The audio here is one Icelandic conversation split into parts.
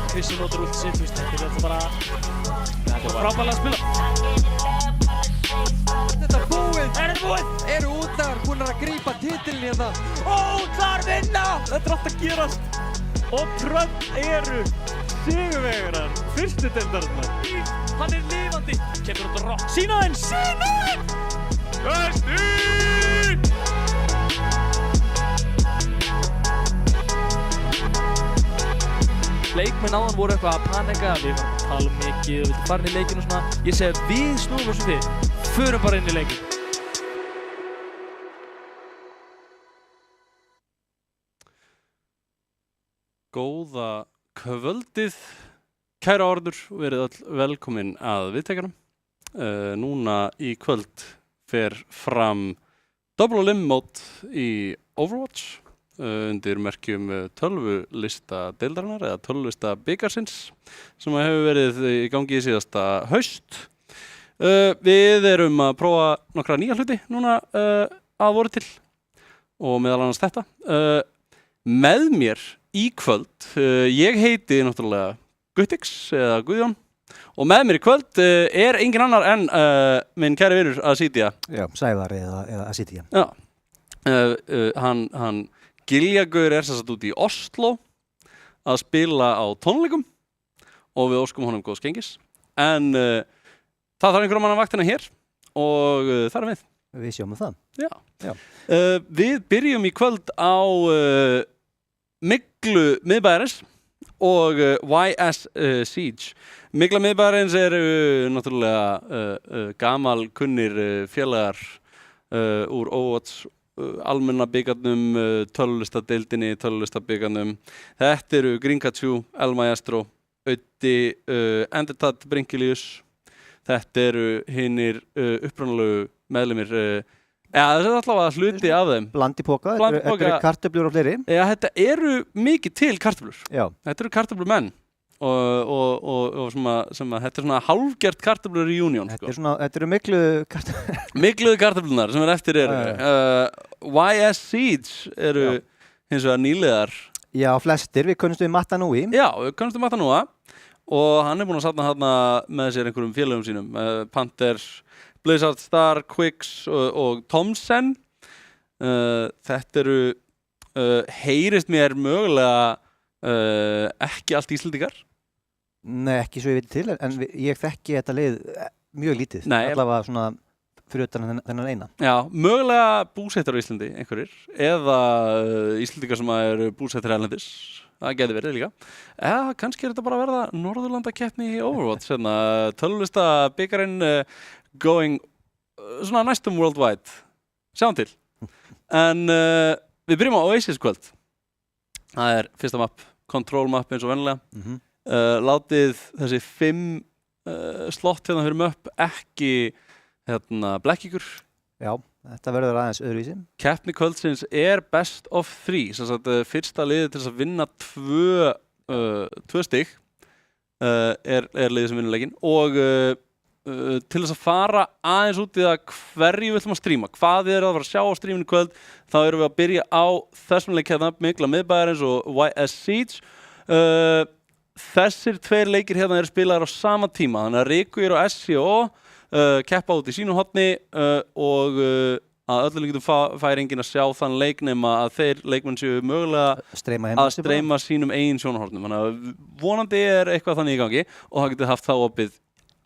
Krissi notur út sitt, þetta er bara frábærlega að spila. Þetta er búið! Er þetta búið? Eru Útar búin að grípa titilin hérna? Útar vinna! Þetta er allt að gerast. Og Tröll eru sigurvegarar fyrstu deildarinnar. Hann er lifandi. Kemur út að rokk. Sýna þeim! Sýna þeim! Gæstík! Leikmenn áðan voru eitthvað að panika, við varum að tala mikið, við viljum fara inn í leikinn og svona. Ég segi að við snúðum þessu við, förum bara inn í leikinn. Góða kvöldið, kæra orður, verið öll velkomin að viðtækjarum. Núna í kvöld fer fram Double Limb mót í Overwatch. Undir merkjum tölvulista deildarinnar eða tölvulista bikarsins sem hefur verið í gangi í síðasta haust. Við erum að prófa nokkra nýja hluti núna að voru til og meðal annars þetta. Með mér í kvöld, ég heiti náttúrulega Guttix eða Guðjón og með mér í kvöld er engin annar en minn kæri vinur Asídía. Já, Sævar eða Asídía. Já, hann Giljagaur er sérstætt út í Oslo að spila á tónleikum og við óskum honum góðs gengis. En það þarf einhverjum mann að vaktina hér og þar er við. Við sjáum það. Já. Við byrjum í kvöld á Myglu miðbæjarins og YS Siege. Mygla miðbæjarins eru náttúrulega gamalkunnir félagar úr Overwatch almenna byggarnum, tölulistadeildinni, tölulistabikarnum. Þetta eru Grinkachu, El Maestro, Öddi, Endertad, Brinkilius. Þetta eru hinnir upprunalegu meðlimir. Þetta er allavega hluti af þeim. Blandipoka, þetta eru kartöflur og fleiri. Já, þetta eru mikið til kartöflur. Já. Þetta eru kartöflumenn. Og sem að þetta er svona hálfgert kartöflur reunion. Þetta eru mikluðu kartöflunar sem er eftir eru. YS Siege eru hins vegar nýliðar. Já, flestir. Við kunnumst við Matta Núi. Já, við kunnumst við Matta Núa og hann er búinn að safna þarna með sér einhverjum félögum sínum. Panther, Blizzard Star, Quicks og Thomsen. Þetta eru, heyrist mér mögulega ekki allt Íslendingar. Nei, ekki svo ég veit til, en ég þekki þetta lið mjög lítið. Nei. Allavega svona fyrir utan þennan eina. Já, mögulega búsettar á Íslandi einhverjir, eða Íslendingar sem eru búsettar erlendis. Það geti verið líka. Eða kannski er þetta bara að verða Norðurlandakeppni í Overwatch. Tölvulista bikarinn going svona næstum worldwide. Sjáum til. En við byrjum á Oasis kvöld. Það er fyrsta map, control map eins og vennilega. Látið þessi 5 slott hérna fyrir möpp ekki blekk ykkur. Já, þetta verður aðeins öðruvísi. Keppni kvöldsins er best of 3, sem sagt fyrsta liðið til þess að vinna 2 stig er liðið sem vinnur leikinn og til þess að fara aðeins út í það hverju við ætlum að stríma, hvað þið eru að fara að sjá á stríminu kvöld, þá erum við að byrja á þessum leik hérna, Mygla miðbæjarins og YS Siege. Þessir 2 leikir hérna eru spilaðir á sama tíma, þannig að Rikuir og SCO keppa út í sínu horni og að öllu líkindum fær enginn að sjá þann leik nema að þeir leikmenn séu mögulega að streyma sínum eigin sjónarhornum. Þannig að vonandi er eitthvað þannig í gangi og það getur haft þá opið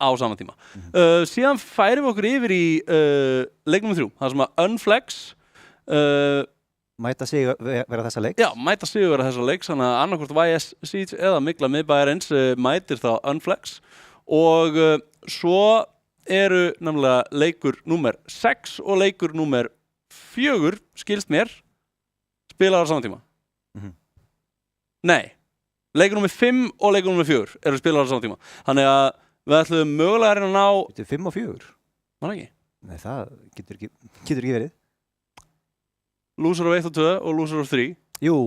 á sama tíma. Síðan færum við okkur yfir í leik nr. 3, það sem að Unflex mæta sig vera þessa leik. Já, mæta sig vera þessa leik, þannig að annarkvort YS Siege eða Mygla miðbæjarins mætir þá Unflex og svo eru nefnilega leikur númer 6 og leikur númer 4, skilst mér, spilaðar á sama tíma. Nei, leikur númer 5 og leikur númer 4 eru spilaðar á sama tíma. Þannig að við ætlum mögulega að reyna að ná... Þetta er 5 og 4? Var ekki? Nei, það getur ekki verið. Loser of 1 og 2 og Loser of 3. Jú.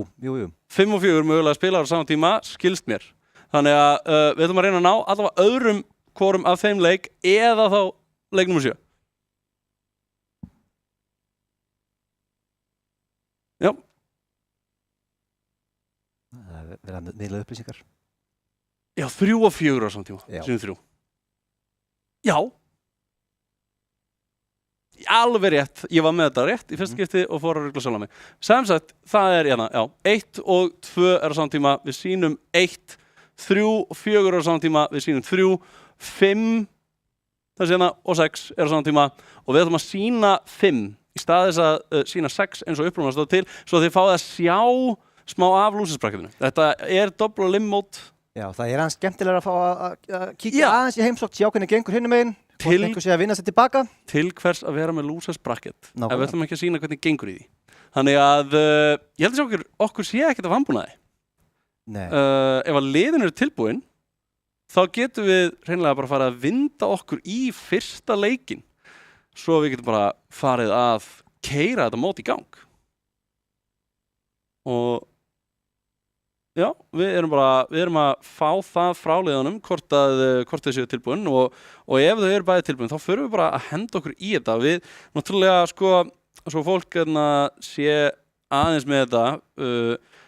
5 og 4 mögulega spilaðar á sama tíma, skilst mér. Þannig að við ætlum að reyna að ná allavega öðrum hvorum af þeim leik eða þá leik nr. 7. Já. Það er verið að miðla upplýsingar. Já, 3 og 4 á saman tíma. Já. Sínum 3. Já. Alveg rétt. Ég var með þetta rétt í fyrsta skipti og fór að rugla sjálf á mig. Sem sagt, það er hérna, já, 1 og 2 er á saman tíma, við sýnum 1, 3 og 4 er á saman tíma, við sýnum 3, 5, það sé hérna, og 6 er á saman tíma og við ætlum að sýna 5 í stað þess að sýna 6 eins og upprúmlega stóð til, svo þið fáið að sjá smá af lúsisbrakketinu. Þetta er double limb mode. Já, það er aðeins skemmtilega að fá að kíkja Já. aðeins í heimsókn, sjá hvernig gengur hinum megin, hvort einhver sé að vinna sér tilbaka. Til hvers að vera með losers bracket ef Nákvæmlega. við ætlum ekki að sýna hvernig gengur í því. Þannig að ég held að sjá okkur sé ekkert af vanbúnaði. Nei. Ef að liðin eru tilbúin þá getum við hreinlega bara farið að vinda okkur í fyrsta leikin svo við getum bara farið að keyra þetta mót í gang. Og já, við erum að fá það frá liðunum hvort þau séu tilbúin og ef þau eru bæði tilbúin þá förum við bara að henda okkur í þetta. Við náttúrulega svo fólk sé aðeins með þetta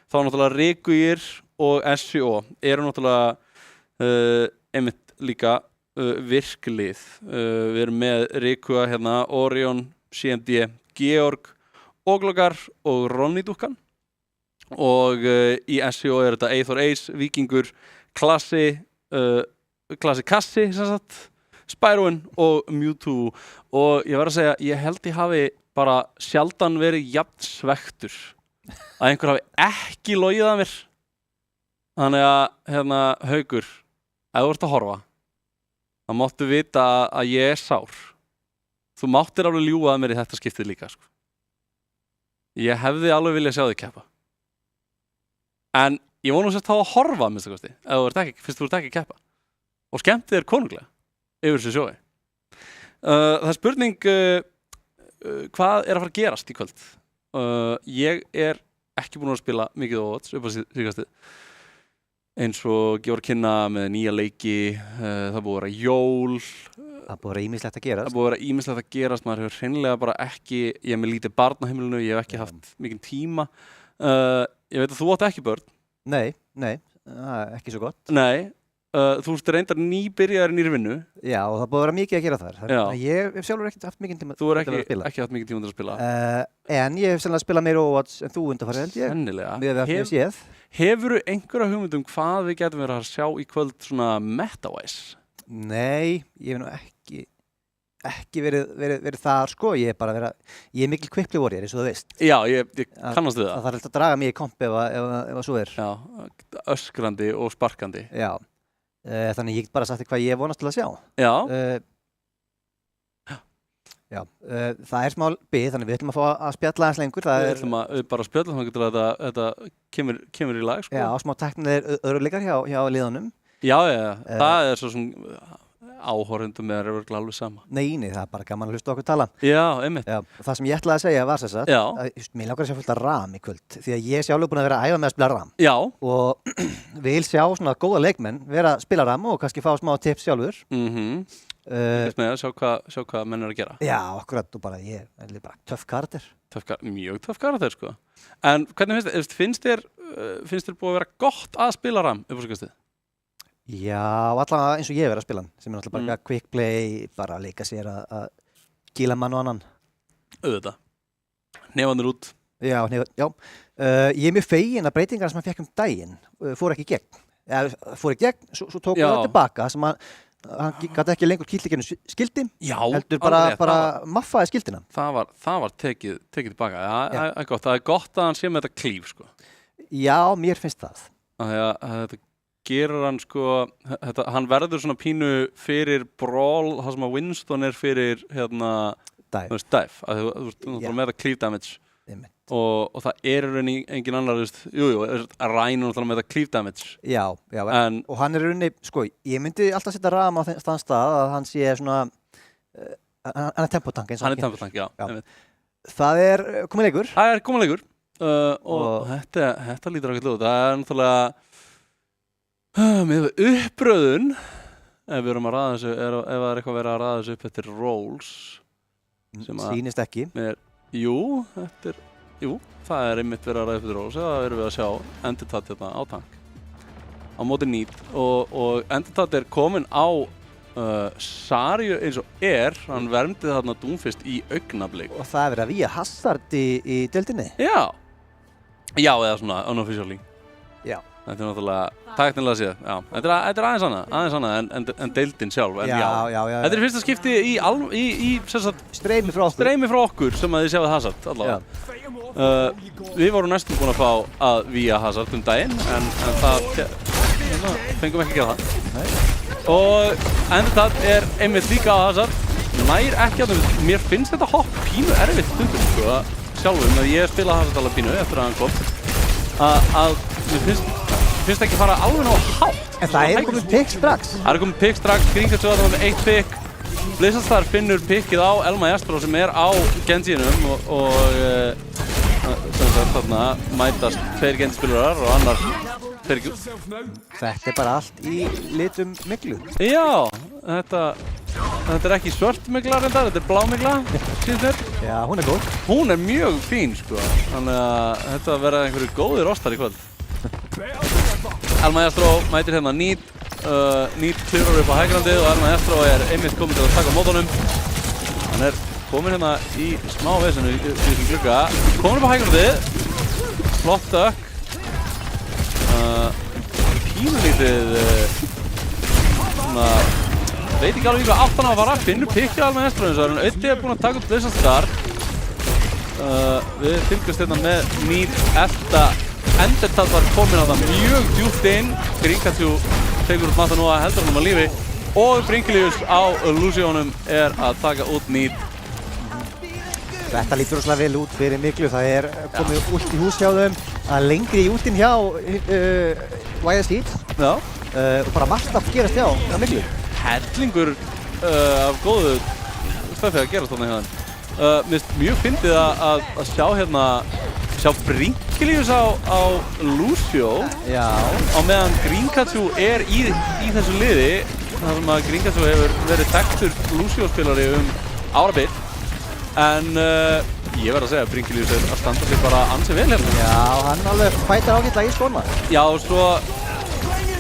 þá náttúrulega Rikugir og SCO eru náttúrulega einmitt líka virklið. Við erum með Rikuga hérna, Orion, CMD, Georg, Óglokar og Ronny Dúkkan. Og í SCO er þetta Eithor Ace, Víkingur, Klassi Kassi, sem sagt, Spyroin og Mewtwo. Og ég verð að segja, ég held ég hafi bara sjaldan verið jafn svektur að einhver hafi ekki logið að mér. Þannig að, hérna, Haukur, ef þú ert að horfa, þá máttu vita að ég er sár. Þú máttir alveg ljúga að mér í þetta skiptið líka, sko. Ég hefði alveg viljað sjá þig keppa. En ég vona að það að horfa að minnsta kosti, fyrst þú ert ekki að keppa. Og skemmtið er konunglega yfir þessu sjói. Það er spurning hvað er að fara að gerast í kvöld. Ég er ekki búinn að spila mikið Overwatch upp á síðkastið. Eins og gefur að kynna með nýja leiki, það búið að vera jól. Það búið að vera ýmislegt að gerast. Það búið að vera ýmislegt að gerast, maður hefur hreinlega bara ekki, ég er með lítið barn á heimilinu, ég hef ekki haft mikinn tíma. Ég veit að þú átt ekki börn. Nei, það er ekki svo gott. Nei, þú ert reyndar nýbyrjaðar í nýri vinnu. Já, og það búið að vera mikið að gera þar. Já. Ég hef sjálfur ekkert haft mikið tíma Þú er til að spila. ekki haft mikið tíma til að spila. En ég hef sennilega spilað meira Overwatch en þú undanfarið held ég. Sennilega. Við hefum séð. Hefurðu einhverja hugmynd hvað við getum verið að sjá í kvöld svona meta-wise? Nei, ég hef nú ekki verið þar sko, ég er mikil quickplay warrior eins og þú veist. Já, ég kannast við Það þarf alltaf að draga mig í komp ef svo er. Já, öskrandi og sparkandi. Já, þannig ég get bara sagt þér hvað ég vonast til að sjá. Já. Það er smá bið, þannig við ætlum að fá að spjalla aðeins lengur. Við ætlum að bara spjalla þannig til að þetta kemur í lag, sko. Já, smá teknilegir öruleikar hjá liðunum. Já, það er svo svona áhorfendum er örugglega alveg sama. Nei, það er bara gaman að hlusta okkur tala. Já, einmitt. Já, og það sem ég ætlaði að segja var þess að mér langar að sjá fullt af RAM í kvöld, því að ég er sjálfur búinn að vera að æfa með að spila RAM. Já. Og vil sjá svona góða leikmenn vera að spila RAM og kannski fá smá tips sjálfur. Með að sjá hvað menn er að gera. Já, akkurat, og bara ég er bara töff karakter. Mjög töff karakter, sko. En hvernig finnst þér búið að vera gott að spila RAM upp á síðkastið? Já, allavega eins og ég hef verið að spila hann, sem er náttúrulega bara quick play, bara að leika sér að gíla mann og annan. Auðvitað. Hnefarnir út. Já. Ég er mjög fegin að breytingar sem hann fekk daginn fór ekki í gegn. Fór í gegn, svo tók það tilbaka, sem hann gæti ekki lengur kýtleikinu skildi. Já, heldur bara maffaði skildina. Það var tekið tilbaka. Það er gott. Það er gott að hann sé með þetta klíf, sko. Já, mér finnst það. Þetta gerir hann, sko, hann verður svona pínu fyrir brawl, það sem að Winston er fyrir, hérna, dive. Þú veist, með það cleave damage. Og það er engin annar, að ræna með það cleave damage. Já, og hann er runni, sko, ég myndi alltaf setja RAM á þann stað að hann sé svona, hann er tempotank eins og hann er tempotank, já. Það er komið leikur. Það er komið leikur og þetta lítur ákveðlega út. Það er náttúrulega með uppröðun, ef við erum að raða þessu, ef það er eitthvað verið að raða þessu upp eftir roles. Sýnist ekki. Jú, þetta er jú, það er einmitt verið að ræða fyrir Rós eða erum við að sjá Endertat hérna á tank á móti Need og Endertat er kominn á Sarju eins og hann vermdi þarna Doomfist í augnablik Og það er verið að víja Hazard í deildinni. Já, eða svona unofficially Já. Þetta er náttúrulega tæknilega séð, já. Þetta er aðeins annað en deildin sjálf, en já. Þetta er fyrsta skipti í sem sagt, streymi frá okkur sem að þið sjáðu Hazard allavega. Við vorum næstum búin að fá að víja Hazard daginn, en það fengum ekki að gera það. Nei. Og Endertat er einmitt líka á Hazard, nær ekki að mér finnst þetta hopp pínu erfitt stundum, sko, sjálfum, að ég spila Hazard alveg pínu eftir að hann kom, að mér finnst ekki fara alveg nóg hátt. En það er komið pick strax. Það er komið pick strax, Gringatsu að það með 1 pick. Blizzardstar finnur pickið á Elma Jastró sem er á Genjiðinum og sem sagt þarna mætast 2 Genji-spilarar og annar 2. Þetta er bara allt í litum myglu. Já, þetta er ekki svört mygla reyndar, þetta er blá mygla, síðan þér. Já, hún er góð. Hún er mjög fín, sko, þannig að þetta verða einhverju góðir ostar í kvöld. Elma Jastró mætir hérna Need klifrar upp á hægrandið og Elma Jastró er einmitt komin til að taka á mótunum. Hann er komin hérna í smá vesenu í þessum glugga. Komin upp á hægrandið, flott dökk. Pínulítið svona, veit ekki alveg hvað aftan á að fara, finnur pikkið Elma Jastró eins og hann Auddi er búinn að taka út Blizzardstar. Við fylgjumst hérna með Need elta. Endertat var komin á það mjög djúpt inn. Gringatsu tekur út Matanúa, heldur hann á lífi og Bringilius á Lusionum er að taka út Need. Þetta lítur rosalega vel út fyrir myglu. Það er komið út í hús hjá þeim, það er lengri í útin hjá YS Heat og bara margt að gerast hjá myglu. Hellingur af góðu stöfi að gerast þarna hjá þeim. Mér finnst mjög fyndið að sjá Bringilius á Lucio á meðan Gringatsu er í þessu liði þar sem að Gringatsu hefur verið þekktur Lucio-spilari árabil en ég verð að segja að Bringilius er að standa sig bara ansi vel hérna. Já, hann alveg fætar ágætlega í skóna. Já, svo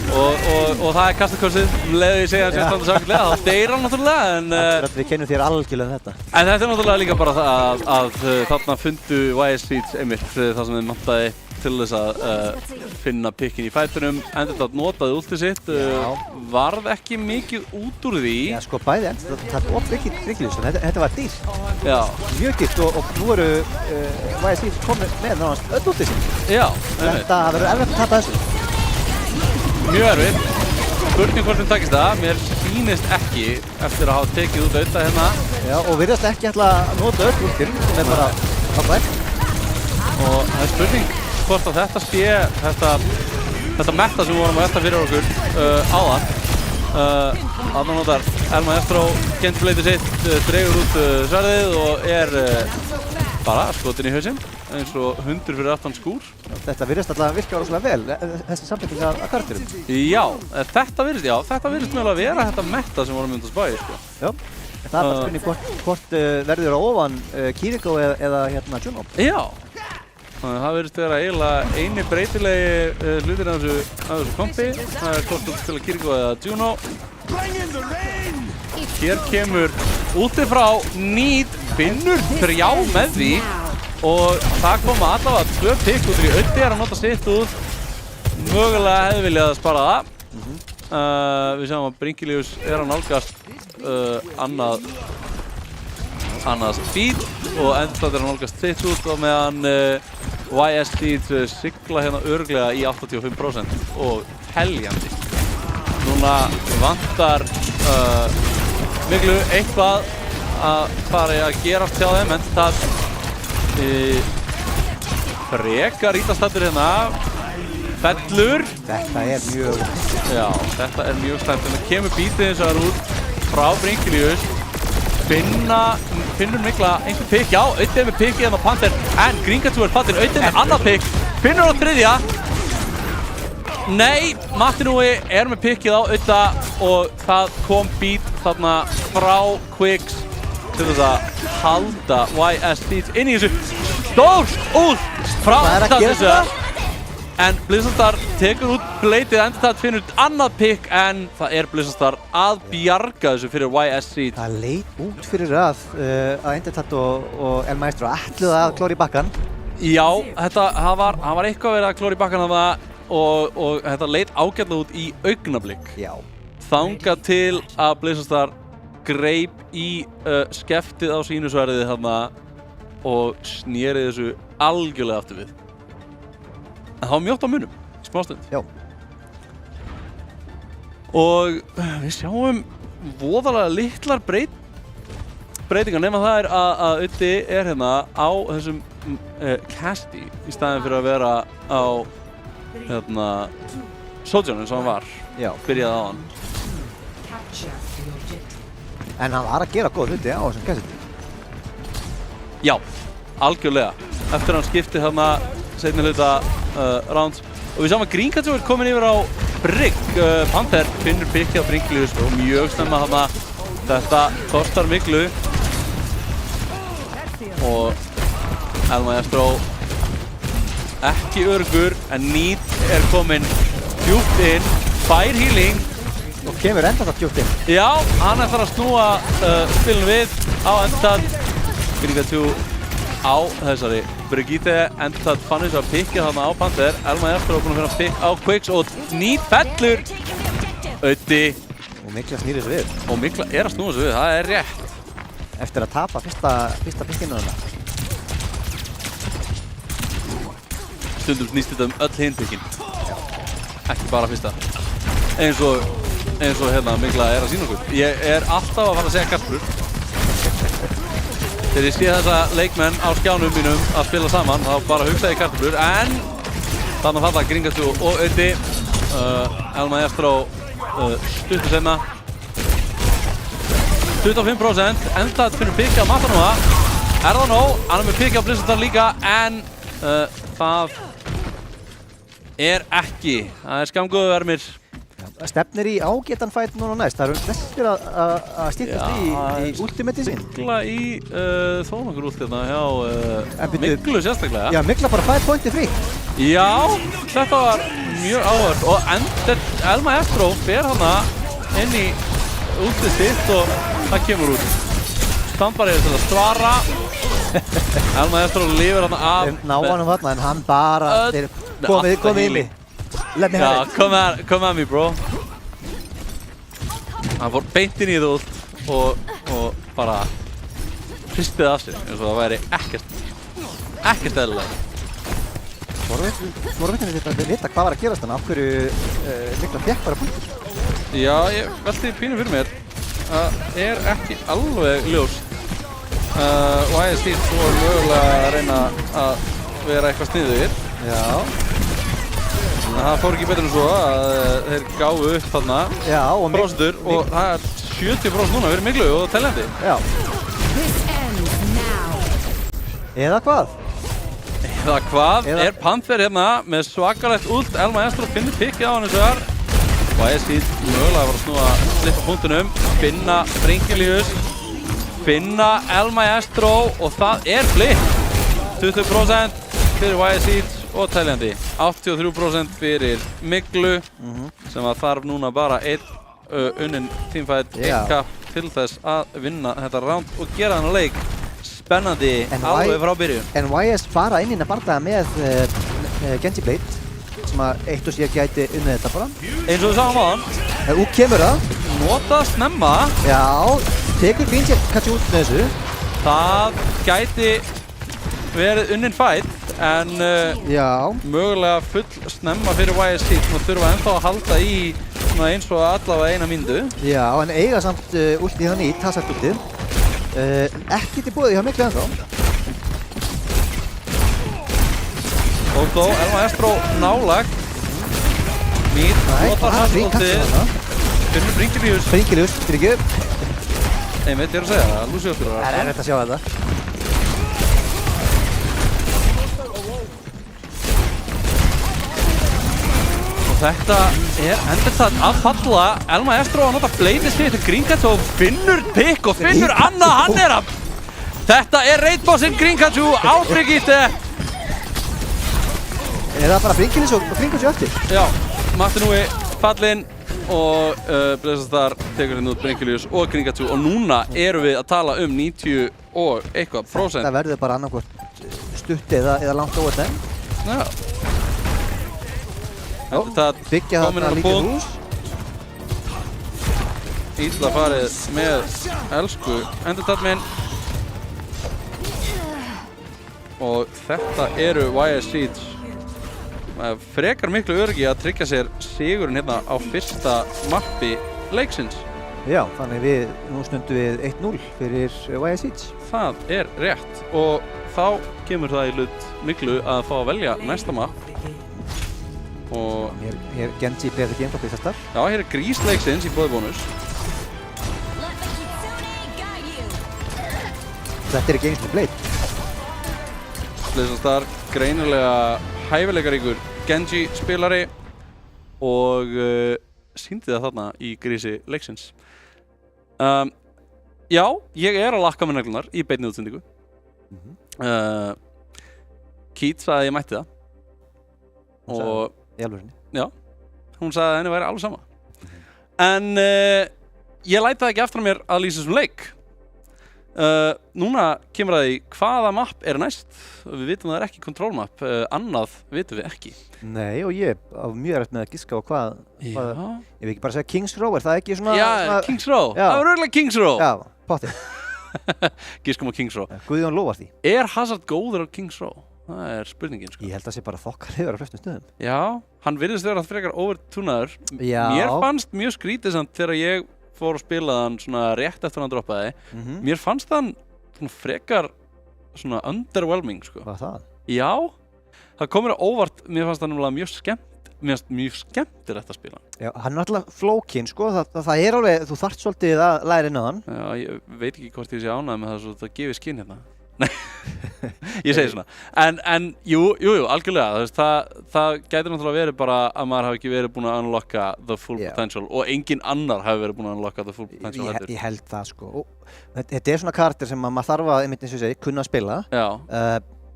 og það er kastakursið leiði ég segja að hann standa sig ágætlega, þá deyr hann náttúrulega en við kennum þér algjörlega þetta. En þetta er náttúrulega líka bara það að þarna fundu YS Heat einmitt það sem þeim vantaði til þess að finna pikkin í fætunum. Endertat notaði ultið sitt, varð ekki mikið út úr því. Já, sko bæði Endertat og Bringilius, þetta var dýrt. Já. Mjög dýrt og nú eru YS Heat komið með nánast öll ultið sitt. Já, þetta verður erfitt að tapa þessu. Mjög erfitt. Spurning hvort þeim takist það, mér sýnist ekki eftir að hafa tekið út Audda hérna. Já, og virðast ekki ætla að nota öll úttir, sem er bara ákvæmt. Og það er spurning hvort að þetta sé, þetta metta sem við vorum að velta fyrir okkur áðan. Þarna notar Elma Jastró Genji-bladið sitt, dregur út sverðið og er bara skotin í hausinn, eins og hundur fyrir aftan skúr. Þetta virðist alltaf virka rosalega vel, þessi sambygging af karakterum. Já, þetta virðist meðal að vera þetta metta sem vorum að spæja, sko. Já, það er bara spurning hvort verður á ofan Kiriko eða hérna Juno. Já, þannig að það virðist vera eiginlega eini breytilegi hlutir af þessu kompi. Það er hvort þú spila Kiriko eða Juno. Hér kemur útifrá Need, finnur 3 með því og það koma allavega 2 pikk út í Auddi er að nota sitt út. Mögulega hefði viljað að spara það. Við sjáum að Bringilius er að nálgast annað speed og Endertat er að nálgast sitt út og meðan YS Heat sigla hérna örugglega í 85% og teljandi. Núna vantar miklu eitthvað að fara að gerast hjá þeim. Endertat frekar ítastattur hérna, fellur. Þetta er mjög... Já, þetta er mjög slæmt. Þannig að kemur bítið eins og það er út frá Bringilius. Finnur mikla einhver pikk, já, Auddi er með pikkið hérna á Panther, en Gringatsu er fatinn, Auddi er með annað pikk, finnur á 3. Nei, Matanúi er með pikkið á Audda og það kom bít þarna frá Quicks til þess að halda YS Heat inn í þessu. stórt út frá Hvað er að gera Endurtad. En Blizzardstar tekur út bleitið, Endurtad finnur annað pick en það er Blizzardstar að bjarga þessu fyrir YSC. Það leit út fyrir að Endurtad og El Maestro ætluðu að klóra í bakkann. Já, það var eitthvað verið að klóra í bakkann þarna og þetta leit ágætlega út í augnablik. Já. Þangað til að Blizzardstar greip í skeftið á sínu sverðið þarna og snérið þessu algjörlega aftur við. En það var mjótt á munum í smástund. Já. Og við sjáum voðalega litlar breytingar nema það er að Uddi er hérna á þessum casti í staðinn fyrir að vera á hérna Sojourn eins og hann var. Já. Byrjaði á hann. En hann var að gera góð hluti á þessum casti. Já, algjörlega. Eftir að hann skipti hérna seinni hluta rounds. Og við sjáum að Greencatcher er komin yfir á Brigg. Panther finnur pikkið á Bringlius og mjög snemma þarna. Þetta kostar miklu. Og El Maestro ekki öruggur en Need er komin djúpt inn. Fær healing. Og kemur Endurtad djúpt inn. Já, hann ætlar að snúa spilinu við á Endurtad. Greencatcher á þessari Brigitte. Endurtad fann eins og að pikkja þarna á Panther. El Maestro er búinn að finna pikk á Quicks og Need fellur. Uddi. Og Mikla snýr þessu við. Og Mikla er að snúa þessu við, það er rétt. Eftir að tapa fyrsta pikkinu þarna. Stundum snýst þetta öll hinn pikkin. Ekki bara fyrsta. Eins og hérna Mikla er að sýna okkur. Ég er alltaf að fara að segja kartbrur. Þegar ég sé þessa leikmenn á skjánum mínum að spila saman, þá bara hugsa ég kartablur, en þarna falla Greencatcher og Uddi. El Maestro stuttu senna. 25%, Endurtad finnur pikki á Matanua. Er það nóg? Hann er með pikki á Blizzardstar líka, en það er ekki. Það er skammgóðu vermir. Stefnir í ágætan fight núna næst. Það eru flestir að stýttast í ultimate sin. Mikla í þó nokkur út hérna hjá Miklu sérstaklega. Já, Mikla bara 5 pointi frí. Já, þetta var mjög áhört og El Maestro fer hana inn í útið sitt og það kemur út. Stambar er til að svara. El Maestro lifir hana af. Ná hann þarna en hann bara komið inni. Let me have it. Come at me, bro. Hann fór beint inn í það út og bara hristið af sér eins og það væri ekkert eðlilega. Vorveitin þetta að vita hvað var að gerast þannig, af hverju Mikla fekk bara punktur. Já, ég velti pínu fyrir mér. Það er ekki alveg ljóst. YSC voru mögulega að reyna að vera eitthvað sniðugir. Já. En það fór ekki betur en svo að þeir gáðu upp þarna prósentur og það er 70% núna fyrir Miklu og teljandi. Já. Eða hvað? Eða hvað? Er Panther hérna með svakalegt ult. El Maestro finnir pikkið á hann eins og þar. YSC mögulega var að snúa slippa punktunum. Finna Bringlius. Finna El Maestro og það er flip. 20% fyrir YSC og teljandi. 83% fyrir Miklu sem að þarf núna bara einn unnin teamfight, einn kapp til þess að vinna þetta round og gera þennan leik spennandi alveg frá byrjun. En YS fara inn í þetta bardaga með Genji Blade sem að eitt og sér gæti unnið þetta bara. Eins og við sáum á hann. Út kemur það. Nota snemma. Já, tekur Greencatcher út með þessu. Það gæti verið unnin fight en mögulega full snemma fyrir YSC sem þurfa ennþá að halda í eins og allavega 1 mínútu. Já, en eiga samt últið hann í tassart últið. Ekkert í búið hjá Miklu ennþá. Og þó El Maestro nálagt. Need notar hann últið. Finnur Bringlius. Bringlius, fyrir ekki. Einmitt, ég er að segja það. Lucius fyrir það. Það er erfitt að sjá þetta. Þetta er Endurtad að falla. El Maestro að nota Blade Spirit til Greencatcher og finnur pikk og finnur annað. Hann er að Þetta er Raidbossinn Grinkachu á Brigitte. Er það bara Brinkilis og Grinkachu eftir? Já, Martinui fallinn og Blessastar tekur hérna út Brinkilius og Grinkachu og núna erum við að tala 90 og eitthvað %. Það verður bara annarkvort stutt eða langt overtime. Já. Þetta Byggja komin þarna á lítið punkt. hús. Ítla farið með elsku endurtatminn. Og þetta eru YS Seeds. Frekar miklu öryggi að tryggja sér sigurinn hérna á fyrsta mappi leiksins. Já, þannig nú stundum við 1-0 fyrir YS Seeds. Það er rétt og þá kemur það í hlut miklu að fá að velja næsta mapp. Og Hér Genji Play the Game frá Bithestar. já, hér er grís leiksins í boði bónus. Þetta er ekki eins og Blade. Blessastar greinilega hæfileikaríkur Genji spilari og sýndi það þarna í grísi leiksins. Já, ég er að lakka með neglunar í beinni útsendingu. Keith sagði að ég mætti það og Í alvörinni. já, hún sagði að henni væri alveg sama. En ég læt það ekki aftur á mér að lýsa þessum leik. Núna kemur það í hvaða mapp er næst. Við vitum það er ekki control map, annað vitum við ekki. Nei, og ég á mjög rætt með að giska á hvað Já, ég vil ekki bara segja Kings Row, er það ekki svona... já svona, Kings Row, Já. það var örugglega Kings Row. Já, pottið. Giskum á Kings Row. Guðjón lofar því. Er Hazard góður á Kings Row? Það er spurningin sko. Ég held að það sé bara þokkalegur á flestum stöðum. Já, hann virðist vera frekar overtunaður. Já. Mér fannst mjög skrítið samt þegar ég fór að spila hann svona rétt eftir hann droppaði. Mér fannst hann svona frekar svona underwhelming sko. Hvað það? Já, það kom mér á óvart. Mér fannst það náttúrulega mjög skemmtilegt að spila. Já, hann er alltaf flókinn sko, það er alveg, þú þarft svolítið að læra inn á hann. Já, ég veit ekki hvort ég sé ánægð með það svo það gefið skinn hérna. Nei, ég segi svona. En jú, algjörlega, þú veist, það gæti náttúrulega verið bara að maður hafi ekki verið búinn að unlocka the full potential og engin annar hafi verið búinn að unlocka the full potential heldur. Ég held það sko. Og þetta er svona karakter sem maður þarf að, einmitt eins og ég segi, kunna að spila. Já.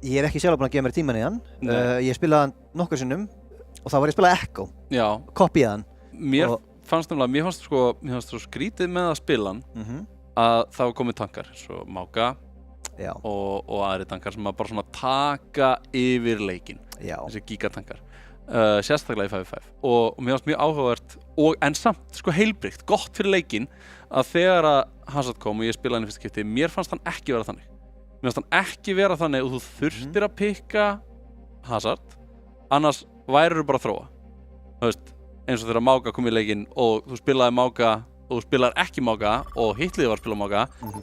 Ég er ekki sjálf búinn að gefa mér tíman í hann. Ég spilaði hann nokkur sinnum og þá var ég að spila Echo. Já. Kopíði hann. Mér fannst svo skrítið með að spila hann að það var komið tankar, svo Máka og aðri tankar sem að bara svona taka yfir leikinn. Þessi gigatankar. Sérstaklega í 5v5 og mér fannst mjög áhugavert en samt sko heilbrigt, gott fyrir leikinn að þegar að Hazard kom og ég spilaði hann í fyrsta skipti, mér fannst hann ekki vera þannig. Mér fannst hann ekki vera þannig og þú þurftir að pikka Hazard, annars værirðu bara að þróa. Þú veist, eins og þegar Máka kom í leikinn og þú spilaði Máka og þú spilar ekki Máka og hitliði var að spila Máka,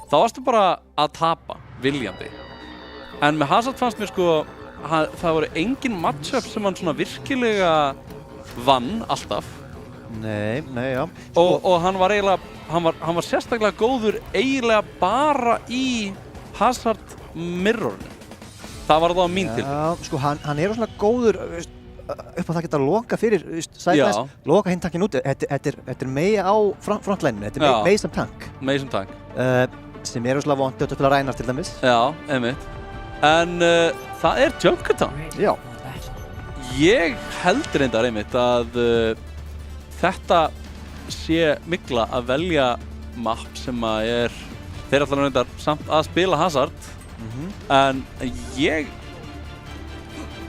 þá varstu bara að tapa, viljandi. En með Hazard fannst mér sko, það voru engin matchup sem hann svona virkilega vann alltaf. Nei, já. Og hann var eiginlega, hann var sérstaklega góður eiginlega bara í Hazard mirrorinu. Það var það á mín til. Já, sko hann er svona góður, veist, upp á það geta loka fyrir sidelines, loka hinn tankin út. Þetta er megi á frontlinenu, þetta er megi sem tank. Megi sem tank. Sem er óslega vont að spila Reinhardt til dæmis. Já, einmitt. En það er Junkertown. Já. Ég held reyndar einmitt að þetta sé mikla að velja mapp sem að þeir allar reyndar samt að spila Hazard. En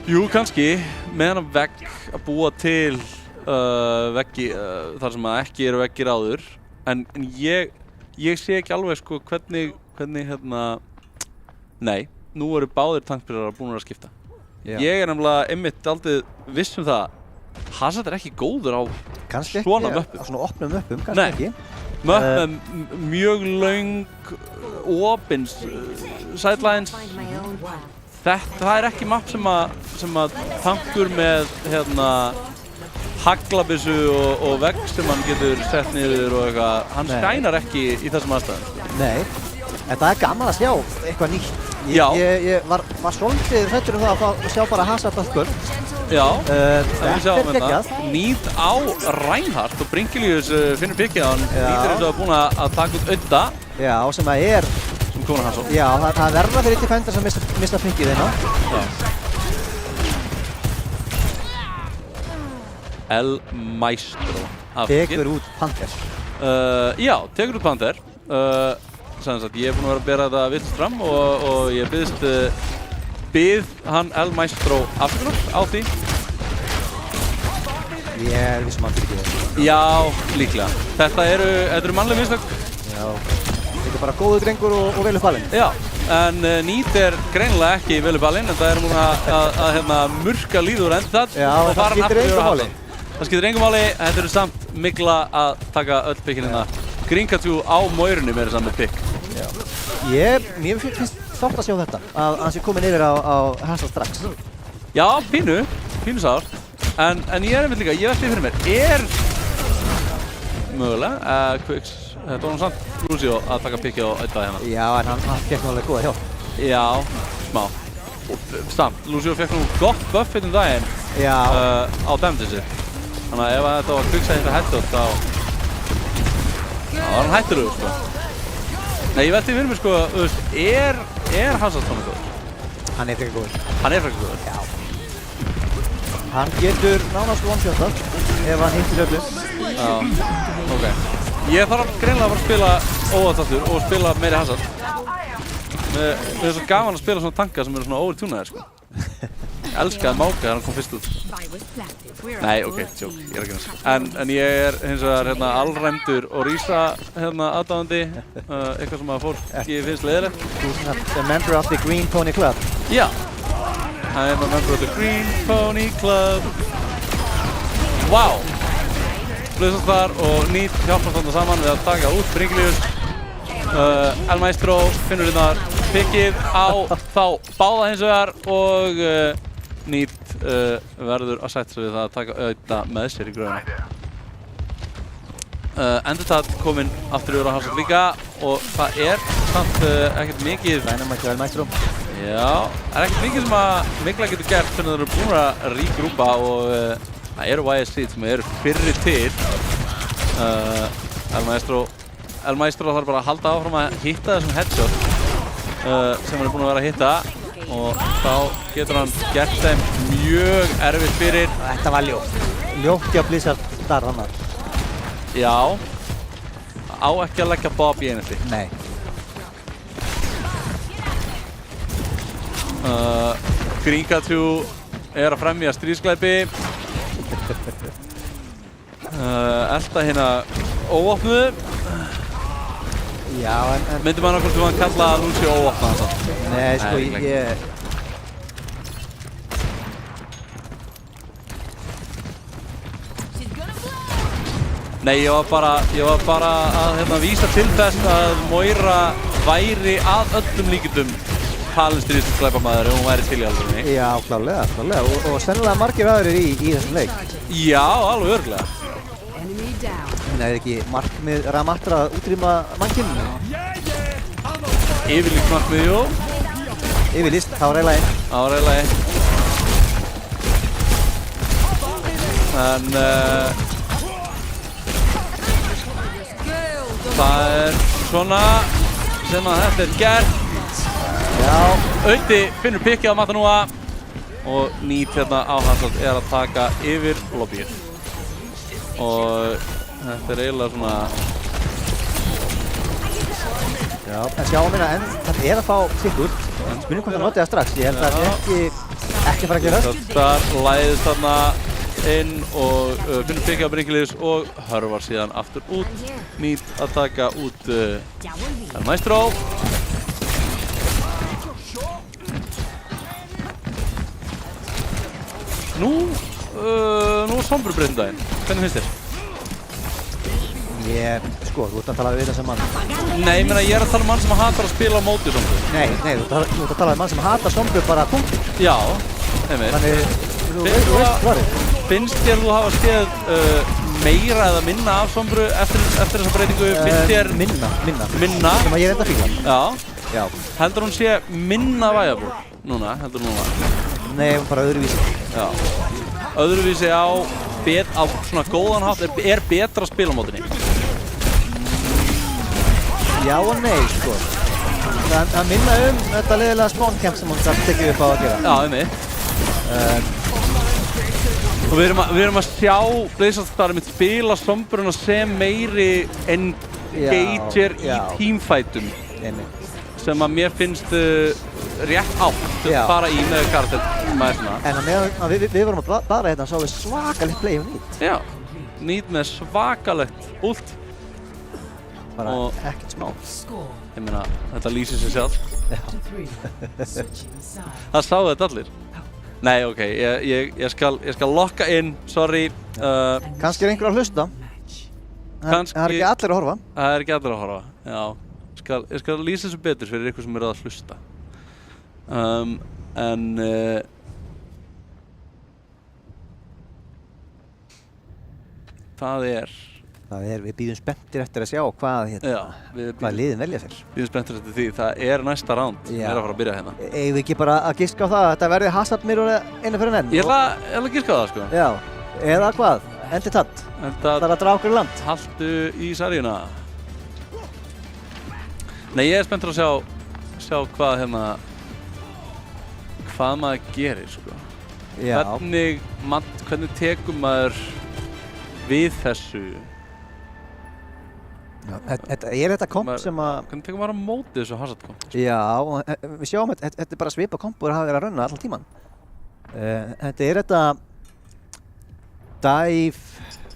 jú, kannski með hennar vegg að búa til veggi þar sem að ekki eru veggir áður. En ég sé ekki alveg sko hvernig hérna, nei, nú eru báðir tankbyrjar búin að skipta. Ég er nefnilega einmitt aldrei viss það, Hazard er ekki góður á svona möppum. Á svona opnum möppum, kannski ekki. Möppum mjög löng, opins, sidelines. Það er ekki mapp sem að tankur með hérna haglabissu og vegg sem hann getur sett niður og eitthvað, hann skænar ekki í þessum aðstæðum. Nei, en það er gaman að sjá eitthvað nýtt. Ég var svolítið hræddur það að sjá bara Hazard allt kvöld. Já, þetta er geggjað. Nýt á Reinhardt og Brinkilius finnur pikkið á hann, nýtir þess að búin að taka út auða. Já, sem að er sem komin hans á. Já, það verða fyrir defender sem mista fengið þeirna. Já. El Maestro. Tekur út Panther. Já, tekur út Panther. Sem sagt, ég búinn að vera að bera þetta vitlaust fram og ég bið hann El Maestro aftur á því. Ég vissum að fyrir það. Já, líklega. Þetta eru mannleg mistök. Já. Þetta bara góður drengur og vel upp alinn. Já, en Nýt greinilega ekki vel upp alinn, en það múin að murka líður endur það. Já, og það skiptir engum máli. Það skiptir engum máli, þetta eru samt mikla að taka öll pikkinina. Gringatu á Moirunni með saman pikk. Já. Mér finnst þátt að sjá þetta, að hann sé komin yfir á Hassa strax. Já, pínu sárt. En ég einmitt líka, ég velti fyrir mér, mögulega, Quicks, þetta var samt Lucio að taka pikki á eitt dag hérna. Já, en hann fekk náttúrulega góða hjálp. Já, smá. Samt, Lucio fekk nú gott buff hérna daginn á damage'ið. Þannig að ef þetta var Quicks að hitta headshot, þá var hann hættulegur, sko. Nei, ég velti fyrir mér, sko, þú veist, Hazard svona góður? Hann frekar góður. Hann frekar góður? Já. Hann getur nánast one-shotað ef hann hittir öllu. Já, ok. Ég þarf greinilega að fara að spila óvægt aftur og spila meiri Hazard. Mér er svo gaman að spila svona tanka sem eru svona overtunaðir, sko. Ég elskaði Máka þegar hann kom fyrst út. Nei, ok, joke, ég ekki næst. En ég hins vegar allræmdur og rísa aðdáðandi, eitthvað sem að fólki finnst leiðilegt. Þú ert a member of the Green Pony Club. Já. I am a member of the Green Pony Club. Wow! Blöðsast þar og Nýt hjálpar þarna saman við að taka út Bringilius. El Maestro finnur hérna pikkið á þá báða hins vegar og Nýt verður að sætta sig við það að taka auðvitað með sér í gröðuna. Endurtad kominn aftur yfir á Hazard líka og það samt ekkert mikið. Dynamite og El Maestro. Já, það ekkert mikið sem að Mikla getur gert fyrir að þeir eru búin að rígrúpa og það eru YSC sem eru fyrri til. El Maestro þarf bara að halda áfram að hitta þessum headshot sem hann er búin að vera að hitta og þá getur hann gert þeim mjög erfitt fyrir. Þetta var ljótt. Ljótt hjá Blizzard þar annar. Já, á ekki að leggja Bob í einhelti. Nei. Gringatu að fremja stríðsglæpi. Elta hérna óvopnuðu. Já, en... Myndi maður hvort þú hann kalla Lucio óvopnaðan samt? Nei, sko, ég... Nei, ég var bara að vísa til þess að Moira væri að öllum líkindum talin stríðsglæpamaður ef hún væri til í alvörunni. Já, klárlega. Og sennilega margir aðrir í þessum leik. Já, alveg örglega. Það ekki markmið Ramatra að útrýma mannkyninu? Yfirlíkt markmið, jú. Yfirlýst, það var eiginlega einn. En það svona sem að þetta gert. Já. Auði finnur pikkið á Matanúa og Nýt hérna á Hazard að taka yfir lobbyið. Og þetta eiginlega svona... Já, en sjá minna, en þetta að fá sitt út. Spurningum hvort það notið það strax, ég held að það ekki fara að gerast. Þetta læðist þarna inn og finnur pikkið á Bringilius og hörvar síðan aftur út. Nýt að taka út El Maestro. Nú er Sombrbreytindaginn. Hvernig finnst þér? Sko, þú ert að tala við þessum mann. Nei, ég meina ég að tala um mann sem hatar að spila á móti Sombru. Nei, þú ert að tala um mann sem hatar Sombru bara punktur. Já, einmitt. Þannig, þú veist svarið. Finnst þér þú hafa séð meira eða minna af Sombru eftir þessa breytingu? Finnst þér... Minna. Sem að ég enda fíla. Já. Heldur hún sé minna viable núna, heldur núna? Nei, bara öðruvísi. Já. Öðruvísi á svona góðan hátt er betra að spila á mótinni? Já og nei, sko. Það minna þetta leiðilega spawncamp sem hún gæti tekið upp á að gera. Já, og við erum að sjá Blazestar mitt spila Sombruna sem meiri engager í teamfightum sem að mér finnst rétt átt til að fara í með karakter með svona. En að við vorum að bara hérna sá við svakalegt play á Nýt. Já, Nýt með svakalegt ult. Bara ekkert smá. Ég meina, þetta lýsir sig sjálf. Það sáu þetta allir. Nei, ok, ég skal lokka inn, sorry. Kannski einhver að hlusta. Það er ekki allir að horfa. Það er ekki allir að horfa, já. Ég skal lýsa þessu betur fyrir ykkur sem að hlusta. Við bíðum spenntir eftir að sjá hvað liðin velja sér. Bíðum spenntir eftir því, það er næsta round sem er að fara að byrja hérna. Eigum við ekki bara að giska á það að þetta verði Hazard Mirror einu fyrir enn? Ég ætla að giska á það, sko. Já, eða hvað? Endi tatt. Það er að draga okkur í land. Haltu í sarjuna. Nei, ég er spenntur að sjá hvað maður gerir, sko. Hvernig tekur maður við þessu? Þetta komp sem að... Hvernig tekur maður á móti þessu Hazard komp? Já, við sjáum að þetta er bara svipa kompur að hafa verið að runna allan tíman. Þetta er dive...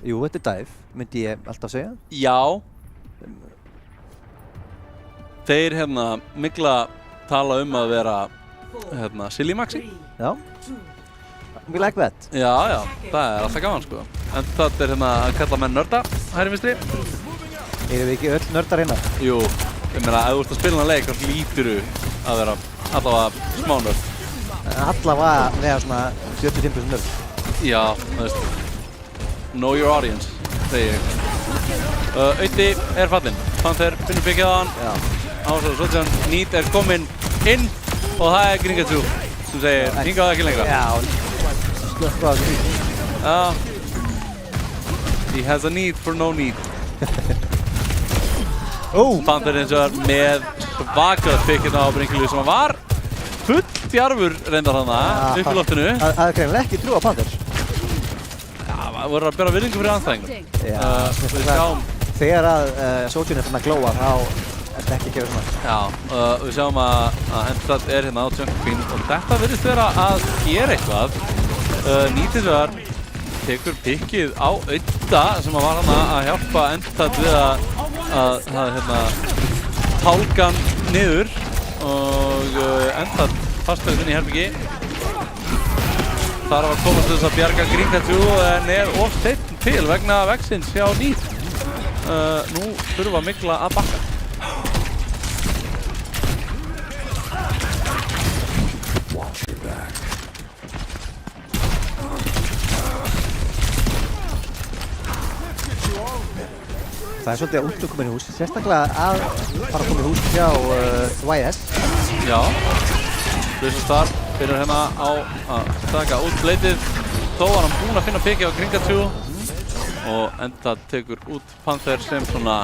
Jú, þetta er dive, myndi ég alltaf segja. Já. Þeir mikla tala að vera silly maxi. Já. We like that. Já, það er alltaf gaman, sko. En þetta er að kalla menn nörda, hægri vinstri. Erum við ekki öll nördar hérna? Jú, ég meina, ef þú ert að spila hana leik, þá lítur þú að vera allavega smá nörd. Allavega vera svona 75% nörd. Já, þú veist, know your audience, segi ég. Auði er fallinn, Panther finnur byggja á hann. Ásvöld Sotjan, Nýt er kominn inn og það er Gringatjú sem segir, hingað ekki lengra. Já, slökku á þessu. Já. He has a need for no need. Panther eins og með svakað pikkinn á Brinkley sem var full djarfur reyndar hana upp í loftinu. Það er greinilega ekki trú á Panther. Já, það voru að bera virðingu fyrir anstæðingum. Við sjáum þegar að Sotjan er að glóa þá er þetta ekki að gera svona. Já, við sjáum að Endstad er hérna á Jungle Queen og þetta virðist vera að gera eitthvað. Nýt hins vegar tekur pikkið á Auða sem var hana að hjálpa Endstad við að tálka hann niður og Endstad fastur inn í herbyggi. Þar var komast þess að bjarga Gringatjú en er of seinn til vegna vexins hjá Nýt. Nú þurfa Mygla að bakka. Það er svolítið að út að koma í hús, sérstaklega að fara að koma í hús hjá YS. Já, Blazestar byrjar hérna á að taka út bleitið. Þó var hann búinn að finna pikið á Gringatjú og Endstad tekur út Panther sem svona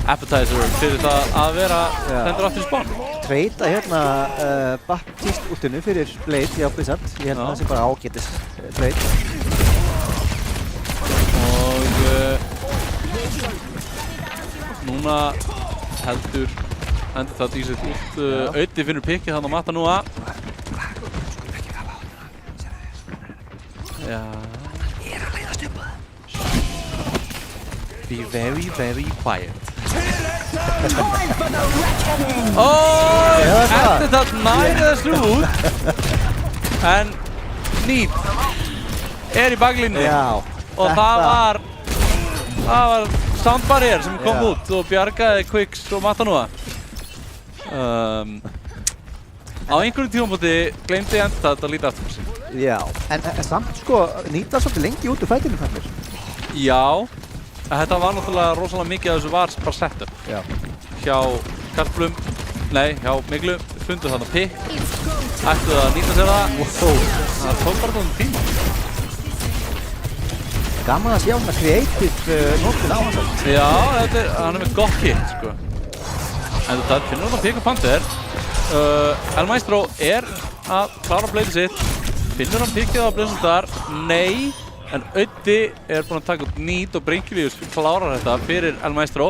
appetizer fyrir það að vera sendur aftur í spawn. Treyta hérna Baptist-últinu fyrir Blade hjá Blizzard. Ég held að það sé bara ágætis trade. Og núna heldur Endstad í sitt út. Auði finnur pikkið þannig að matta nú að. Já. Ég er að leiðast upp það. Be very, very quiet. Endstad næði þessu út. En Nýt er í baklínni. Já. Og það var soundbarrier sem kom út og bjargaði Quicks og Matanúa. Á einhverjum tímapunkti gleymdi Endstad að líta aftur fyrir sig. Já, en samt sko Nýt var svolítið lengi út úr fætinu fannir. Já, þetta var náttúrulega rosalega mikið að þessu var bara setup. Já. Hjá Karplum, nei, hjá Myglu, fundu þarna pikk, ættu að nýta sér það. Það tók bara þarna tíma. Gaman að sjá svona creative nóttin á hans. Já, hann er með gott kit, sko. En þetta finnur hann að Pika Panther. El Maestro að klára bleiti sitt. Finnur hann Pikið á Blizzardar? Nei. En Auddi búinn að taka út nýt og Brinkiljus klárar þetta fyrir El Maestro.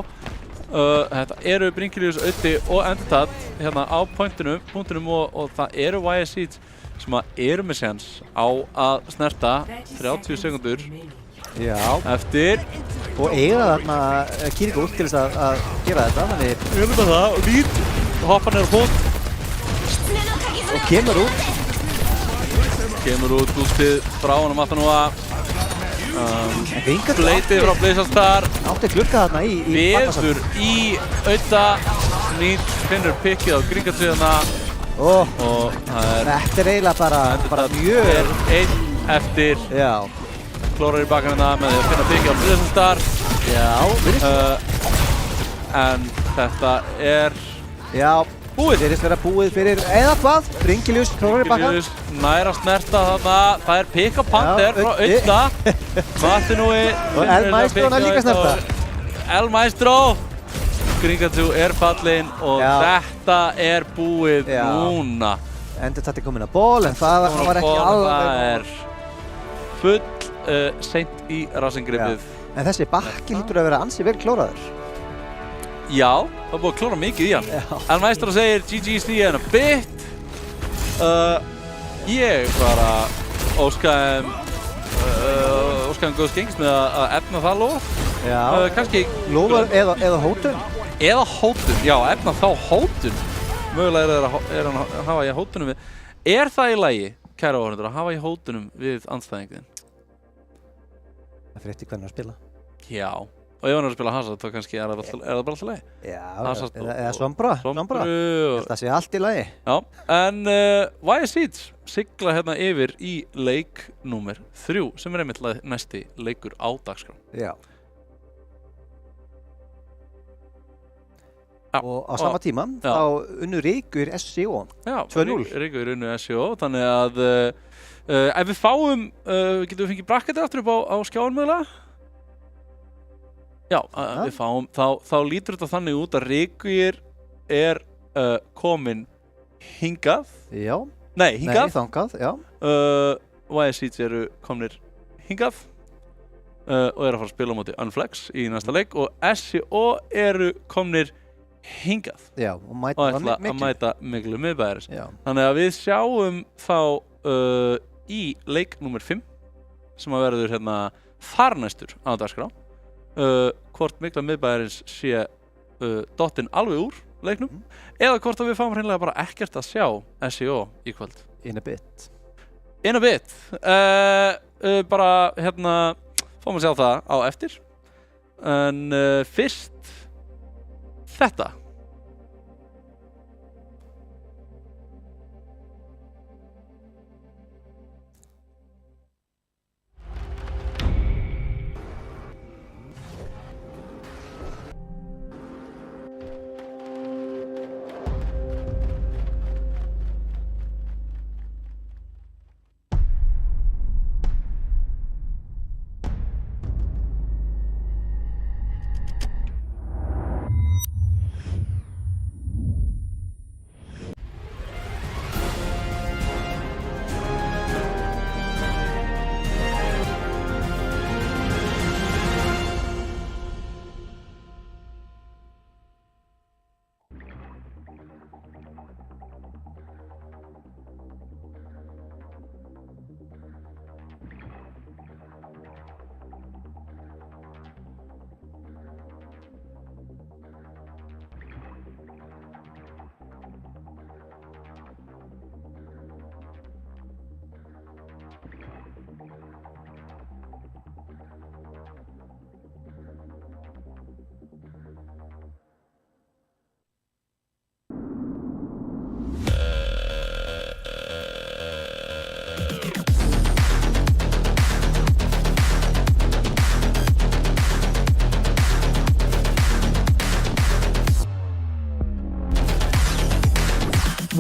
Þetta eru Brinkiljus, Auddi og Endertat hérna á punktinum og það eru YS Seeds sem eru með séns á að snerta 30 sekundur eftir og eiga þarna Kiriko út til þess að gera þetta þannig við erum með það og nýt hoppar niður á punkt og kemur út útið frá honum aftan nú að bleitið frá Blizzardstar átti klukka þarna í veður í Audda nýt finnur Pikið á Gringatriðana og þetta eiginlega bara mjög einn eftir klórar í bakanina með því að finna Pikið á Blizzardstar en þetta búið. Þeir vera búið fyrir eða hvað, Brinkiljus, klórar í bakan. Brinkiljus nær að snerta þarna, það Pika Panther frá Audda. Martinui. Og El Maestro líka snerta. El Maestro. Gringatsu fallinn og þetta búið núna. Endertat komin að ból, en það var ekki alveg. Það full seint í rassingripið. En þessi bakki hlýtur að vera ansi vel klóraður. Já, það búið að klóra mikið í hann. El Maestro segir GG see you in a bit. Ég bara óskaði góðs gengis með að efna það lof. Kannski lofar eða hótun. Eða hótun, já, efna þá hótun. Mögulega hann að hafa í hótunum við. Það í lagi, kæra áhorfendur, að hafa í hótunum við andstæðingin? Það fyrir eftir hvernig að spila. Já. Og ef hann að spila Hazard, þá kannski það bara alltaf lagi. Já, eða Sombra. Það sé allt í lagi. Já, en YS Seeds sigla hérna yfir í leik númer 3, sem einmitt næsti leikur á dagskrá. Já. Og á sama tíma, þá unnu Ríkur SCO 2-0. Ríkur unnu SCO, þannig að ef við fáum, getum við fengið bracketið aftur upp á skjáin mögulega? Já, við fáum, þá lítur þetta þannig út að Ríkur komin hingað. Já. Nei, hingað. Nei, þangað, já. YS Seeds eru komnir hingað og að fara að spila á móti Unflex í næsta leik og SCO eru komnir hingað. Já, og ætla að mæta miklu miðbæðaris. Þannig að við sjáum þá í leik númer 5 sem að verður hérna þarnæstur á dagskrá. Hvort mikla miðbæðarins sé dottinn alveg úr leiknum eða hvort að við fáum hreinlega bara ekkert að sjá SCO í kvöld. In a bit. Bara hérna fáum að sjá það á eftir en fyrst þetta.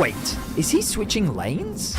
Wait, is he switching lanes?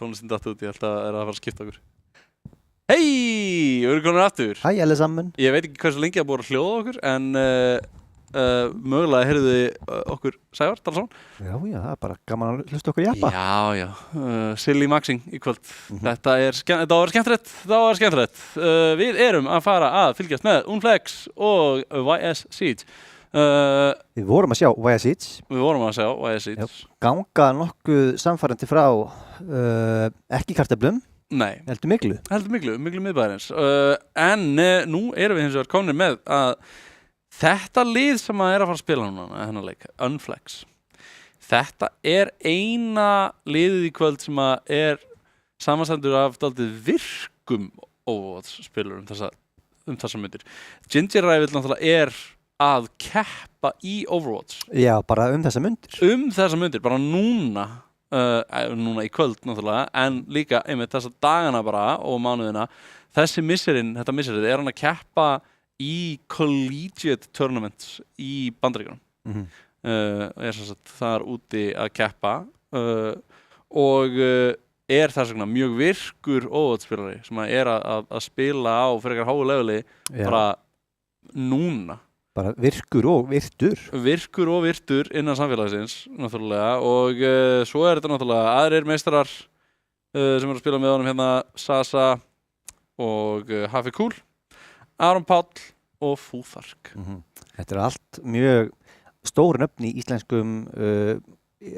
tónlistin datt út, ég held að það er að fara að skipta okkur. Hei, við erum komin aftur. Hæ, allesammon. Ég veit ekki hversu lengi að búið að hljóða okkur, en mögulega heyrðu okkur Sævar tala saman. Já, það er bara gaman að hlusta okkur jappa. Já, silly maxing í kvöld. Þetta var skemmtilegt. Við erum að fara að fylgjast með Unflex og YS Siege. Við vorum að sjá YS Siege. Ganga nokkuð samfærandi frá ekki kartöflum. Nei. Heldur miklu miðbæðarins. En nú erum við hins vegar komnir með að þetta lið sem að er að fara að spila núna, hennar leik, Unflex. Þetta er eina liðið í kvöld sem að er samanstendur af dálítið virkum Overwatch-spilur um þessa myndir. Ginger Rivals náttúrulega er að keppa í Overwatch. Já, bara um þessa myndir. Bara núna í kvöld náttúrulega, en líka einmitt þessa dagana bara og mánuðina. Þetta misserið er hann að keppa í collegiate tournaments í Bandaríkjunum. Er sem sagt þar úti að keppa og er þess vegna mjög virkur Overwatch-spilari sem er að spila á frekar háu leveli bara núna. Bara virkur og virtur innan samfélagsins náttúrulega, og svo er þetta náttúrulega aðrir meistarar sem eru að spila með honum hérna, Sasa og Hafi Kúl, Aron Páll og Fúþark. Þetta er allt mjög stór nöfn í íslenskum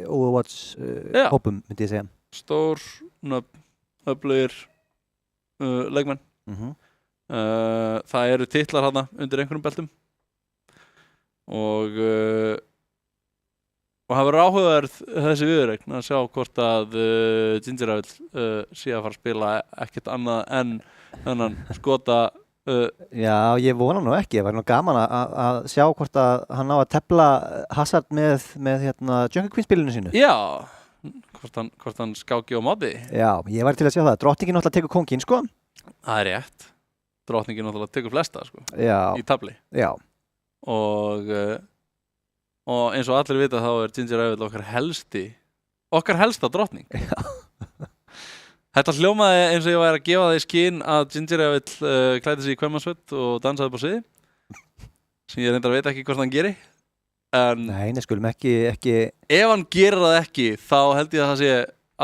Overwatch hópum, myndi ég segja. Stór nöfn, öflugir leikmenn. Það eru titlar þarna undir einhverjum beltum. Og það verður áhugaverð þessi viðureign að sjá hvort að Ginger Rivals sé að fara að spila ekkert annað en þennan skota. Já, ég vona nú ekki. Það var nú gaman að sjá hvort að hann á að tefla Hazard með Jungle Queen spilinu sínu. Já, hvort hann skáki á móti. Já, ég var til að sjá það. Drottningin náttúrulega tekur kónginn, sko. Það er rétt. Drottningin náttúrulega tekur flesta, sko. Já. Í tabli. Já. Og eins og allir vita þá er Ginger Rivals okkar helsta drottning. Þetta hljómaði eins og ég væri að gefa það í skyn að Ginger Rivals klæddi sig í kvenmannsföt og dansaði upp á sviði, sem ég reyndar veit ekki hvort hann geri. Nei, skulum ekki. Ef hann gerir það ekki, þá held ég að það sé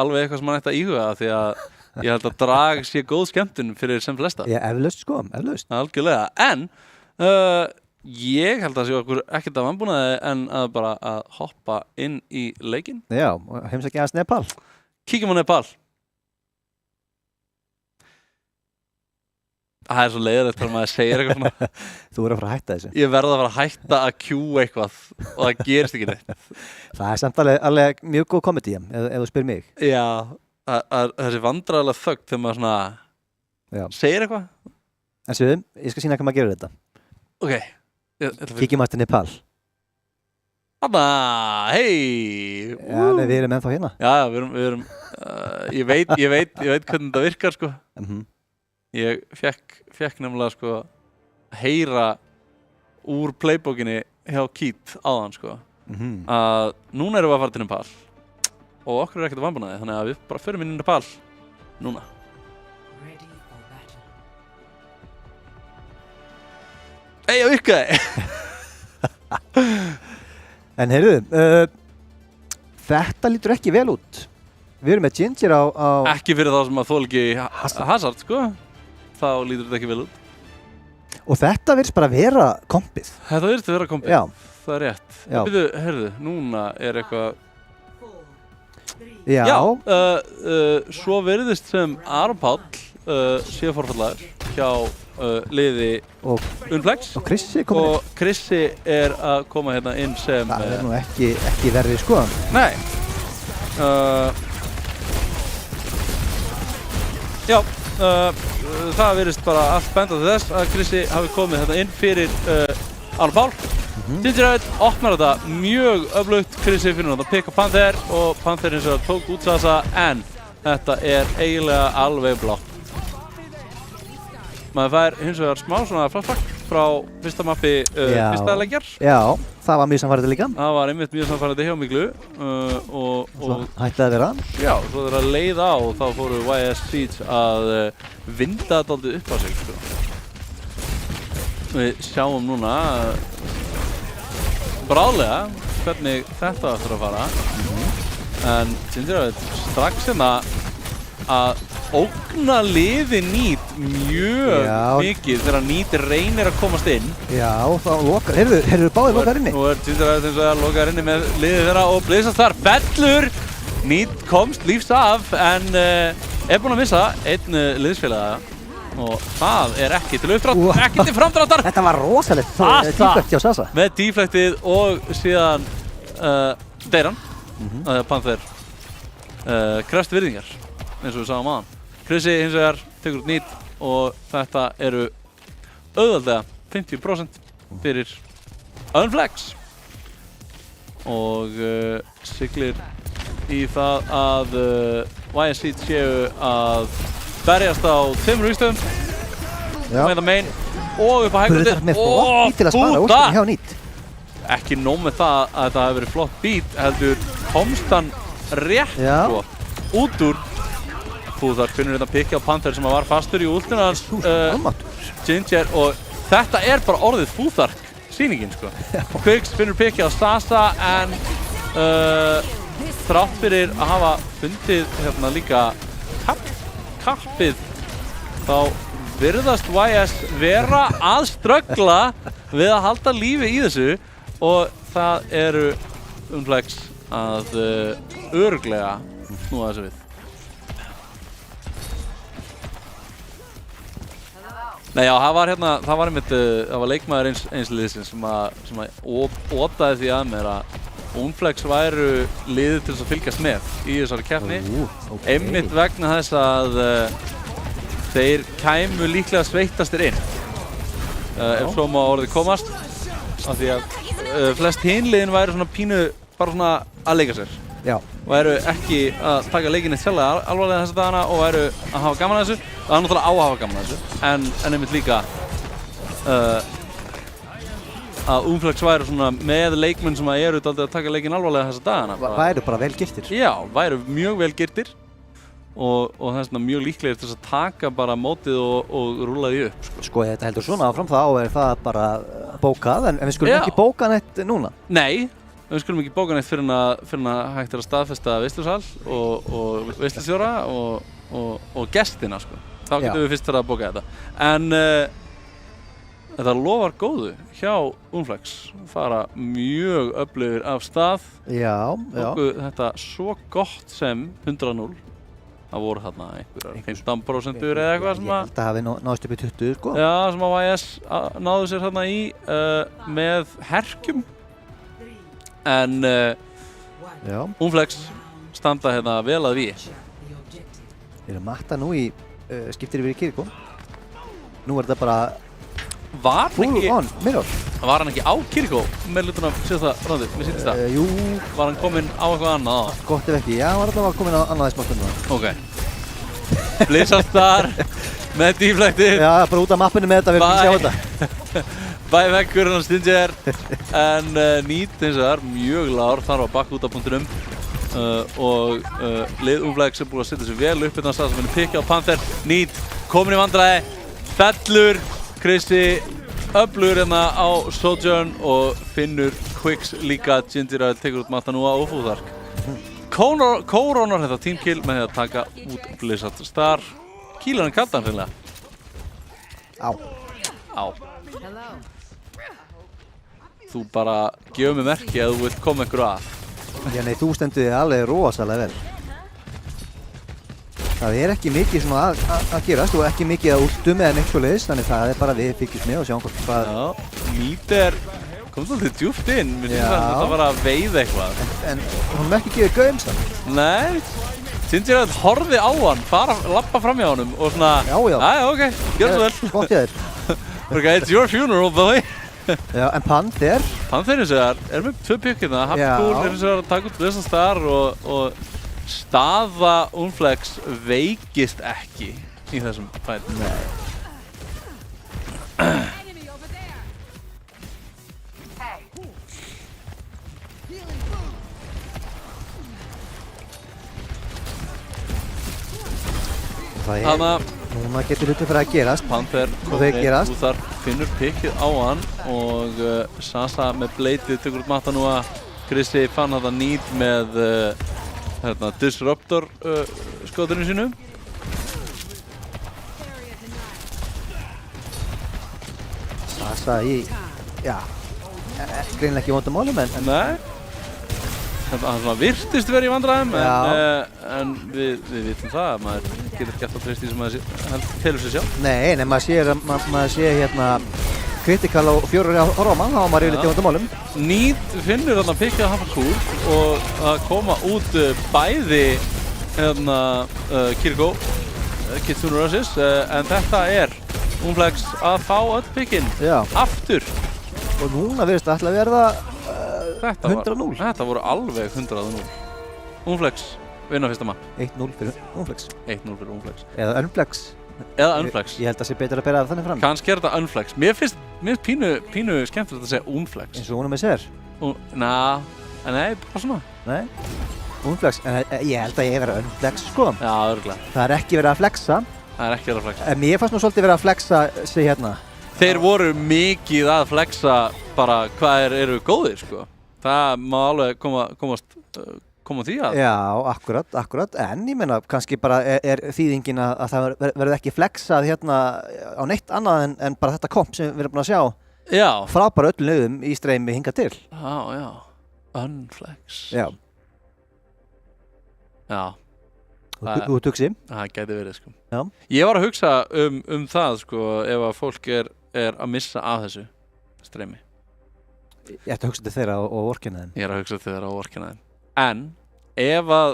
alveg eitthvað sem hann ætti að íhuga, því að ég held að drag sé góð skemmtun fyrir sem flesta. Já, eflaust, sko, eflaust. Algjörlega, en ég held að það sé okkur ekkert af vanbúnaði en að bara að hoppa inn í leikinn. Já, heimsækja aðeins Nepal. Kíkjum á Nepal. Það er svo leiðilegt þegar maður segir eitthvað svona. Þú verður að fara að hætta þessu. Ég verð að fara að hætta að queue eitthvað og það gerist ekki neitt. Það er samt alveg mjög góð komedi ef þú spyr mig. Já, þessi vandræðilega þögn þegar maður svona segir eitthvað. En svo, ég skal sýna hvað maður gerir þetta. Ok. Kíkjum aftur Nepal. Hanna, hei. Já, við erum ennþá hérna. Já, við erum ég veit hvernig þetta virkar, sko. Ég fekk nefnilega sko að heyra úr playbookinni hjá Keith áðan, sko, að núna erum við að fara til Nepal og okkur er ekkert að vanbúnaði, þannig að við bara förum inn í Nepal núna. Ei, það virkaði! En heyrðu, þetta lítur ekki vel út. Við erum með Ginger á... Ekki fyrir þá sem að þoli ekki Hazard, sko. Þá lítur þetta ekki vel út. Og þetta virðist bara vera kompið. Þetta virðist vera kompið. Já. Það er rétt. Bíddu, heyrðu, núna er eitthvað... Já. Svo virðist sem Aron Páll sé forfallaður hjá liði Unflex. Og Krissi komið inn. Og Krissi er að koma hérna inn sem... Það er nú ekki verri, sko. Nei. Já. Það virðist bara allt benda til þess að Krissi hafi komið þetta inn fyrir Aron Páll. Ginger Rivals opnar þetta mjög öflugt. Krissi finnur þetta pikka Panther og Panther hins vegar tók út Sasa, en þetta er eiginlega alveg blátt. Maður fær hins vegar smá svona flashback frá fyrsta mappi fyrsta leikjar. Já, það var mjög samfærandi líka. Það var einmitt mjög samfærandi hjá Miklu og Hætti að vera. já, svo þegar að leið á þá fóru YS Seeds að vinda dálítið upp á sig sko. Við sjáum núna bráðlega hvernig þetta ætlar að fara en Gingerhead strax hérna að ógna liði Nýt mjög mikið þegar Nýt reynir að komast inn. Já, þá lokar, heyrðu báðir lokar inni. Nú Gingerhead eins og að lokar inni með liðið þeirra og Blizzard þar fellur. Nýt komst lífs af en er búinn að missa einn liðsfélaga og það er ekki til uppdrátt, ekki til framdráttar. Þetta var rosalegt deflect hjá Sasa. Með deflectið og síðan deyr hann, Panther krefst virðingar, eins og við sáum aðan. Chrissy hins vegar tekur út Nýt og þetta eru auðveldlega 50% fyrir Unflex og siglir í það að YS Seeds séu að berjast á 2 vígstöðum með það main og upp á hæggrundið með flott beat til að spara úrslitin hjá Nýt. Ekki nóg með það að þetta hefur verið flott beat, heldur komst hann rétt svo út úr Fúðar finnur þetta pikki á Panther sem var fastur í últuna hans Ginger og þetta er bara orðið Fúðark sýningin sko. Quicks finnur pikki á Sasa en þrátt fyrir að hafa fundið hérna líka kappið þá virðast YS vera að ströggla við að halda lífi í þessu og það eru Unflex að örugglega snúa þessu við. Nei já, það var einmitt, það var leikmaður eins liðsins sem að ótaði því að mér að Unflex væru liðið til þess að fylgjast með í þessari keppni einmitt vegna þess að þeir kæmu líklega sveittastir inn ef svo má orðið komast af því að flest hinliðin væru svona pínu bara svona að leika sér væru ekki að taka leikinn eitt sjálflega alvarlega þessa dagana og væru að hafa gaman að þessu og það er náttúrulega á að hafa gaman að þessu en einmitt líka að Unflex væru svona með leikmenn sem eru dálítið að taka leikinn alvarlega þessa dagana. Væru bara vel girtir. Já, væru mjög vel girtir og það er svona mjög líklegir til þess að taka bara mótið og rúla því upp. Sko þetta heldur svona áfram þá er það bara bókað en við skulum ekki bóka neitt núna. Nei, við skulum ekki bóka neitt fyrir að hægt er að staðfesta veislusal og veislustjóra og gestina sko. Þá getum við fyrst að bóka þetta. En þetta lofar góðu hjá Unflex, fara mjög öflugir af stað. Þetta svo gott sem 100-0. Það voru þarna einhverjar 15% eða eitthvað sem að... Ég held að hafi náðist upp í 20 sko. Já, sem að YS náðu sér þarna í með herkjum. En Unflex standa hérna vel að víi. Við erum matta nú í skiptir yfir í Kirkó. Nú er þetta bara Var hann ekki á Kirkó með hlutuna síðasta ráðið, mér sýndist það? Jú. Var hann kominn á eitthvað annað á? Gott ef ekki, já, hann var alltaf kominn á annað í smá stundum. Ok. Blizzard þar með deflectið. Já, bara út af mappinu með þetta, við erum ekki sjá þetta. Bæði vekkur hann Stinger en Nýt eins og það er mjög lágur, þarf að bakka út af punktinum og lið Unflex er búin að setja sig vel upp hérna að stað sem henni pikka á Panther. Nýt kominn í vandræði, fellur. Chrissy öflugur hérna á Sojourn og finnur Quicks líka. Gingerhead tekur út Matanúa og Fúðark. Kórónar þetta teamkill með því að taka út Blizzard Star. Kílar hann kaldan hreinlega. Á. Þú bara gefur mig merki að þú vilt koma ykkur að. Já nei, þú stendur þig alveg rosalega vel. Það er ekki mikið svona að gerast og ekki mikið að últum eða neitt svoleiðis, þannig það er bara við fylgjumst með og sjáum hvað... Já, Nýt komst alltaf djúpt inn, mér finnst að þetta var að veiða eitthvað. En hún ekki gefið gaum samt. Nei, Gingerhead horfði á hann, bara lappa fram hjá honum og svona... Já, ok, gjör svo vel. Gott hjá þér. Ok, it's your funeral, boy. Já, en Panther? Panther eins og það er með 2 pikkina, Hapcool eins og það að taka út Blizzard Star og staða Unflex veikist ekki í þessum fæti. það Hanna núna getur hluti fyrir að gerast. Panther Og þeir gerast. Úþar finnur pikkið á hann og Sasa með bleitið tekur út matta nú að Krissi fann þetta nýt með Disruptor skoturinn sínu. Sasa í, já, greinilega ekki í vondum málum en Nei. Hann svona virtist verið í vandræðum en við vitum það að maður getur ekki alltaf treyst í sem maður telur sig sjálf. nei, maður sé hérna kritikal á 4 ára mann, þá var maður yfirleitt í vondum málum. Nýt finnur þarna pikkið að hafa kúr og að koma út bæði Kirko, Kitsune Rushes, en þetta er Unflex að fá öll pikkinn Já, aftur. og núna virðist það ætla að verða Þetta var- 100-0. Þetta voru alveg 100-0. Unflex vinna fyrsta mapp. 1-0 fyrir Unflex. 1-0 fyrir Unflex. Eða Unflex. Eða Unflex. Ég held að sé betur að bera það þannig fram. Kannski er þetta Unflex. Mér finnst pínu skemmtilegt að segja Unflex. Eins og hún með sér. Nei, bara svona. Nei. Unflex, en ég held að ég hef verið Unflex sko. Já, örgulega. Það er ekki verið að flexa. Það er ekki verið að flexa. En mér fannst nú svolítið verið að flexa sig hérna. Þeir voru mikið að flexa bara hvað eru góðir, sko. Það má alveg koma því að. Já, akkurat. En ég meina, kannski bara er þýðingin að það verður ekki flexað hérna á neitt annað en bara þetta komp sem við erum búin að sjá. Já. Frá bara öllum liðum í streymi hingað til. Já. Unflex. Já. Já. Þú hugsi. Það gæti verið, sko. Já. Ég var að hugsa um það, sko, ef að fólk er að missa af þessu streymi. Ég ætti að hugsa til þeirra og vorkina þeim. Ég er að hugsa til þeirra á vorkina þeim. En ef að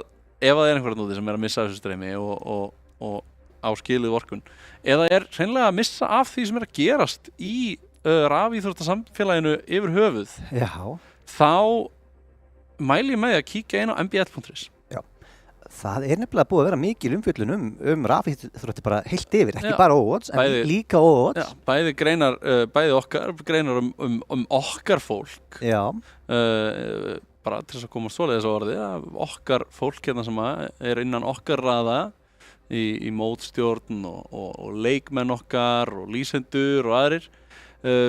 er einhverjarn úti sem er að missa af þessu streymi og á skilið vorkun, eða er hreinlega að missa af því sem er að gerast í rafíþróttasamfélaginu yfir höfuð, Já. þá mæli ég með að kíkja inn á mbl.is. Það er nefnilega búið að vera mikil umfjöllun um rafíþrótti bara heilt yfir, ekki Já. bara Overwatch, en líka Overwatch. Já, bæði greinar um okkar fólk. Já. Bara til þess að koma svoleiðis á orði, að okkar fólk hérna sem er innan okkar raða í mótstjórn og leikmenn okkar og lýsendur og aðrir.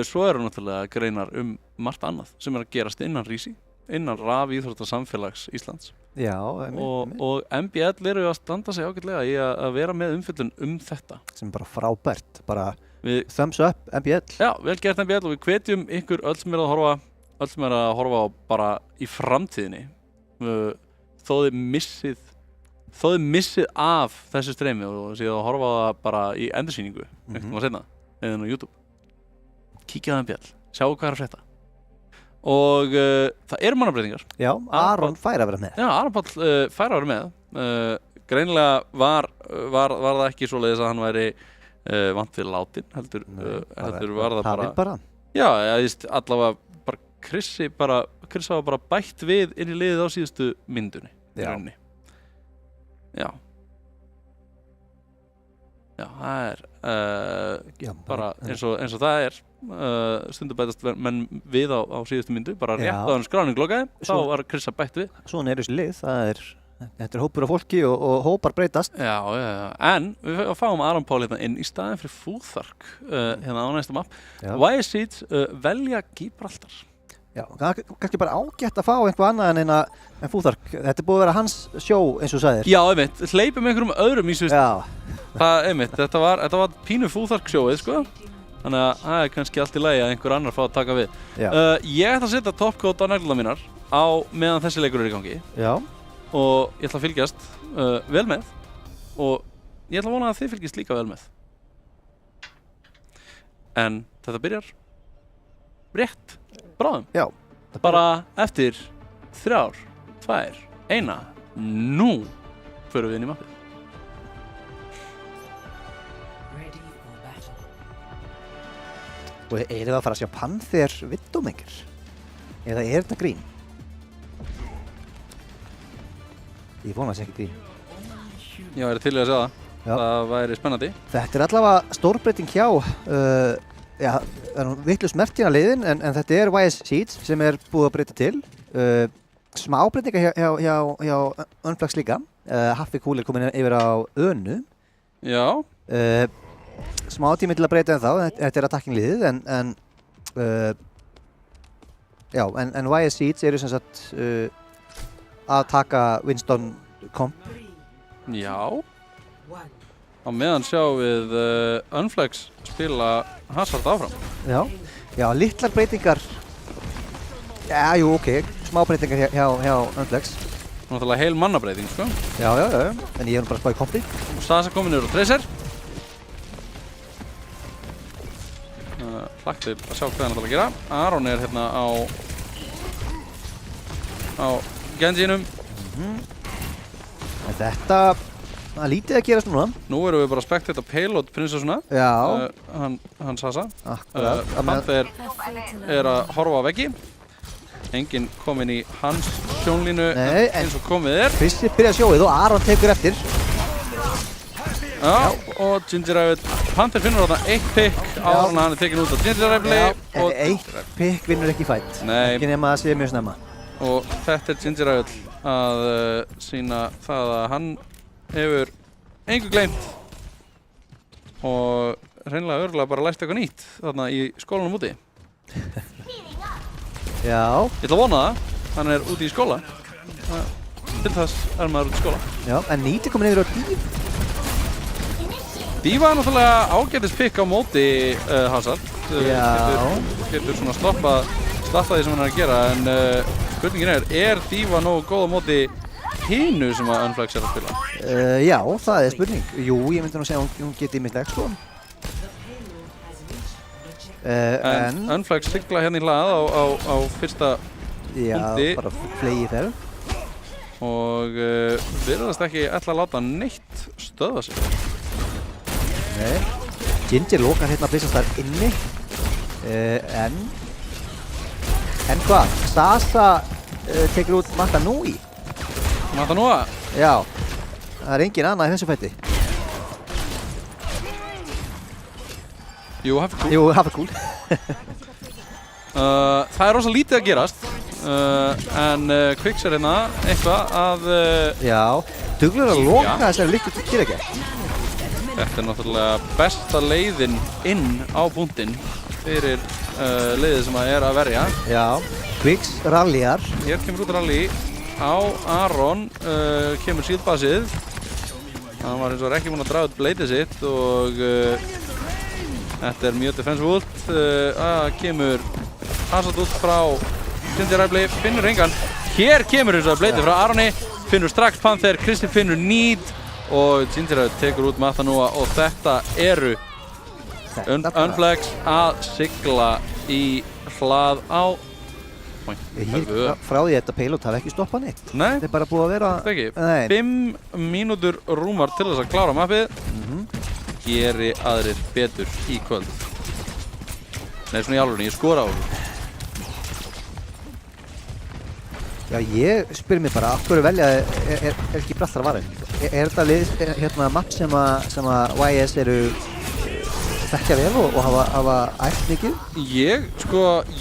Svo eru náttúrulega greinar margt annað sem er að gerast innan RÍSI, innan rafíþróttasamfélags Íslands. Já, og MBL eru að standa sig ágætlega í að vera með umfjöllun þetta. sem er bara frábært, bara thumbs up, MBL. Já, vel gert MBL og við hvetjum ykkur öll sem er að horfa á bara í framtíðinni. Þó þið missið af þessu streymi og séu að horfa á það bara í endursýningu, einhvern veginn seinna, eða á YouTube. Kíkja á MBL, sjáu hvað er að frétta. Og það eru mannabreitingar. Já, Aron fær að vera með. Já, Aron Páll fær að vera með. Greinilega var það ekki svoleiðis að hann væri vant við látin, heldur var það bara. Já, ég veist allavega bara Chris hafa bara bætt við inn í liðið á síðustu myndunni. Já. Já. Já, það er bara eins og það er. Stundum bætast menn við á síðustu myndu, bara rétt á hann skráning lokaði, þá var Chris að bætt við. Svona er þessi lið, þetta er hópur af fólki og hópar breytast. Já, en við fáum Aron Pál hérna inn í staðinn fyrir Fúþark hérna á næsta mapp. YS Seeds velja Gibraltar. Já, kannski bara ágætt að fá einhvað annað en Fúþark. Þetta er búið að vera hans sjó eins og sagðir. Já, einmitt, hleypum einhverjum öðrum í svist. Já. Það, einmitt, þetta var pínu Fúþark sjóið, sko. Þannig að það er kannski allt í lagi að einhver annar fá að taka við. Ég ætla að setja topcode á negluna mínar meðan þessi leikur er í gangi. Já. Og ég ætla að fylgjast vel með og ég ætla að vona að þið fylgjast líka vel með. En þetta byrjar rétt bráðum. Já. Bara eftir 3, 2, 1. Nú förum við inn í mappið. Og eru það að fara að sjá Panther Widowmaker? Eða er þetta grín? Ég vona að sé ekki grín. Já, er til í að segja það. Já. Það væri spennandi. Þetta er allavega stórbreyting hjá, það er vitlaust merkt hérna liðin, en þetta er YS Seeds sem er búið að breyta til. Smá breytinga hjá Unflex líka. Haffi Kúl er komin yfir á Önu. Já. Smá tími til að breyta en þá, þetta attacking liðið en YS Seeds eru sem sagt að taka Winston komp. Já. Á meðan sjáum við Unflex spila Hazard áfram. Já, litlar breytingar. Já, jú, ok, smá breytingar hjá Unflex. Náttúrulega heil mannabreiting, sko. Já, en ég er nú bara að spá í kompi. Sasa komin yfir á Tracer. Hlakk til að sjá hvað hann ætlar að gera. Aron er hérna á Genjinum. En þetta, það lítið að gerast núna. Nú erum við bara að spekta þetta payload prinsessuna. Já. Hann Sasa. Akkurat. Panther er að horfa á veggi. Enginn kominn í hans sjónlínu eins og komið er. Kristi byrja sjóið og Aron tekur eftir. Já, og Ginger Rifle. Panther finnur þarna 1 pick áður en hann er tekinn út á Ginger Rifle. En 1 pick vinnur ekki fight. Nei. Ekki nema að sé mjög snemma. Og þetta er Ginger Rifle að sýna það að hann hefur engu gleymt og hreinlega örgulega bara lært eitthvað nýtt þarna í skólanum úti. Já. Ég ætla að vona það. Hann er úti í skóla. Til þess er maður út í skóla. Já, en nýti komin yfir á Dív. Díva er náttúrulega ágætis pick á móti Hazard. Já. Getur svona stoppað því sem hann er að gera, en spurningin er Díva nógu góð á móti hinu sem að Unflex er að spila? Já, það er spurning. Jú, ég myndi nú segja að hún geti ýmislegt, sko. En Unflex sigla hérna í hlað á fyrsta punkti. Já, bara flegi ferð. Og virðast ekki ætla að láta neitt stöðva sig. Nei. Ginger lokar hérna að blissast þar inni. En hvað? Sasa tekur út Matanui. Matanua? Já. Það er engin annað í þessu fætti. Jú, hafa cool. Jú, hafa cool. Það er rosa lítið að gerast. En Quicks er hérna eitthvað að... Já, duglegur að loka þessari líkt til ekki. Þetta er náttúrulega besta leiðin inn á punktinn fyrir leiðið sem að er að verja. Já, Quicks rallyar. Hér kemur út rally á Aron, kemur síðbasið. Hann var eins og ekki búinn að draga út bleitið sitt og þetta er mjög defensive ult. Kemur Hazard út frá Ginger Rifle, finnur engan. Hér kemur eins og bleitið frá Aroni, finnur strax Panther, Kristi finnur Need og Ginger Rifle tekur út Matanua og þetta eru Unflex að sigla í hlað á Frá því að þetta payload hafi ekki stoppað neitt. Nei, þetta er bara búið að vera... Þetta ekki. 5 mínútur rúmar til þess að klára mappið. Geri aðrir betur í kvöld. Nei, svona í alvörunni, ég skora á hún. Já, ég spyr mér bara, af hverju velja er ekki brallar varinn? Er þetta lið, hérna, mapp sem að YS eru þekkja vel og hafa ætt mikið? Ég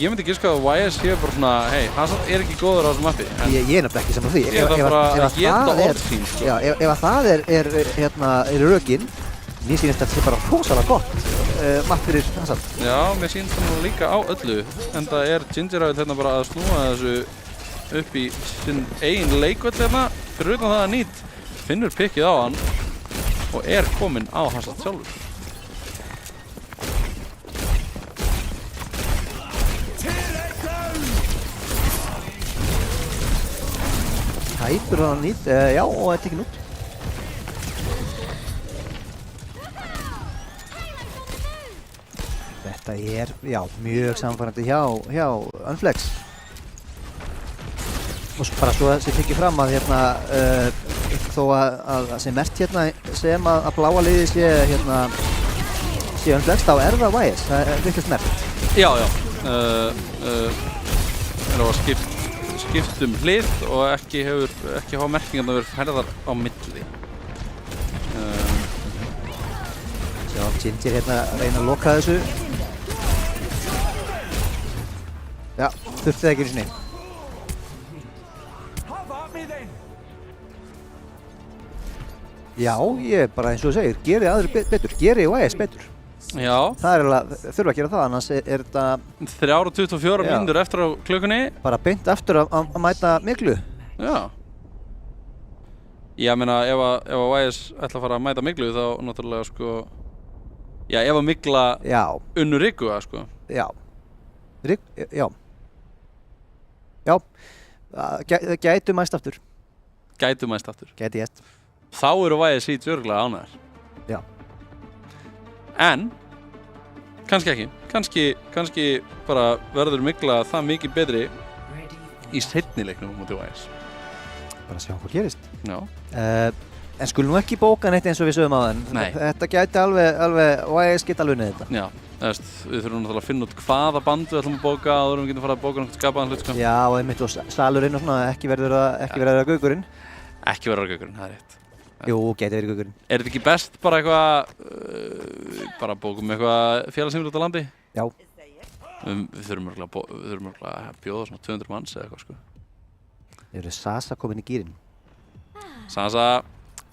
myndi giska að YS sé bara svona, hei, Hazard er ekki góður á þessu mappi. Ég er nefnilega ekki saman því. Ég þarf bara að geta orð sín, sko. Já, ef að það er rökin, mér sýnist að þetta sé bara rosalega gott mapp fyrir Hazard. Já, mér sýnist það nú líka á öllu, en það er Ginger Rifle hérna bara að snúa þessu upp í sinn eigin leikvöld hérna, fyrir utan það að Need finnur pikkið á hann og er kominn á Hazard sjálfur. Hæpur hann Need, já, og þetta ekki nút. Þetta er, já, mjög samfærandi hjá Unflex. Og bara svo að það tekið fram að hérna, þó að sem mert hérna sem að bláa liðið sé Unflex, þá er það YS, það er virkast mert. Já. Er á að skipt hlið og ekki hafa merkingar að vera herðar á milli. Sjá, Ginger hérna reyna að loka þessu. Já, þurfti það ekki einu sinni. Já, ég bara eins og þú segir, geri aðrir betur, geri YS betur. Já, Það er alveg, þurfa að gera það, annars er þetta 3:24 Já. mínútur eftir á klukkunni. bara beint aftur að mæta miklu. Já. Ég meina, ef að YS ætla að fara að mæta Myglu þá náttúrulega sko, já, ef að Mygla Já, unnur Rigga sko. já. Já. Já, gætu mæst aftur, Gætu mæst aftur. gæti ég. Þá eru YS Seeds örugglega ánægðir. Já. En kannski ekki. Kannski bara verður Mygla það mikið betri í seinni leiknum mútið YS. Bara sjá hvað gerist. Já. En skulum nú ekki bóka neitt eins og við sögum á þenn. Nei. Þetta gæti alveg, YS geta alveg unnið þetta. Já. Við þurfum náttúrulega að finna út hvaða band við ætlum að bóka áður en við getum farið að bóka náttúrulega skapaðan hlut sko. Já, og einmitt og salurinn og svona, ekki verður að gaugurinn. Ekki verður að Gaugurinn, það er rétt. Jú, gæti verið gaugurinn. Er þetta ekki best bara eitthvað, bara bókum eitthvað félagsheimili út á landi? Já. Við þurfum örugglega að bjóða svona 200 manns eða eitthvað sko. Eru Sasa komin í gírinn? Sasa,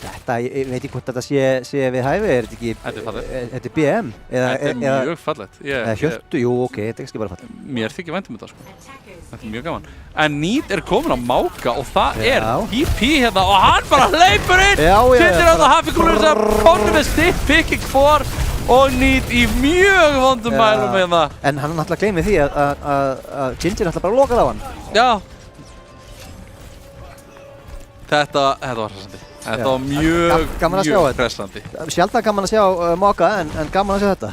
Þetta, ég veit ekki hvort þetta sé við hæfi, er þetta ekki... Þetta er fallegt. Þetta er BM? þetta er mjög fallegt. Eða hjörtu, jú, ok, þetta er ekki bara fallegt. Mér þykir vænt þetta sko. Þetta er mjög gaman. En Nýt er komin að máka og það er Já. PP hérna og hann bara hleypur inn! Já, Sittir á bara- það hafingúlur þess að konur með stitt picking for og Nýt í mjög vondum mælum hérna. En hann náttúrulega gleymið því að Ginger náttúrulega bara lokar á hann. Já. Þetta var hressandi. Þetta Já. var mjög, Gaman að sjá mjög þetta. hressandi. Sjaldan gaman að sjá Moka en gaman að sjá þetta.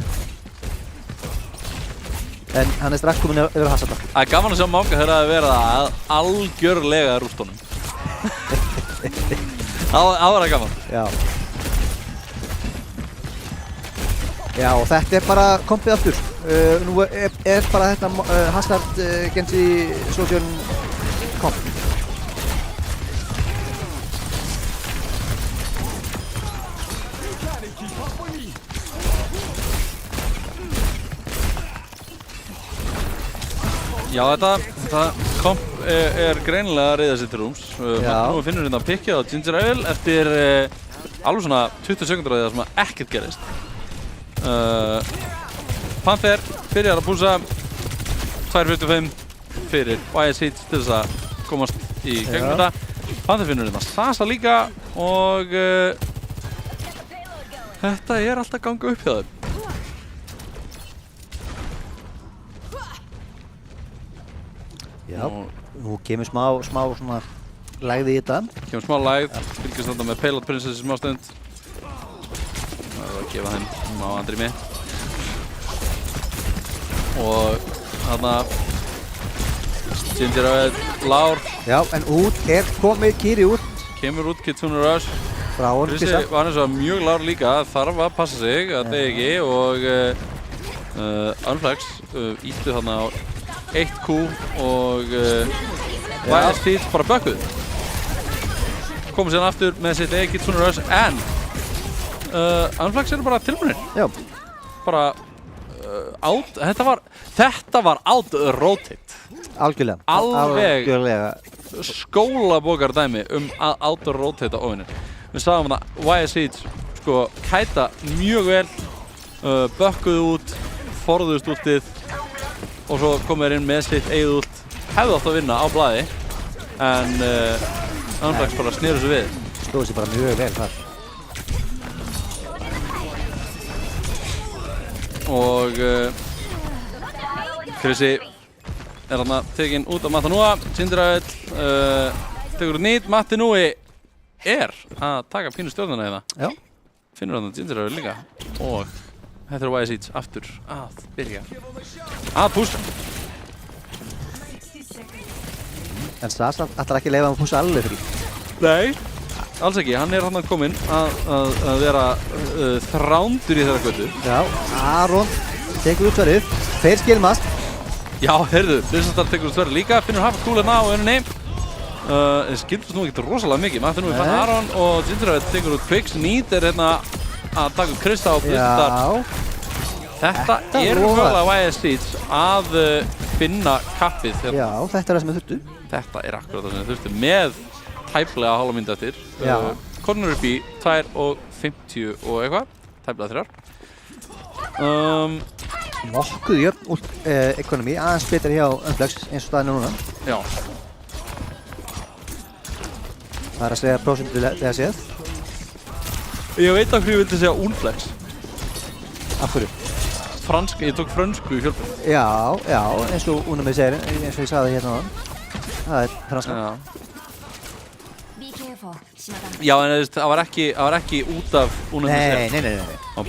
En hann er strax komin yfir að hassa þetta. Það er gaman að sjá Máka þegar það er verið að algjörlega rústa honum. Það var það gaman. Já. Já, og þetta er bara kompið aftur. Nú er bara þetta Hazard Genji Sojourn komp. Já, þetta komp er greinilega að reyða sér til rúms. Já. Nú finnum við hérna pikkið á Ginger Ale eftir alveg svona 20 sekundur á því sem ekkert gerist. Panther byrjar að púsa 2.45 fyrir YS Seeds til þess að komast í gegnum þetta. Panther finnur hérna Sasa líka og þetta er alltaf að ganga upp hjá þeim. Já, nú kemur smá svona lægði í þetta. Kemur smá lægð, fylgjast þetta með Payload Princess í smá stund. Það er að gefa þeim smá andrými. Og þarna Ginger Ale, Lár, Já, en út er komið Kiri út kemur út Kitsune Rush. frá honum Krissi Krissa. var eins og mjög Lár líka, þarf að passa sig, að deyja ekki og Unflex íttu þarna á 1Q og YS Seeds bara bökkuð. Komum síðan aftur með sitt eigið Kitsune Rush en Unflex eru bara tilbúinir. Já, Bara þetta var out-rotate. algjörlega. Alveg. Algjörlega. Skólabókar dæmi að out-rotate á ofinir. Við sáum að YS Seeds sko kæta mjög vel, bökkuðu út, forðuðust útið og svo komið þeir inn með sitt eigið út. Hefðu átt að vinna á blaði en Unflex bara snéru sig við. Stóðu sér bara mjög vel þar. Og Krissi er þarna tekinn út af Matanúa. Ginger Ale tekur út Nýt. Matanúi er að taka pínu stjórnuna hérna. Já. Finnur þarna Ginger Ale líka. Og þetta er YS Seeds aftur að byrja að púsa. En Sasa ætlar ekki að leifa að pússa alveg frí. Nei, alls ekki. Hann er hann kominn að vera þrándur í þeirra götu. Já, Aron tekur út svarið. Þeir skilmast. Já, heyrðu, Blizzardar tekur út sverði líka. Finnur hafa kúluna á önunni. Skildast nú ekkert rosalega mikið. Maður nú við fann Aron og Ginger Ale tekur út Quicks. Nýt er hérna að taka út Krista og Blizzardar. Já. Þetta er lofar. mögulega YS Seeds að finna kappið hérna. Já, þetta er það sem við þurftu. Þetta er akkurat það sem við þurftum með tæplega hálfa mynd eftir. Já. Konur upp í 2.50 og eitthvað, tæplega 3. Nokkuð jöfn ekonomi, aðeins betur hjá Unflex eins og staðinu núna. Já. Það að segja prósentulega séð. Ég veit af hverju ég vildi segja Unflex. Af hverju? Fransk, ég tók frönsku í hjálpum. Já, eins og Unami segir, eins og ég sagði hérna áðan. Það er franska. Já. Já, en það var ekki út af Unami segir. Nei. Það var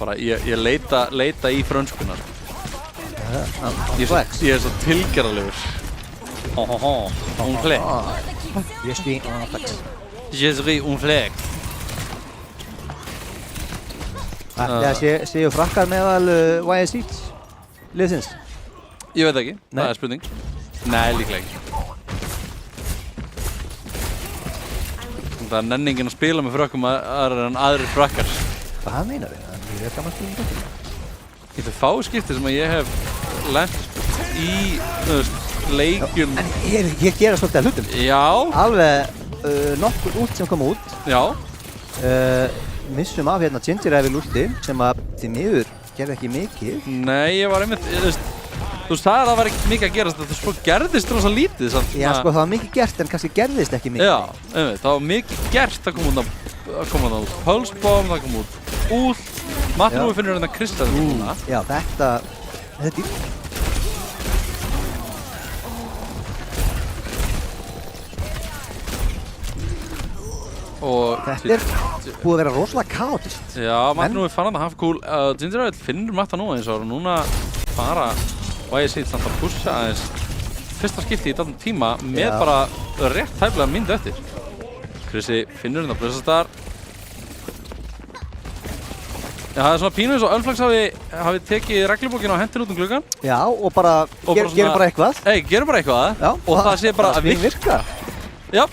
bara, ég leita í frönskunar. Ég er svo tilgerðarlegur. Unflex. Je suis Unflex. Je suis Unflex. Það séu frakkar meðal YSC liðsins? Ég veit ekki, Nei. það er spurning. Nei, líklega ekki. Það er nenningin að spila með frökkum aðrar en aðrir frakkar. Hvað meinar þið? Það er gaman spurning þetta. Í þau fáu skipti sem að ég hef lent í, leikjum. En ég gera svolítið að hlutum. Já, Alveg nokkur út sem kom út. já, Missum af hérna Ginger Evil últi sem að því miður gerði ekki mikið. nei, ég var einmitt, þú sagði að það var ekki mikið að gerast, þetta svo gerðist rosa lítið samt. Já, sko, það var mikið gert en kannski gerðist ekki mikið. Já, einmitt, það var mikið gert, það kom út Pulse Bomb, það kom út Úll, Matnúi finnur hérna Kristall núna. Já, þetta er dýrt. Og Þetta er búið að vera rosalega kaotist. já, Matnúi fann hann að hafa cool. Ginger Ale finnur Matta nú eins og núna bara YSC samt að pusha aðeins fyrsta skipti í þessum tíma með Já. bara rétt tæplega mínútu eftir. Krissi finnur hérna blöðsastar. Já, það er svona pínu eins og Unflex hafi tekið reglubókina og hentin út um gluggan. Já, og bara, gerum bara eitthvað. Gerum bara eitthvað. Já, og það sé bara að virka. Já,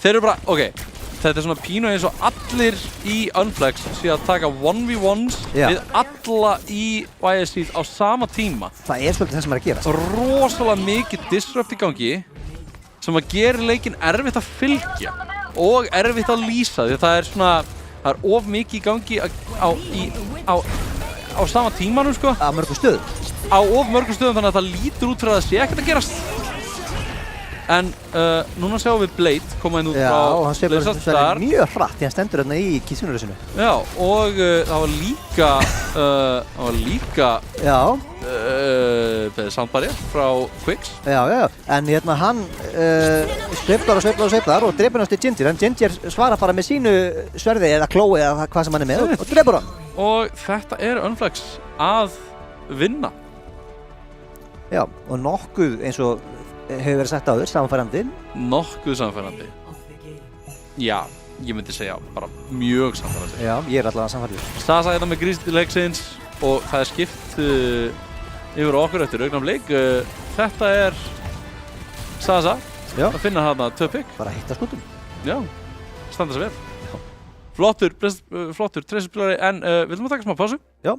þeir eru bara, ok. Þetta er svona pínu eins og allir í Unflex sé að taka 1v1s Já. við alla í YSC á sama tíma. Það er svolítið það sem er að gera. Rosalega mikið disrupt í gangi sem að gera leikinn erfitt að fylgja og erfitt að lýsa því það er svona, það er of mikið í gangi á sama tímanum sko. Á mörgum stöðum. Á of mörgum stöðum þannig að það lítur út fyrir að það sé ekkert að gerast. En núna sjáum við Blade koma inn út Já, og hann sveiflar Blizzard þessu Star. mjög hratt því hann stendur hérna í kísunurusinu. Já, og það var líka Já, soundbarrier frá Quicks. já, en hérna hann sveiflar og drepur náttúrulega Ginger, en Ginger svarar bara með sínu sverði eða klói eða hvað sem hann er með og drepur hann. Og þetta er Unflex að vinna. Já, og nokkuð eins og hefur verið sagt áður, samfærandi. Nokkuð samfærandi. Já, ég myndi segja bara mjög samfærandi. Já, ég er allavega samfærandi. Sasa hérna með grísið leiksins og það er skipt yfir okkur eftir augnablik. Þetta er Sasa Já. að finna hérna 2 pick. Bara hitta skutum. Já, standa sér vel. Flottur treyspilari en viljum við taka smá pásu? Já,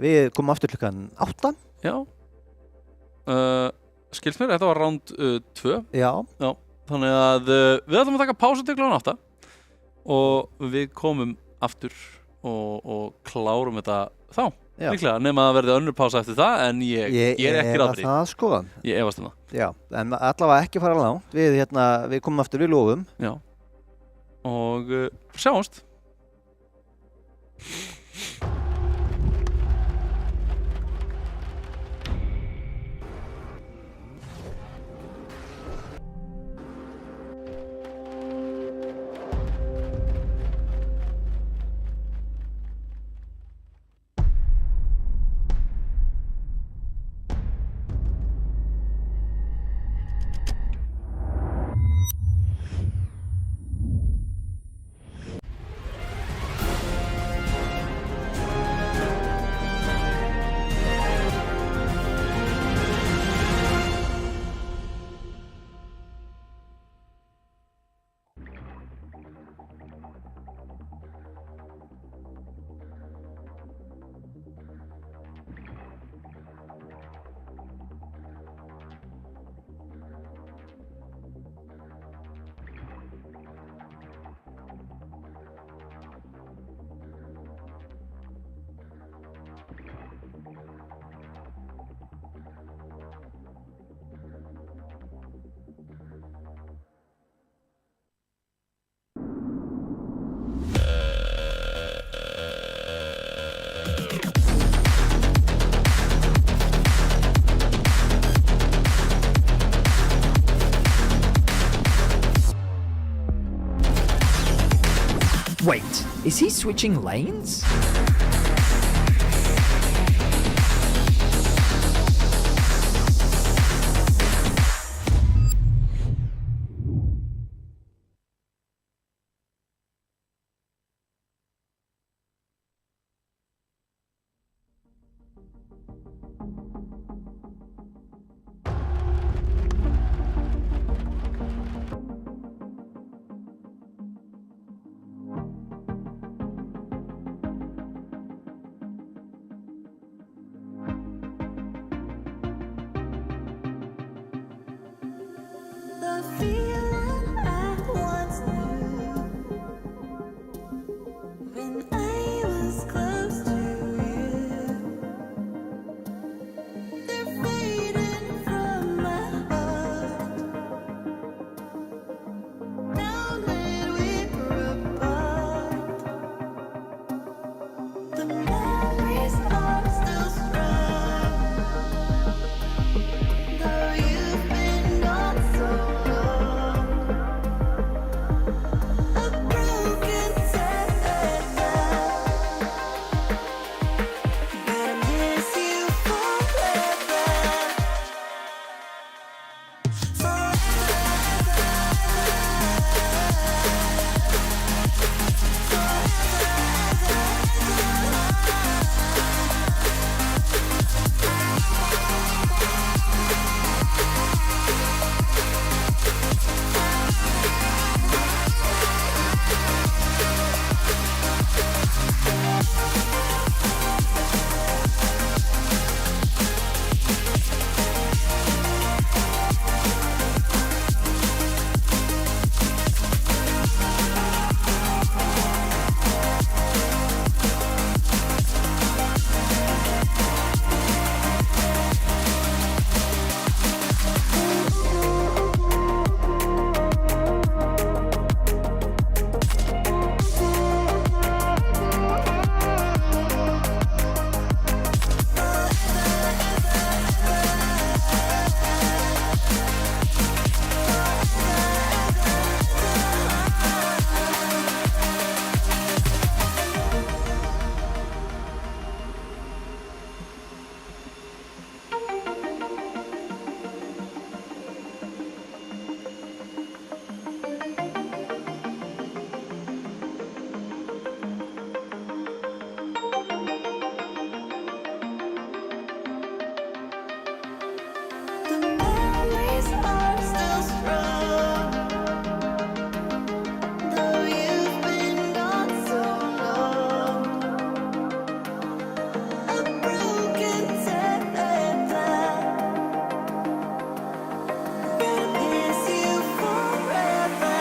við komum aftur klukkan 8. Já. Skilst mér, þetta var round 2. Já. Já, þannig að við ætlum að taka pásu til klukkan 8 og við komum aftur og klárum þetta þá. Já. Líklega, nema að verði önnur pása eftir það en ég er ekki ráð fyrir. Það sko. Ég efast það. Já, en allavega ekki fara langt. Við komum aftur, við lofum. Já. Og sjáumst. Is he switching lanes? The feeling I once knew when I was close to you, they're fading from my heart. Now that we're apart, the memories are still strong. Though you've been gone so long, a broken tether. Gonna miss you forever. The memories are still strong. Though you've been gone so long, a broken tether. Gonna miss you forever.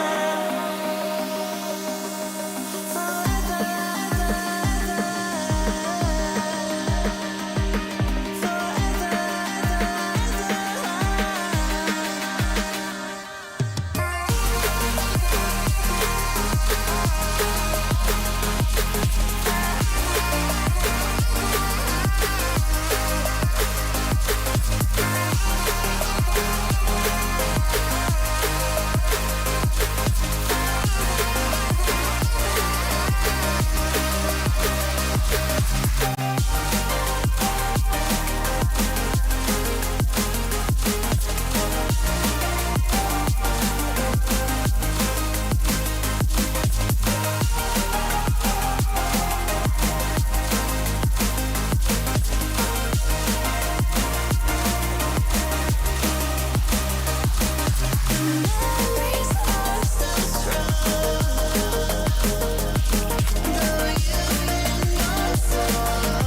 Memories are still strong. Though you've been gone so long,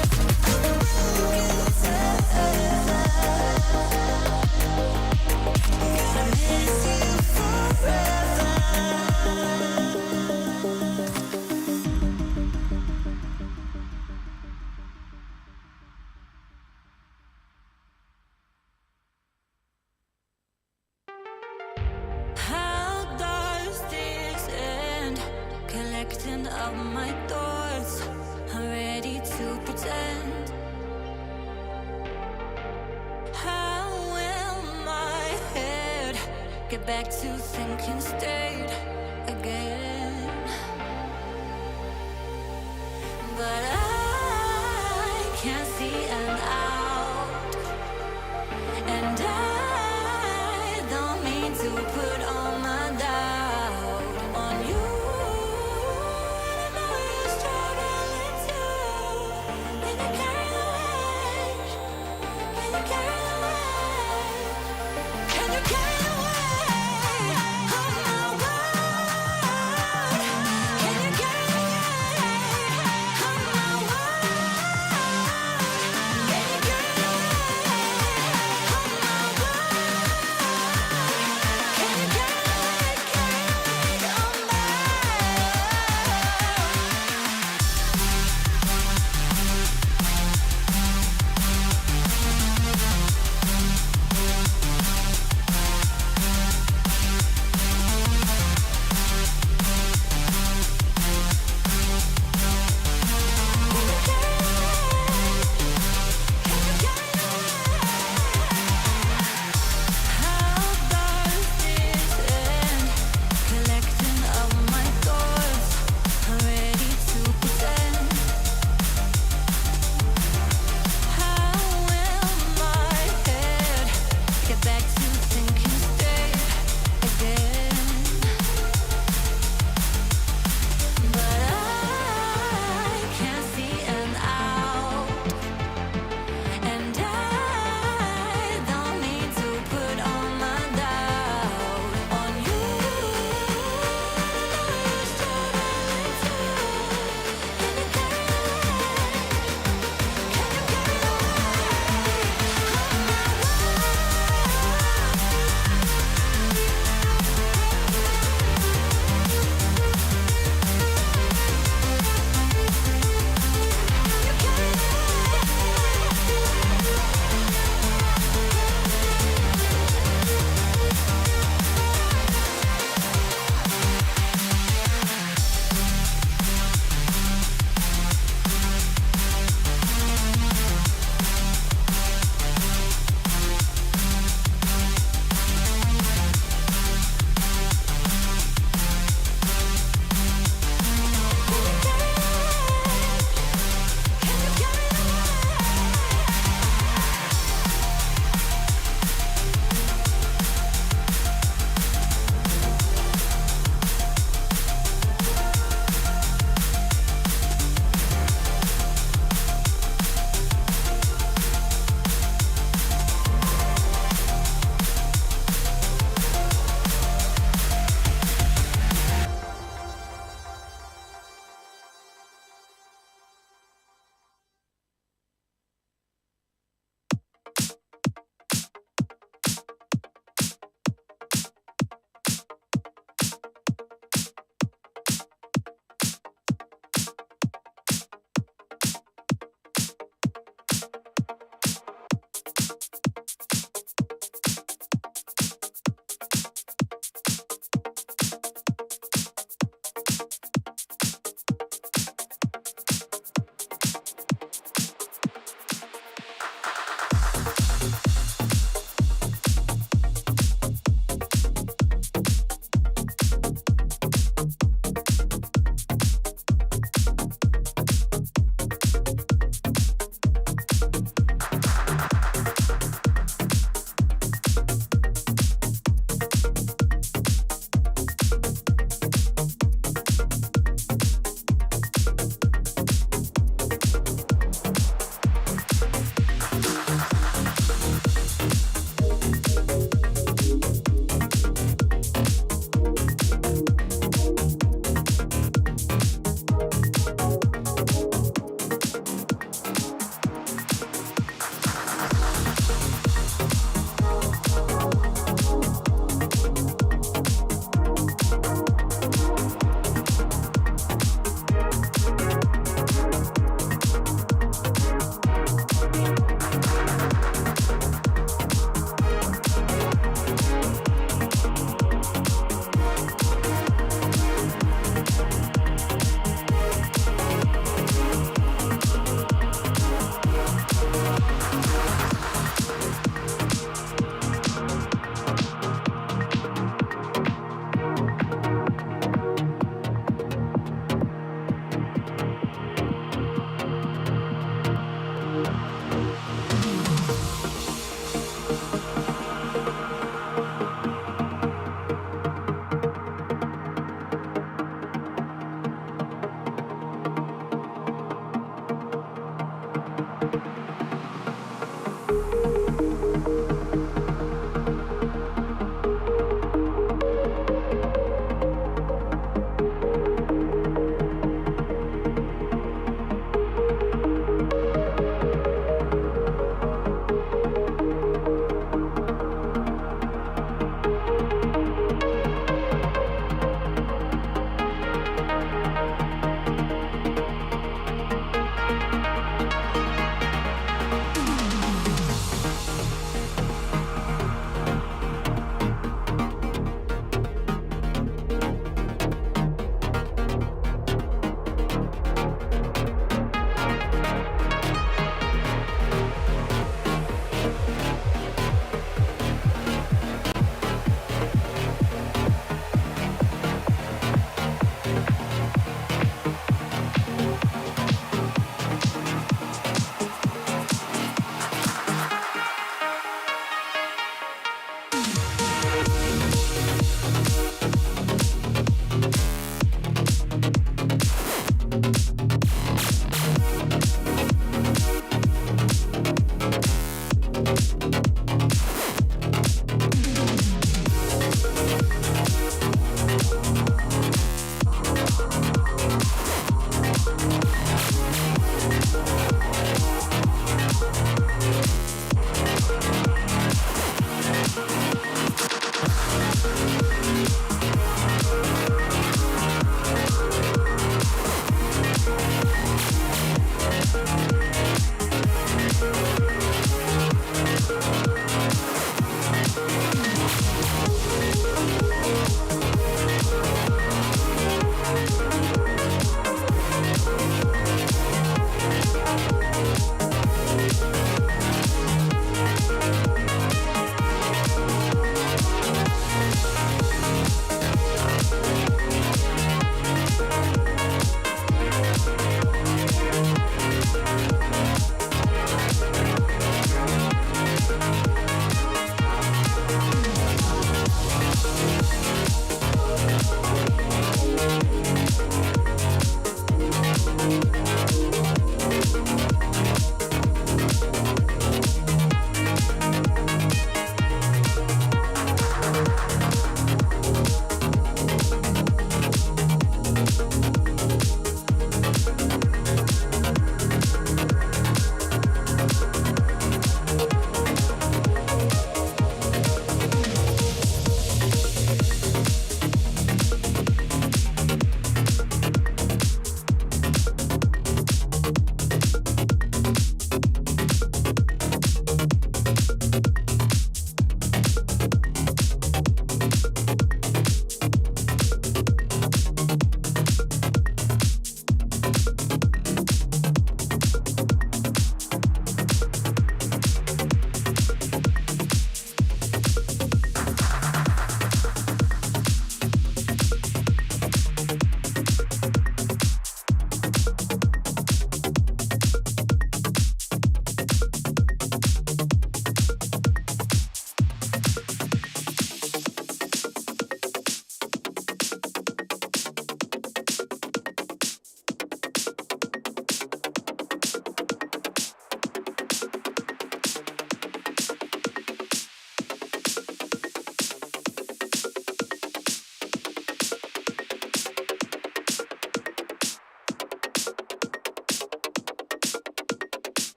a broken tether. Gonna miss you forever. How does this end? Collecting up my thoughts, I'm ready to pretend. How will my head get back to thinking straight again? can't see an out. And I don't mean to put all my doubt on you. And I know you're struggling too. When you carry the weight, when you carry the weight, can you carry the weight of my world? Can you carry the weight of my world?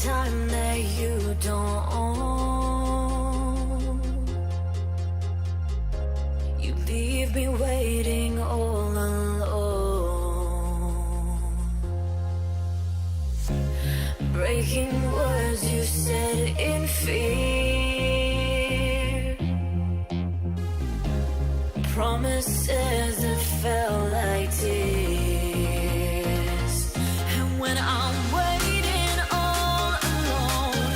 time that you don't own. You leave me waiting all alone. Breaking words you said in fear. Promises that felt like tears. And when I'm waiting all alone,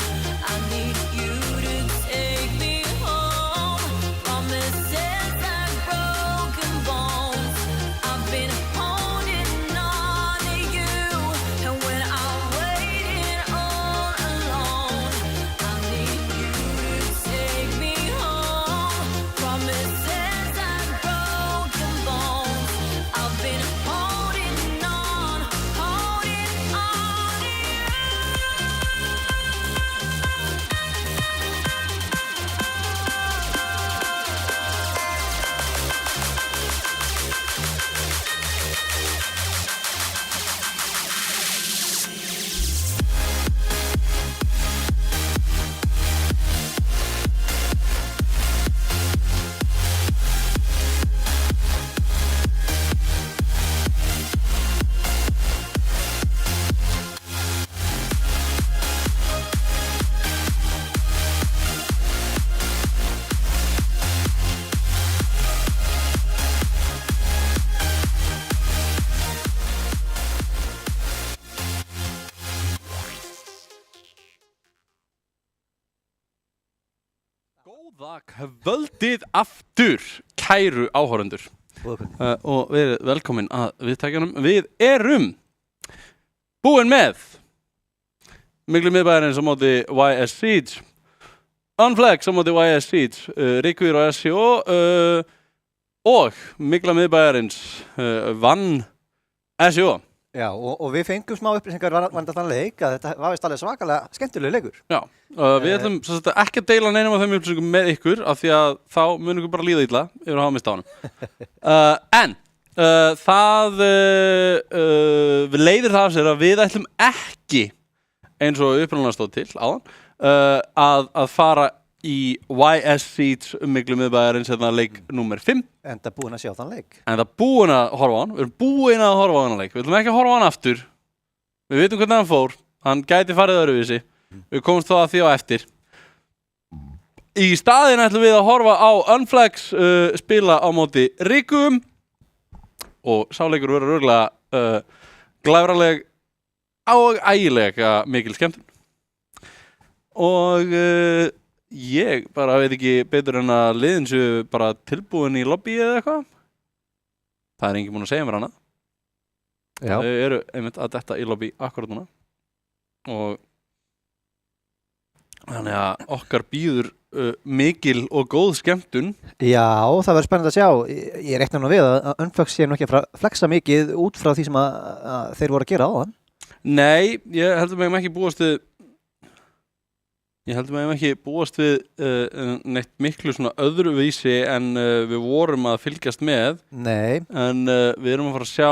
I need you to take me Góða kvöldið aftur, kæru áhorfendur. Og verið velkomin að viðtækjanum. Við erum búin með Miklu miðbæjarins á móti YS Siege, Unflex á móti YS Siege, Ríkvír og SCO og Mikla miðbæjarins vann SCO. Já, og við fengum smá upplýsingar varðandi þann leik að þetta var vist alveg svakalega skemmtilegur leikur. Já, við ætlum ekki að deila neinum af þeim upplýsingum með ykkur af því að þá munum ykkur bara líða illa yfir að hafa mist á honum. Það leiðir það af sér að við ætlum ekki, eins og upprunalega stóð til áðan, að fara í YS Siege Miklu miðbæjarins leik númer 5. Enda búin að sjá þann leik. Enda búin að horfa á hann. Við erum búin að horfa á hann leik. Við ætlum ekki að horfa á hann aftur. Við vitum hvernig hann fór. Hann gæti farið öðruvísi. Við komumst þó að því á eftir. Í staðinn ætlum við að horfa á Unflex spila á móti Ríkum og sá leikur verður örugglega glæfraleg og ægilega mikil skemmtun. Og ég bara veit ekki betur en að liðin séu bara tilbúin í lobby eða eitthvað. Það er enginn búinn að segja mér hana. Já. Þau eru einmitt að detta í lobby akkurat núna. Og þannig að okkar býður mikil og góð skemmtun. Já, það verður spennandi að sjá. Ég reikna nú við að Unflex sé nú ekki að flexa mikið út frá því sem að þeir voru að gera á þann. Nei, ég heldur mig ekki búast við neitt miklu svona öðruvísi en við vorum að fylgjast með. Nei. En við erum að fara að sjá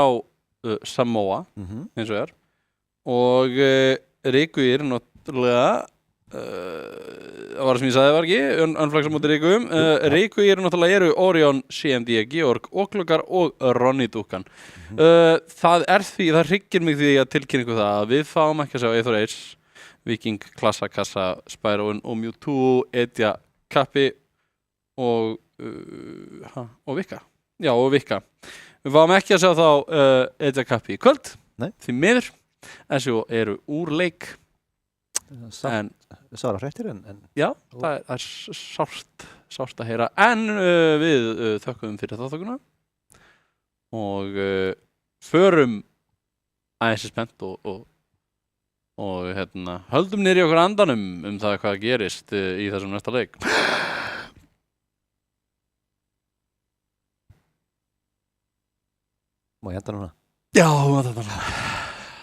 Samoa, eins og og Ríkvír náttúrulega það var sem ég sagði var ekki Unflex á móti Ríkum. Ríkvír náttúrulega eru Orion, CMD, Georg, Oklukar og Ronny Dúkan. Það hryggir mig því að tilkynningu það að við fáum ekki að sjá Eithor H, Viking, Klassa, Kassa, Spyroin og Mewtwo, Edja, Kappi og Vika. Já, og Vika. Við fáum ekki að sjá þá Edja, Kappi í kvöld. Nei. Því miður. SCO eru úr leik. En Sára hrættir en já, það er sárt að heyra. En við þökkum fyrir þátttökuna og förum aðeins spennt og höldum niður í okkur andanum það hvað gerist í þessum næsta leik. Má ég enda núna? Já,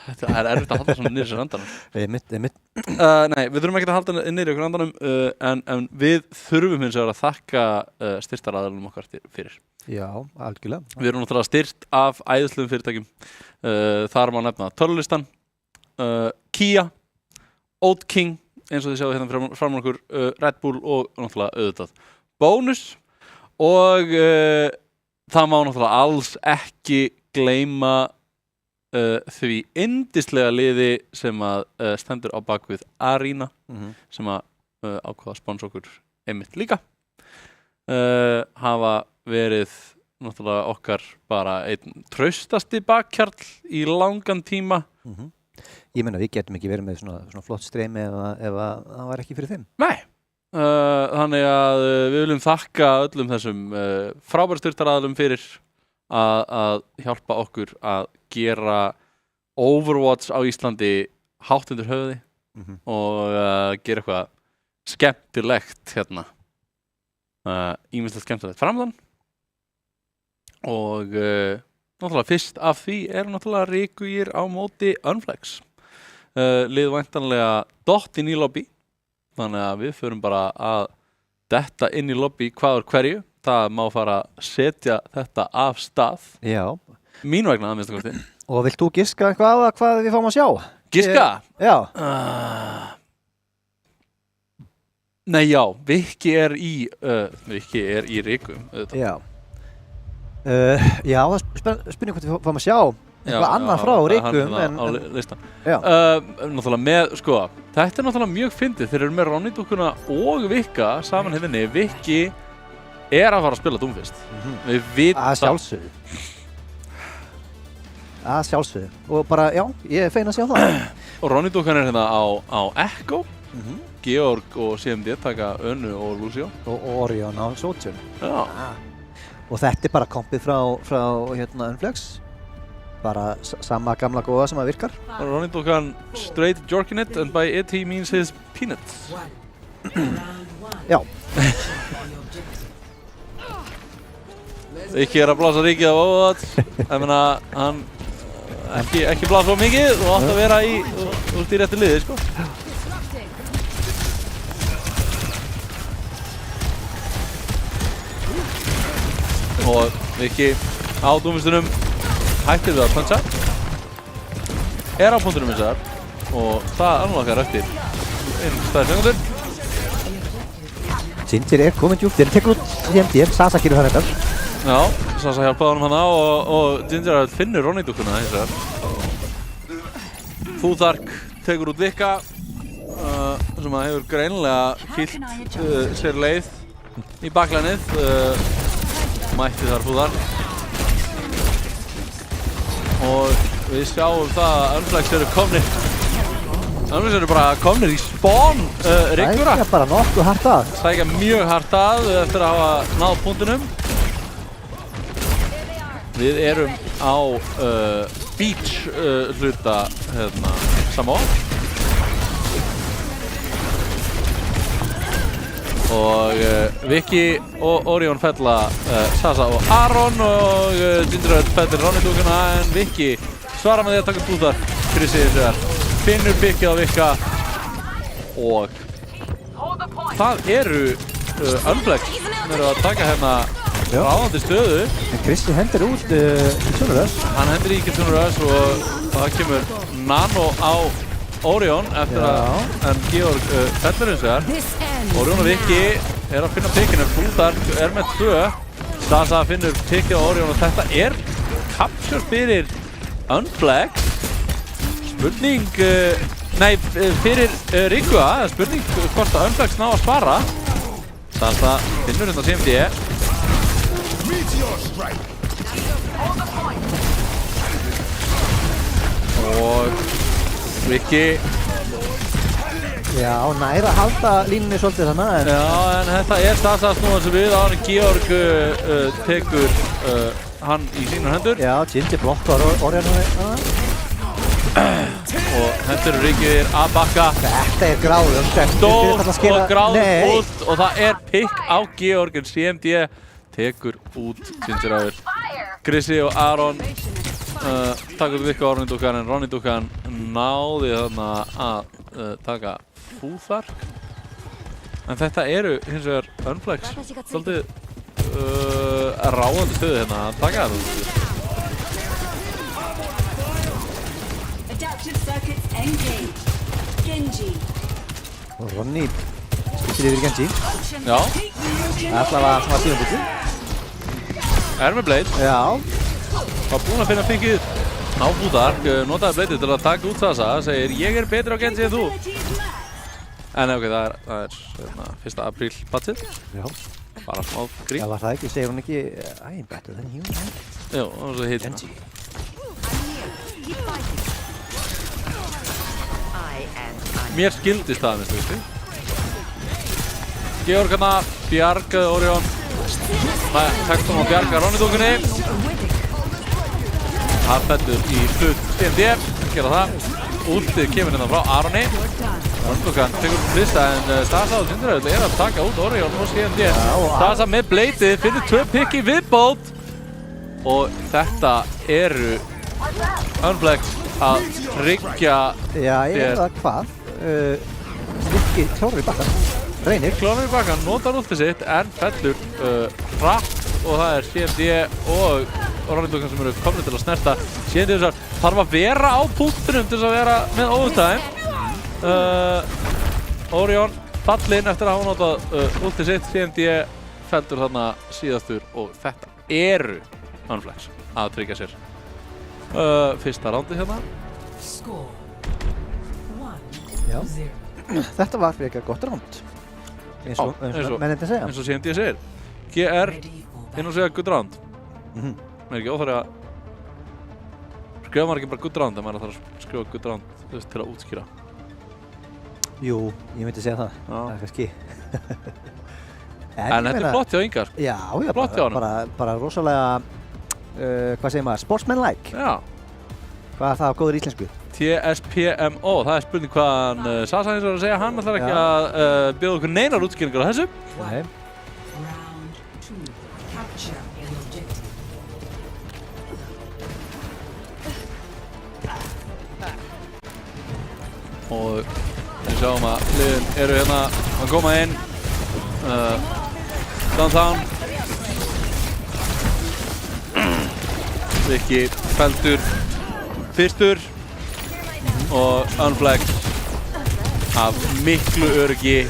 þetta er erfitt að halda svona niður í sér andanum. Einmitt. Nei, við þurfum ekki að halda niður í okkur andanum en við þurfum hins vegar að þakka styrktaraðilum okkar fyrir. Já, algjörlega. Við erum náttúrulega styrt af æðislegum fyrirtækjum. Þar má nefna Tölulistan, Kia, Oat King, eins og þið sjáðu hérna fram okkur, Red Bull og náttúrulega auðvitað Bónus og það má náttúrulega alls ekki gleyma því yndislega liði sem að stendur á bakvið Arena sem að ákvaða sponsor okkur einmitt líka hafa verið náttúrulega okkar bara einn traustasti bakkjarl í langan tíma. Ég meina við getum ekki verið með svona flott streymi ef það var ekki fyrir þeim. Nei, þannig að við viljum þakka öllum þessum frábæru styrktaraðilum fyrir að hjálpa okkur að gera Overwatch á Íslandi hátt undir höfði og gera eitthvað skemmtilegt hérna. Ýmislegt skemmtilegt framdann og náttúrulega fyrst af því náttúrulega Ríkvír á móti Unflex. Lið væntanlega dott inn í lobby þannig að við förum bara að detta inn í lobby hvað úr hverju. Það má fara að setja þetta af stað. Já. Mín vegna að minnsta kosti. Og vilt þú giska eitthvað á hvað við fáum að sjá? Giska? Já. Nei, já, Viki er í Ríkum. Já. Já, það spurning hvort við fáum að sjá eitthvað annað frá Ríkum á listan. Náttúrulega með, þetta er náttúrulega mjög fyndið. Þeir eru með Ronny Dúkuna og Vika saman hérna. Viki er að fara að spila Doomfist. Við vitum það. Að sjálfsögðu. Og bara, já, ég er fein að sjá það. Og Ronny Dúkan er hérna á Echo. Georg og CMD taka Önnu og Lucio. Og Orion á Sojourn. Já. Og þetta bara kompið frá hérna Unflex. Bara sama gamla góða sem að virkar. Ronny tók straight jorking it, and by it he means his peanuts. Já. Ekki að blása ríkið af Overwatch. Ég meina, hann ekki blása svo mikið og átt að vera í réttu liði, sko. Og Viki á dúmistunum hættir við að puncha. Á punktunum hins vegar og það anlokkar eftir stæði sekundur. Ginger komin djúpt, þeir tekur út CMD, Sasa gerir það reyndar. Já, Sasa hjálpaði honum hana og Ginger finnur Ronny dúkkuna hins vegar. Futhark tekur út Vika sem að hefur greinilega kýlt sér leið í baklænið. Mætti þar Futhark. Og við sjáum það að Unflex eru komnir. Unflex eru bara komnir í spawn Riggura. Það er bara nokkuð hart að. Sækja mjög hart að eftir að hafa náð punktunum. Við erum á beach hluta Samoa. Og Viki og Orion fella Sasa og Aron og Ginger fellir Ronny dúkuna en Viki svarar með því að taka búðar fyrir sig hins vegar. Finnur pikkið á Vika og það eru Unflex sem eru að taka hérna ráðandi stöðu. En Krissi hendur út Kitsunurös. Hann hendur í Kitsunurös og það kemur Nano á Orion eftir að en Georg fellur hins vegar. Orion og Viki að finna pikkinu, Futhark með 2. Sasa finnur pikkið á Orion og þetta capture fyrir Unflex. Spurning, fyrir Riggua, spurning hvort að Unflex ná að spara. Sasa finnur hérna CMD. Og Viki Já, næra að halda línunni svolítið þannig. Já, en þetta Sasa að snúa þessu við áður en Georg tekur hann í sínar hendur. Já, Ginger blokkar Orion. Og hendur Riggir að bakka. Þetta gráð Stórt og gráð út og það pikk á Georg en CMD tekur út Ginger áður. Krissi og Aron taka út Vika á Ronny dúkkan en Ronny dúkkan náði þarna að taka Futhark. En þetta eru hins vegar Unflex svolítið ráðandi stöðu hérna að taka þetta. Og Ronny skiptir yfir Genji. Já. Það var svona tímabúti. Með Blade. Já. Var búinn að finna pikkið á Futhark, notaði Blade til að taka út Sasa, segir ég betri á Genji en þú. En ok, það er 1. apríl patsið. Já. Bara smá grín. Já, var það ekki, segir hún ekki I'm better than you. Jú, og svo hitt Genji. Mér skildist það, minnstu veistu. Georg hérna, bjargaði Orion. Tekst hún að bjarga Ronny dúkkunni. Hann fellur í hlut CMD, gera það. Últið kemur hérna frá Aroni. Ronny dúkkan tekur Krista en Sasa og Tindrauð að taka út Orion og CMD. Sasa með bleitið, finnur 2 pikk í viðbót. Og þetta eru Unflex að tryggja Já, ég það hvað. Viki klórar í bakkan. Reynir. Klórar í bakkan, notar últið sitt en fellur hratt og það er CMD og Ronny dúkkan sem eru komnir til að snerta. CMD þarf að vera á punktunum til að vera með overtime. Orion fallinn eftir að hafa notað últið sitt. CMD fellur þarna síðastur og þetta eru Unflex að tryggja sér fyrsta rándi hérna. Já. Þetta var fyrir ekki gott ránd. Eins og mennirni segja. Eins og CMD segir. GR inn og segja good round. Ekki óþarri að skrifa maður ekki bara good round en maður þarf að skrifa good round til að útskýra. Jú, ég myndi segja það. Já. Það er kannski. En þetta er flott hjá Inga, sko. Já, já, Flott hjá honum. bara rosalega, hvað segir maður, sportsmanlike. Já. Hvað er það á góður íslensku? TSPMO, það er spurning hvað hann Sasa hins var að segja, hann ætlar ekki Já. að bjóða okkur neinar útskýringar á þessu. Nei. Round 2. Capture the objective. Og við sjáum að liðin eru hérna að koma inn. Downtown. Viki feldur fyrstur og Unflex af miklu öryggi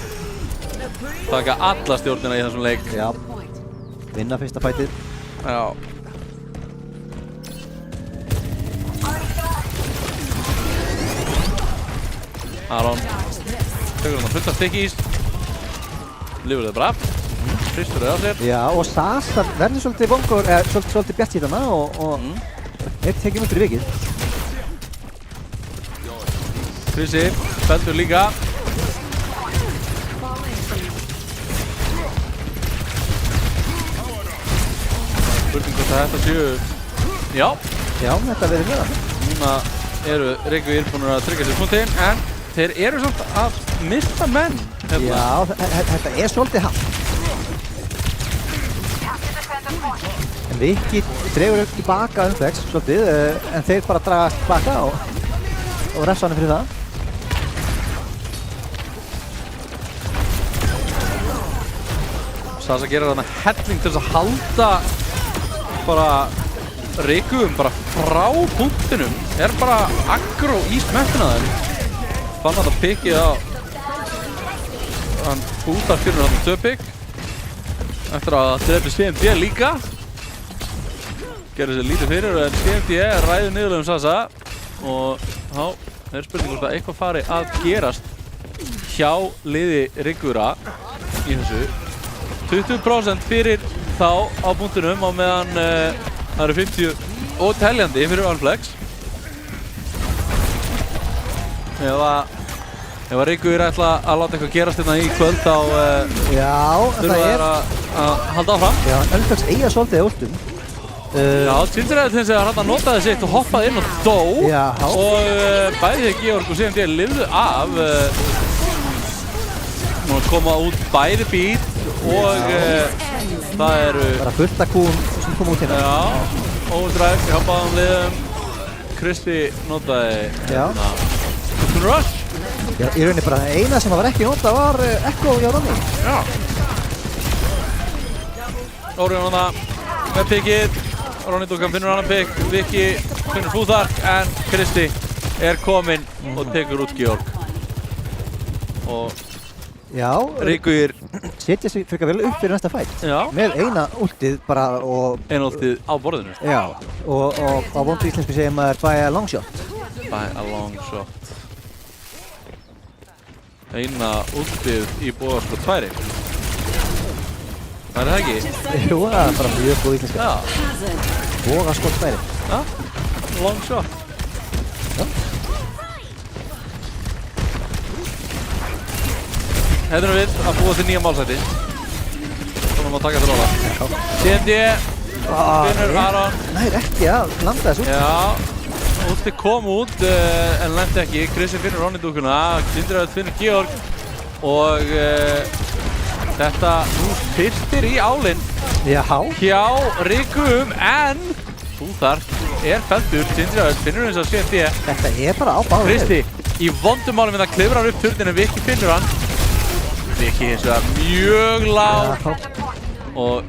taka alla stjórnina í þessum leik. Já. Vinna fyrsta fætið. Já. Aron tekur hann að fullt af stikkís, lifur það bara af, hristur það á sér. Já, og Sasa verður svolítið vongur, svolítið bjart í þarna og er tekið út fyrir vikið. Krissi, feldur líka. Spurning hvort að þetta séu, já, Já, þetta verður mjög það. núna eru Reykjavík búin að tryggja sér punktinn, en þeir eru samt að mista menn. Hérna. Já, þetta er svolítið hart. En Viki dregur upp tilbaka Unflex svolítið, en þeir bara draga tilbaka og refsa hann fyrir það. Sasa gerir þarna helling til þess að halda bara Reykjavík bara frá punktinum, er bara aggro í smettuna þeim. Fann að það pikkið á hann bútar fyrir hann 2 pikk eftir að drefi CMD líka. Gerði sér lítið fyrir en CMD ræði niðurlega Sasa og þá er spurning hvort að eitthvað fari að gerast hjá liði Reykjavík í þessu. 20% fyrir þá á punktinum á meðan það eru 50 og teljandi fyrir Unflex. Ef að Reykjavík ætla að láta eitthvað gerast hérna í kvöld þá Já, þurfa það þær að halda áfram. Já, Unflex eiga svolítið últum. Já, Tinseræði til þess að hann notaði sitt og hoppaði inn og dó. Já. Og bæði Georg og CMD lifðu af. Nú koma út bæði bít og það eru Bara fullt að kúum sem koma út hérna. já, overdrive hjá báðum liðum. Kristi notaði Já. Toon Rush. Já, í rauninni bara eina sem var ekki notað var Echo hjá Ronny. Já. Óriðan hana með pikkið. Ronny Duncan finnur annan pikk. Viki finnur Fúþark en Kristi er kominn og tekur út Georg. Og Já, Reykjavík setja sig frekar vel upp fyrir næsta fætt. já, Með eina últið bara og einoltið á borðinu. já, og á vondu íslensku segir maður by a long shot. By a long shot. Eina últið í bóðarskot færi. Það er það ekki? Jú, það er bara mjög góð íslenska. Já, Boga skott færi. já, long shot. Þetta erum við að búa til nýja málsæti. Svona má taka til róla. CMD, finnur Aron. Nær ekki að landa þessu. Já, últi kom út en lendi ekki. Krissi finnur Ronny dúkuna, Tinseræði finnur Georg og þetta nú fyrstir í álinn Já. hjá Reykjavík en Fúþark er feldur. Tinseræði finnur eins og CMD. Þetta er bara á báðu. Kristi í vondum málum við það klifrar upp turnin en Viki finnur hann. Viki hins vegar mjög lág og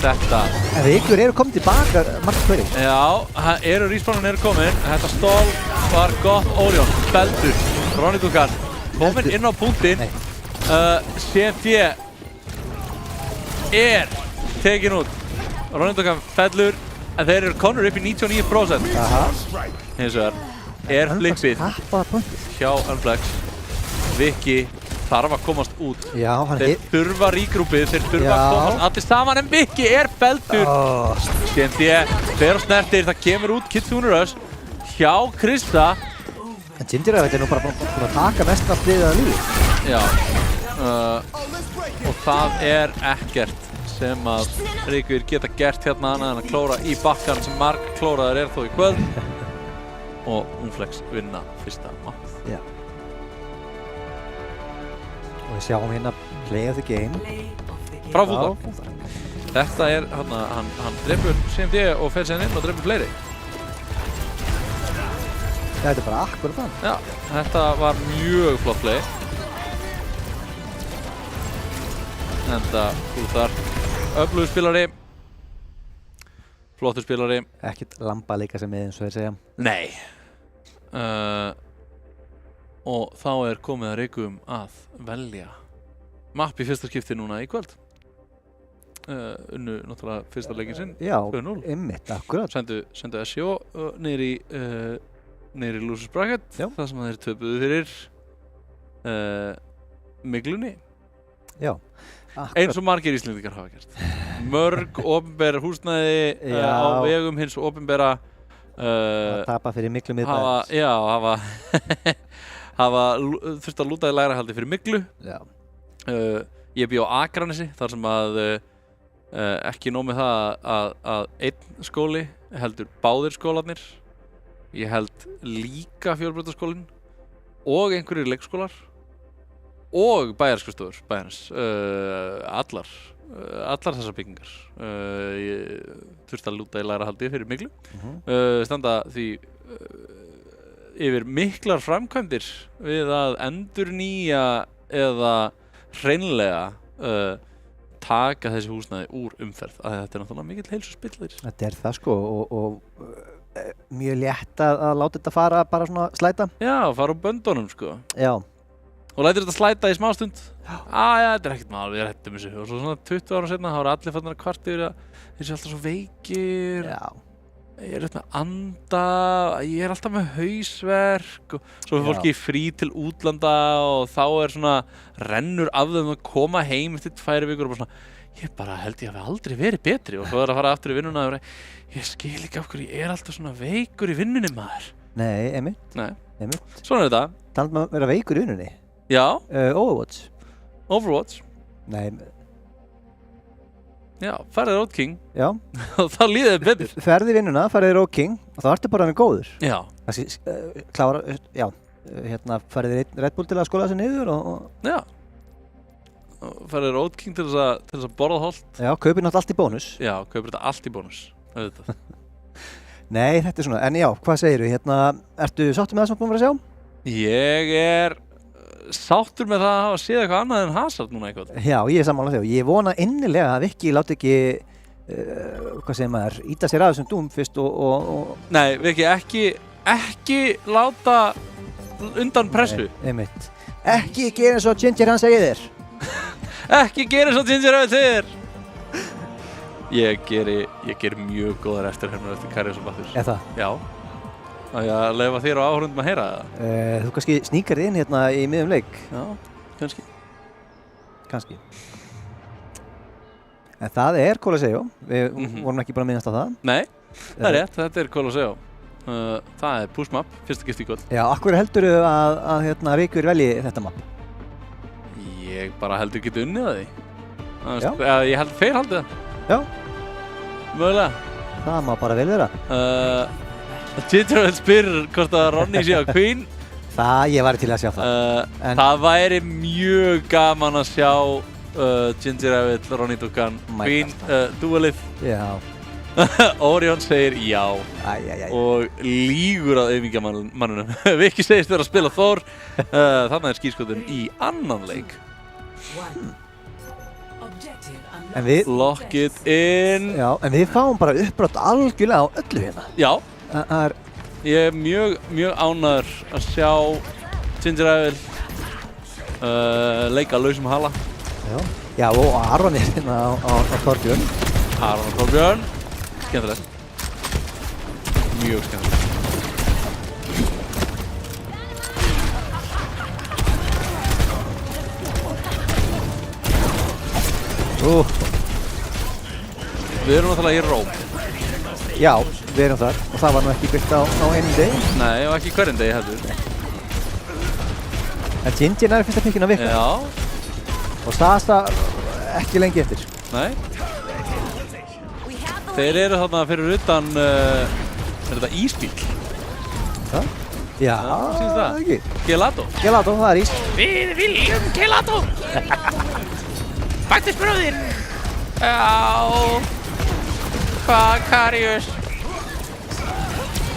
þetta En Reykjavík eru komið tilbaka margt hverjum. já, respawnin eru komin. Þetta stól var gott. Orion, feldur, Ronny Duncan komin inn á punktinn. CMD er tekin út. Ronny Duncan fellur en þeir eru konur upp í 99%. Aha. Hins vegar er flippið Tappaða pointið. hjá Unflex. Viki þarf að komast út. Já, hann Þeir þurfa rígrúpið, þeir þurfa að Já. komast allir saman en Viki er feldur. Oh, CMD fer og snertir, það kemur út Kid Toon Rush hjá Krista En Ginger Rabbit nú bara búin að taka mest af liðið að lífi. Já. Og það ekkert sem að Ríkir geta gert hérna annað en að klóra í bakkan sem marg klóraðar þó í kvöld. Og Unflex vinna fyrsta mappið. Já. Og við sjáum hérna play of the game. Frá Fúta. Þetta hann drefur CMD og fer sér inn og drefur fleiri. Þetta er bara akkurat þann. Já, þetta var mjög flott play. Enda Fútar, öflugur spilari, flottur spilari. Ekkert lamba líka sem eins og þeir segja. Nei. Og þá komið að Ríkum að velja mapp í fyrsta skipti núna í kvöld. Unnu náttúrulega fyrsta leikinn sinn. Já, 2-0. einmitt, akkurat. Sendu SJO niður í Losers Bracket, það sem þeir töpuðu fyrir Miglunni. Já. Eins og margir Íslendingar hafa gert. Mörg opinber húsnæði á vegum hins opinbera að tapa fyrir Miglu miðbæðins. hafa þurft að lúta í lægrahaldi fyrir Miglu. Já. Ég bý á Akranesi þar sem að ekki nóg með það að einn skóli heldur báðir skólarnir. Ég held líka fjölbrautaskólinn og einhverjir leikskólar og bæjarskrifstofur bæjarins, allar þessar byggingar. Ég þurfti að lúta í lægrahaldi fyrir Miglu. Standa því yfir miklar framkvæmdir við að endurnýja eða hreinlega taka þessi húsnæði úr umferð. Þetta er náttúrulega mikill heilsuspillir. Þetta það sko og mjög létt að láta þetta fara bara svona slæta. Já, fara á böndunum sko. Já. Og lætur þetta slæta í smástund. Já, þetta ekkert mál, við rettum þessu. Og svo svona 20 ára seinna þá allir farnir að kvarta yfir að þeir séu alltaf svo veikir. Já. Ég er með anda, ég er alltaf með hausverk og svo er fólki frí til útlanda og þá svona rennur af þeim að koma heim eftir 2 vikur og bara svona ég bara held ég hafi aldrei verið betri og svo að fara aftur í vinnuna og ég skil ekki af hverju ég er alltaf svona veikur í vinnunni maður. Nei, einmitt. Nei. Einmitt. Svona þetta. Talandi um að vera veikur í vinnunni. Já. Overwatch. Overwatch. Nei. Já, farið Road King. Já. Og þá líður þið betur. Ferði vinnuna, farið Road King og þá ertu bara með góður. Já. Klára, já, farið Red Bull til að skóla þessi niður og... Já. Farið Road King til þess að borða holt. Já, kaupir náttúrulega allt í bónus. Já, kaupir þetta allt í bónus. Auðvitað. Nei, þetta svona, en já, hvað segirðu? Ertu sáttur með það sem búin að vera að sjá? Ég er sáttur með það að hafa séð eitthvað annað en Hazard núna eitthvað. Já, ég er sammála því og ég vona innilega að Viki láti ekki, hvað segir maður, íta sér af þessum dúm fyrst og... Nei, Viki, ekki láta undan pressu. Nei, einmitt. Ekki gera eins og Ginger hann segir þér. Ekki gera eins og Ginger hann segir þér. Ég geri mjög góðar eftirhermur eftir Karius og Bathur. Er það? Já. Það er að leyfa þér og áhorfendum að heyra það. Þú kannski sníkar inn hérna í miðjum leik. Já, kannski. Kannski. En það er Colosseo. Við vorum ekki bara að minnast á það. Nei, það er rétt. Þetta er Colosseo. Það er push map, fyrsta gift í kvöld. Já, akkur heldurðu að Ríkur velji þetta map? Ég bara heldur ekki unnið að því. Já. Ég held þeir haldið það. Já. Mögulega. Það má bara vel vera. Ginger spyr hvort að Ronny sé á Queen. Ég væri til að sjá það. Það væri mjög gaman að sjá Ginger Evill, Ronny Dukan, Queen duelið. Já. Orion segir já. Og lýgur að auðmingja mannunum. Viki segist vera að spila Thor. Þannig er skírskotun í annan leik. En við... Lock it in. Já, en við fáum bara uppbrot algjörlega á öllu hérna. Já. Það Ég er mjög ánægður að sjá Ginger Evill leika lausum hala. Já, og Aron er hérna á Torbjörn. Aron og Torbjörn. Skemmtilegt. Mjög skemmtilegt. Við erum náttúrulega í Róm. Já, við erum þar og það var nú ekki byggt á einum degi. Nei, og ekki hverjum degi heldur. En Gingy nær fyrsta pikkinn að virka. Já, Og Sasa ekki lengi eftir. nei. Þeir eru þarna fyrir utan, er þetta ísbíl? Já, sýnist það? ekki. Gelato. Gelato, það er ís. Við viljum gelato. Bættisbröðir. Já. Hvað, Karius?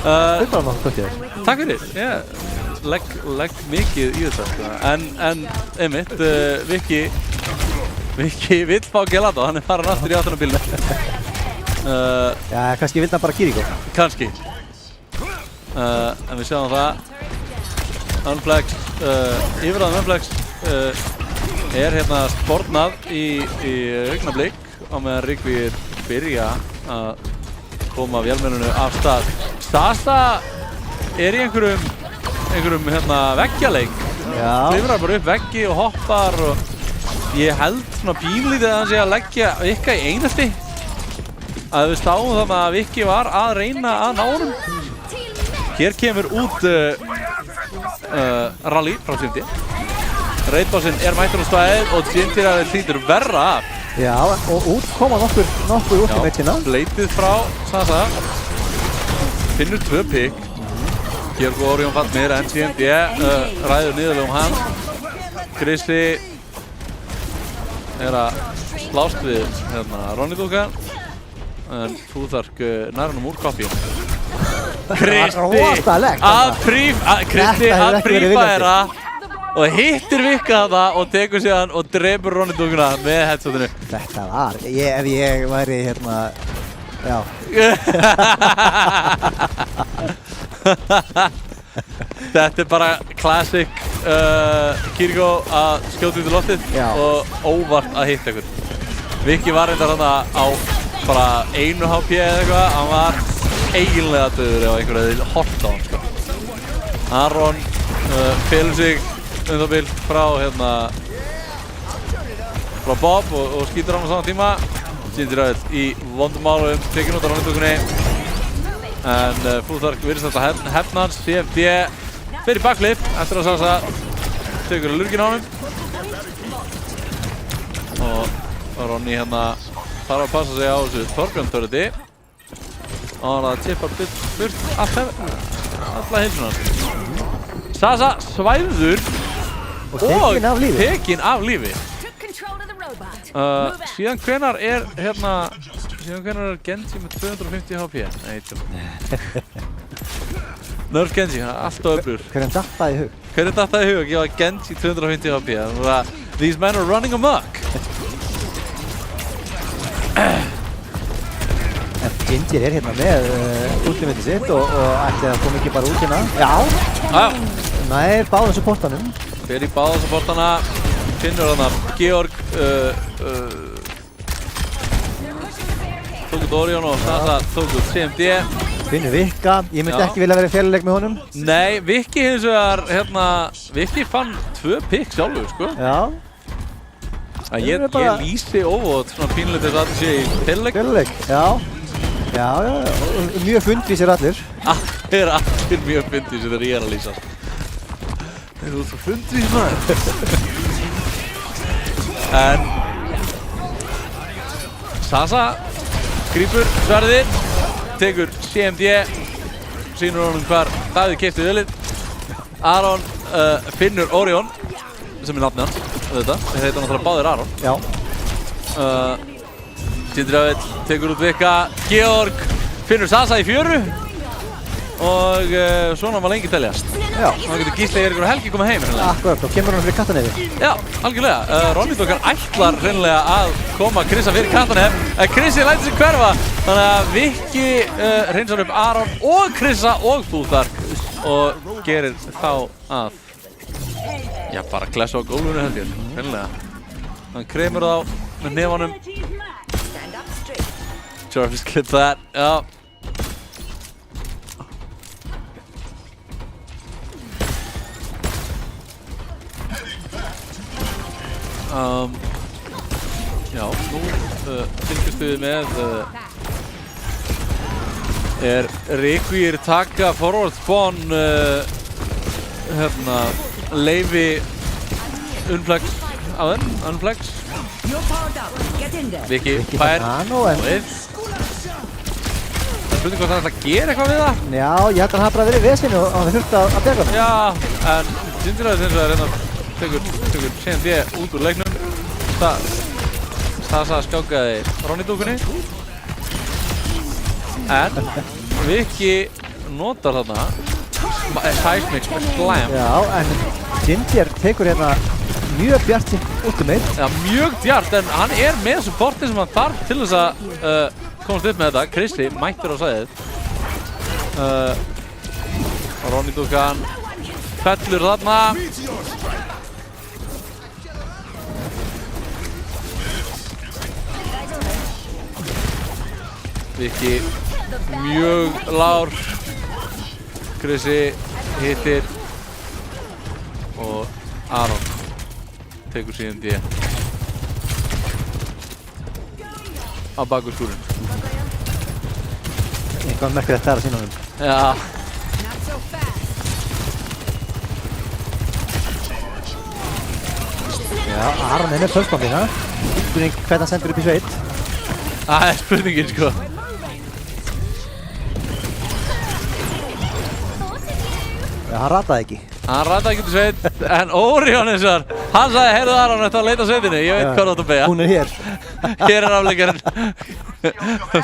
Þetta var náttúrulega þér. Takk fyrir. Ég legg mikið í þetta. Sko. En einmitt, Viki vill fá gelato. Hann er farin aftur í áttunarbílinu. Já, kannski vildi hann bara Kiriko. Kannski. En við sjáum það. Unflex, yfirraðum Unflex er hérna spornað í augnablik á meðan Ríkvír byrja að koma vélmenninu af stað. Sasa er í einhverjum hérna veggjaleik. Já. Klifrar bara upp veggi og hoppar og ég held svona pínlítið að hann sé að leggja Vikka í einelti. Að við stáum þarna að Vikki var að reyna að ná honum. Hér kemur út rally frá Cindy. Raidbossinn er mættur á staðið og Cindy hlýtur verra af. Já, og út koma nokkur ultimate hérna. Bleitið frá Sasa. Finnur 2 pikk. Hér går Orion fallnir en Cindy ræður niðurlegum hann. Krissi er að slást við hérna Ronny-dúka. En Fúþark nærnum úr koppíum. Kristi að prífa þeirra og hittir Vikka þarna og tekur síðan og drepur Ronny-dúkuna með headshotinu. Þetta var, ef ég væri hérna, já. Þetta er bara classic Kiriko að skjóta út í loftið og óvart að hitta ykkur. Vikki var reyndar þarna á bara 1 HP eða eitthvað, hann var eiginlega döður ef einhver hefði horft á hann sko. Aron felur sig bil frá hérna frá Bob og skýtur hann á sama tíma. Cindy Röðl í vondumálum, tekin út á Ronny-dúkunni en Fúþark virðist þetta hefna hans. CFD fer í backflip eftir að Sasa tekur lurgin á honum og Ronny hérna þarf að passa sig á þessu Torbjörn-törði og hann að tippa burt alla heilsunar. Sasa svæfður og tekin af lífi. Síðan hvenar er Genji með 250 HP? Nei, Nerf Genji, alltaf öflugur. Hvernig datt það í hug? Hvernig datt það í hug að gefa Genji 250 HP? Þannig að these men are running amok. En Ginger er hérna með ultimatið sitt og ætti að koma ekki bara út hérna. Já! Nær báðum supportanum. Fer í báða supportana, finnur hann Georg, tók út Orion og Sasa tók út CMD. Finnur Vikka, ég myndi ekki vilja vera í félagsleik með honum. Nei, Vikki hins vegar, Vikki fann 2 pikk sjálfur, sko. Já. Ég lýsi óvot svona pínlítið þess að þetta sé í félagsleik. Félagsleik, já. Já, mjög fundvísir allir. Þeir eru allir mjög fundvísir þegar ég er að lýsa. Þeir eru svo fundvís maður. En Sasa grípur sverðið, tekur CMD, sýnur honum hvar Davíð keypti ölið. Aron finnur Orion, sem er nafnið hans, þeir heita náttúrulega báðir Aron. Já. Cindy Röðl tekur út Vikka, Georg finnur Sasa í fjöru og svona var lengi teljast. Já. Þá getur Gísli Eiríkur og Helgi koma heim. Akkurat, og kemur hann fyrir Katanhefi. Já, algjörlega. Ronny-dúkar ætlar hreinlega að koma Krissa fyrir Katanhef. Krissi lætur sig hverfa, þannig að Vikki hreinsar upp Aron og Krissa og Fúþark og gerir þá að bara klessa á gólfinu held ég, hreinlega. Hann kremur þá með nefanum. Jarvis clip that, já. Já, nú fylgjumst við með er Ríkvír taka forward spawn leyfi Unflex á þeim, Unflex. You're powered up. Get in there. Viki Ekki fær Nano, en við. Það er spurning hvort hann ætla að gera eitthvað við það. já, ég held að hann hafi bara verið vesinn og hann þurfti að bjarga hann. Já, en Gingeræðis eins og það er tekur CND út úr leiknum. Stasa skákaði Ronny-dúkunni. En Viki notar þarna Seismic Slam. Já, en Ginger tekur hérna mjög bjartsýnt ultimate. Já, mjög djart, en hann er með supporti sem hann þarf til þess að komast upp með þetta. Krissi mættur á sæðið. Ronny-dúkan fellur þarna. Viki mjög lár. Krissi hittir og Aron tekur síðan D á baku skúrin. Eitthvað merkilegt þar að sína honum. Já, Já, Aron er með pulsbombi, það. Spurning hvernig hann sendur upp í sveit. það er spurningin sko. Já, hann rataði ekki. Hann rataði ekki til sveit, en Orion eins og hann sagði, heyrðu Aron, þetta að leita sveitinni, ég veit hvað þú átt að beygja. Hún er hér. Hér er afleikarinn.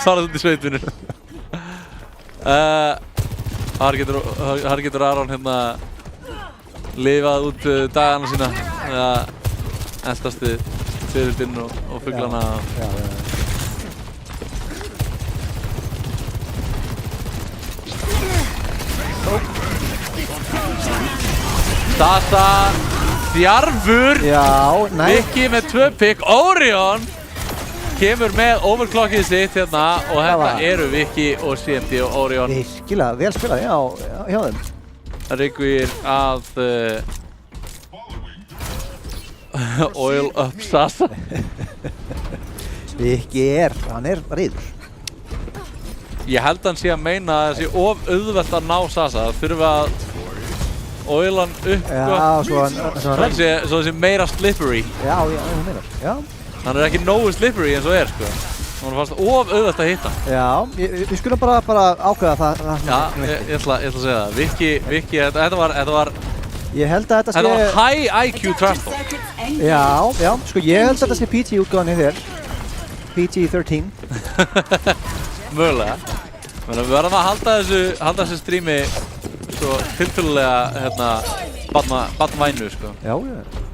Farað út í sveitinu. Þar getur Aron hérna lifað út dagana sína. Eldast við fyrirlinn og fuglana. Já. Stasa djarfur. Já, næ. Viki með 2 pick. Orion kemur með overclockið sitt hérna og þetta var- eru Viki og CND og Orion. Virkilega vel spilað, já, hjá þeim. Ryggvir að oil up Stasa. Viki hann er reiður. Ég held hann sé að meina að það sé of auðvelt að ná Stasa. Það þurfi að oila hann upp Já, svo hann svo það sé meira slippery. Já, hún meinar. Já, Hann er ekki nógu slippery eins og er sko. Hann fannst of auðvelt að hitta. já, við skulum bara ákveða það. Já, ég ætla að segja það. Viki, þetta var Ég held að þetta sé... high IQ trash talk. Circuits engaged. Já, sko ég held að þetta sé PG-útgáðan í þér. PG-13. Mögulega. Menni, við verðum að halda þessu strími svo tiltölulega hérna barnvænu sko. Já,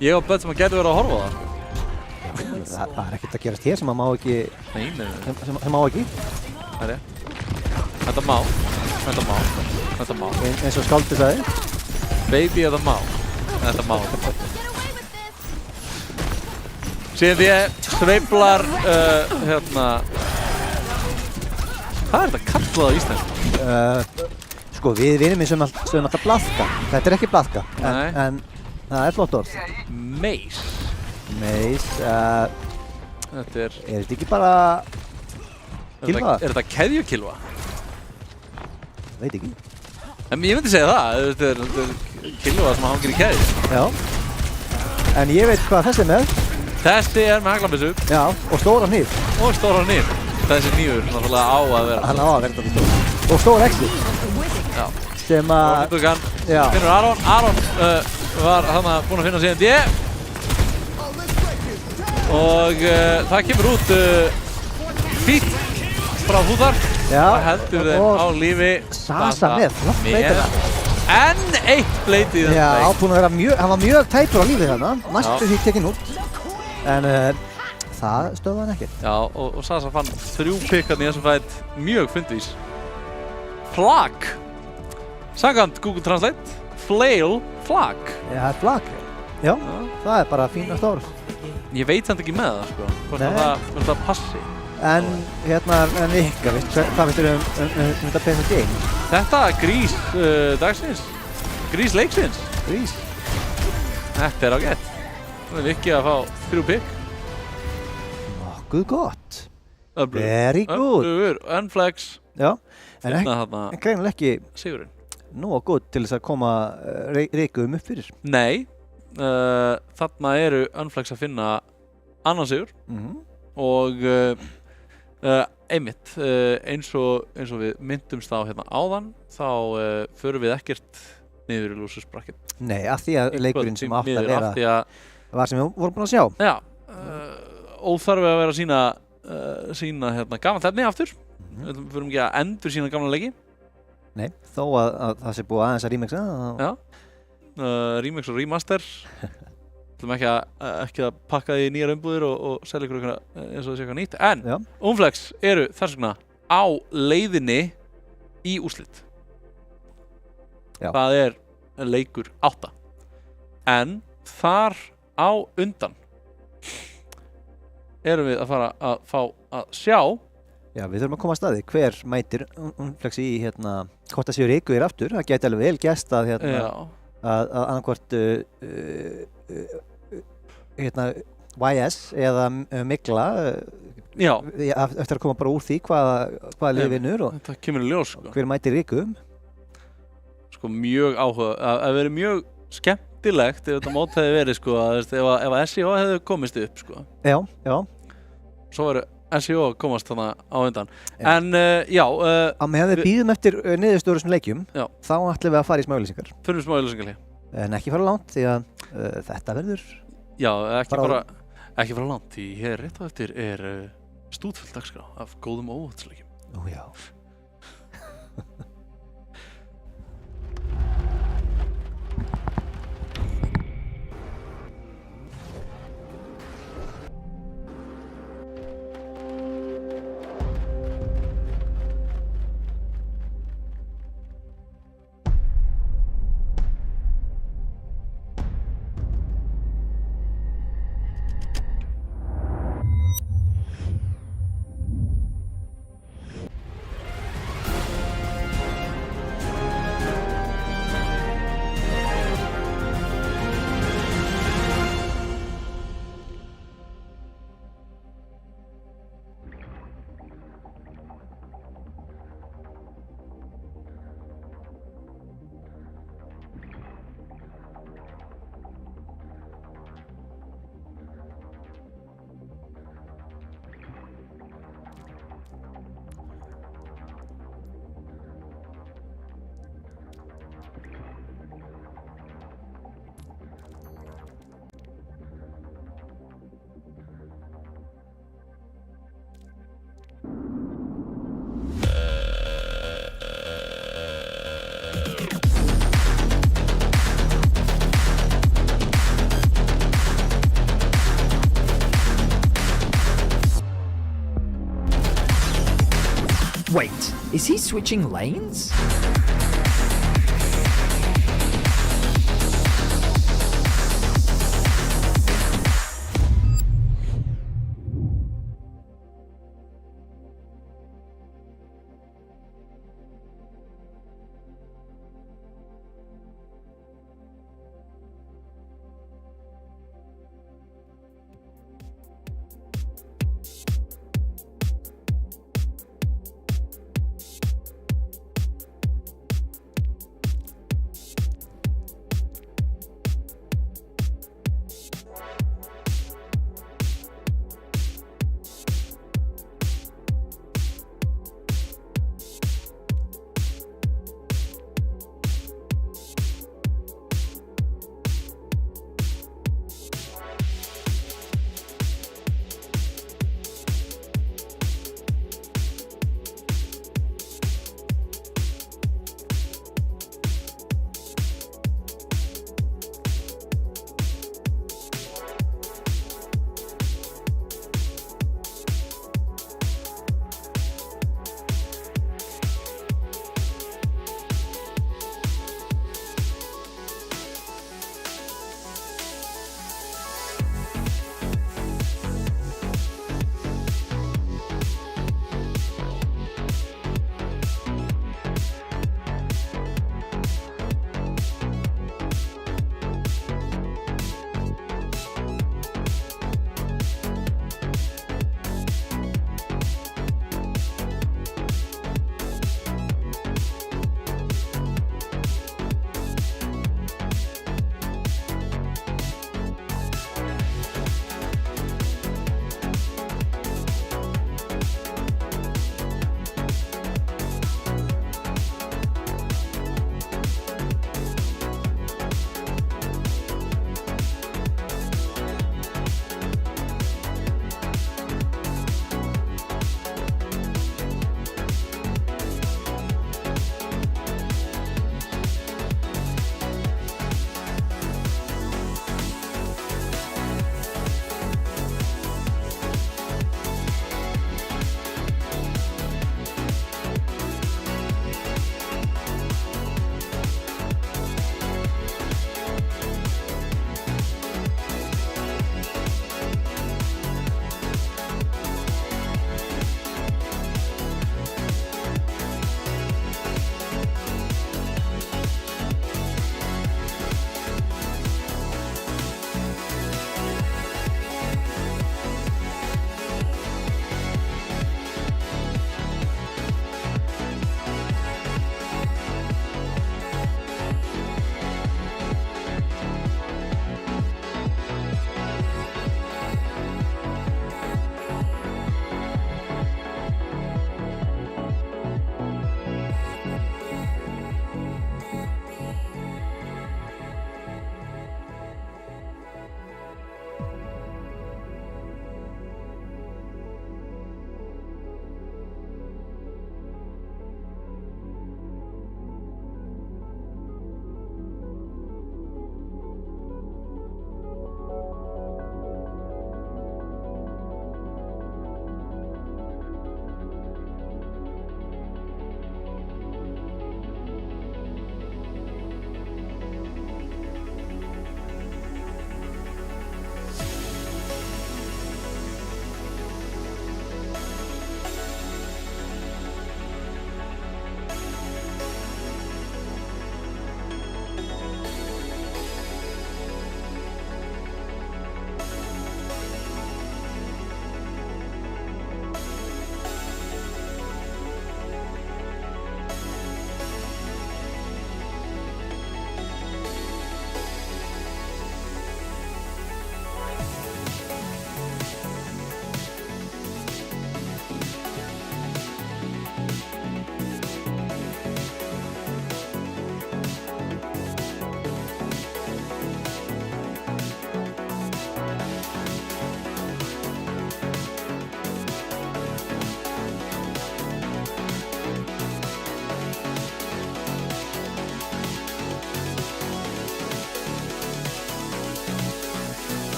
Ég og börn sem að gætu verið að horfa á það. það er ekkert að gerast hér sem að má ekki... Nei. sem má ekki. Það er rétt. Þetta má. Eins og Skáldi sagði. Baby, þetta má. Síðan því sveiflar hérna. Hvað er þetta kallað á íslensku? Sko við vinum minn sem alltaf blaðka. Þetta er ekki blaðka, Nei. en það er flott orð. Mace. Þetta er Þetta ekki bara kilva? Er þetta keðjukilva? Veit ekki. En ég myndi segja það. Þetta er kilva sem hangir í keðju. Já. En ég veit hvað þessi er með. Þessi er með haglabissu Já, og stóra hníf. og stóra hníf. Þessi hnífur náttúrulega á að vera. Hann á að vera þetta stór. Og stór exi. Já. Sem að... Ronny-dúkan Já. finnur Aron. Aron var þarna búinn að finna CND. Og það kemur út fít frá Húðar. Já. Það heldur þeim og á lífi. Sasa með, flott blade. Enn eitt bleiti í Já, þessum leik. búinn að vera hann var mjög tæpur á lífið þarna. Næstu því tekinn út. En það stöðvað hann ekkert. Já, og Sasa fann 3 pikkarni í þessum fætt mjög fundvís. Flag. Samkvæmt Google Translate. Flail flag. Já, það er flak. Já, það er bara fína stór. Ég veit samt ekki með það, sko. Hvort Nei. að það passi. En hérna, en ykkar, hvað veistu þetta PC game? Þetta er grís dagsins. Grís leiksins. Grís. Þetta er ágætt. Nú er Viki að fá 3 pikk. Nokkuð gott. Öflugur. Very good. Öflugur. Unflex. Já, en Finna þarna greinilega ekki sigurinn. nóg góð til þess að koma reikum upp fyrir. Nei, þarna eru Unflex að finna annan sigur og einmitt eins og við myndumst á hérna áðan þá förum við ekkert niður í losers bracket. Nei, af því að leikurinn sem átti að vera af því að var sem við vorum búin að sjá. já, óþarfi að vera að sína hérna gaman þefni aftur. Við förum ekki að endur sína gamla leiki. Nei, þó að það sé búið aðeins að remixa. Já, remix og remaster. Ætlum ekki að pakka því í nýjar umbúðir og selja ykkur eitthvað eins og það sé eitthvað nýtt. En Unflex eru þess vegna á leiðinni í úrslit. Já. Það er leikur 8. En þar á undan erum við að fara að fá að sjá. Já, við þurfum að koma að staði. Hver mætir Unflex í hvort það séu Rikuir aftur. Það gæti alveg vel gerst að að annarkvort YS eða Migla eftir að koma bara úr því hvaða lið vinnur og þetta kemur í ljós, sko. Hver mætir Riku. Sko mjög áhuga, að vera mjög skemmtilegt ef þetta mót hefði verið, sko, ef SEO hefði komist upp, sko. Já. Svo verður SEO komast þarna á undan. En já. Á meðan við bíðum eftir niðurstöður sem leikjum, já. Þá ætlum við að fara í smá-auglýsingar. Fyrir smá-auglýsingar. En ekki fara langt því að þetta verður. Já, ekki fara langt því hér rétt á eftir er stútfull dagskrá af góðum óvætsleikjum. Ó já. Wait, is he switching lanes?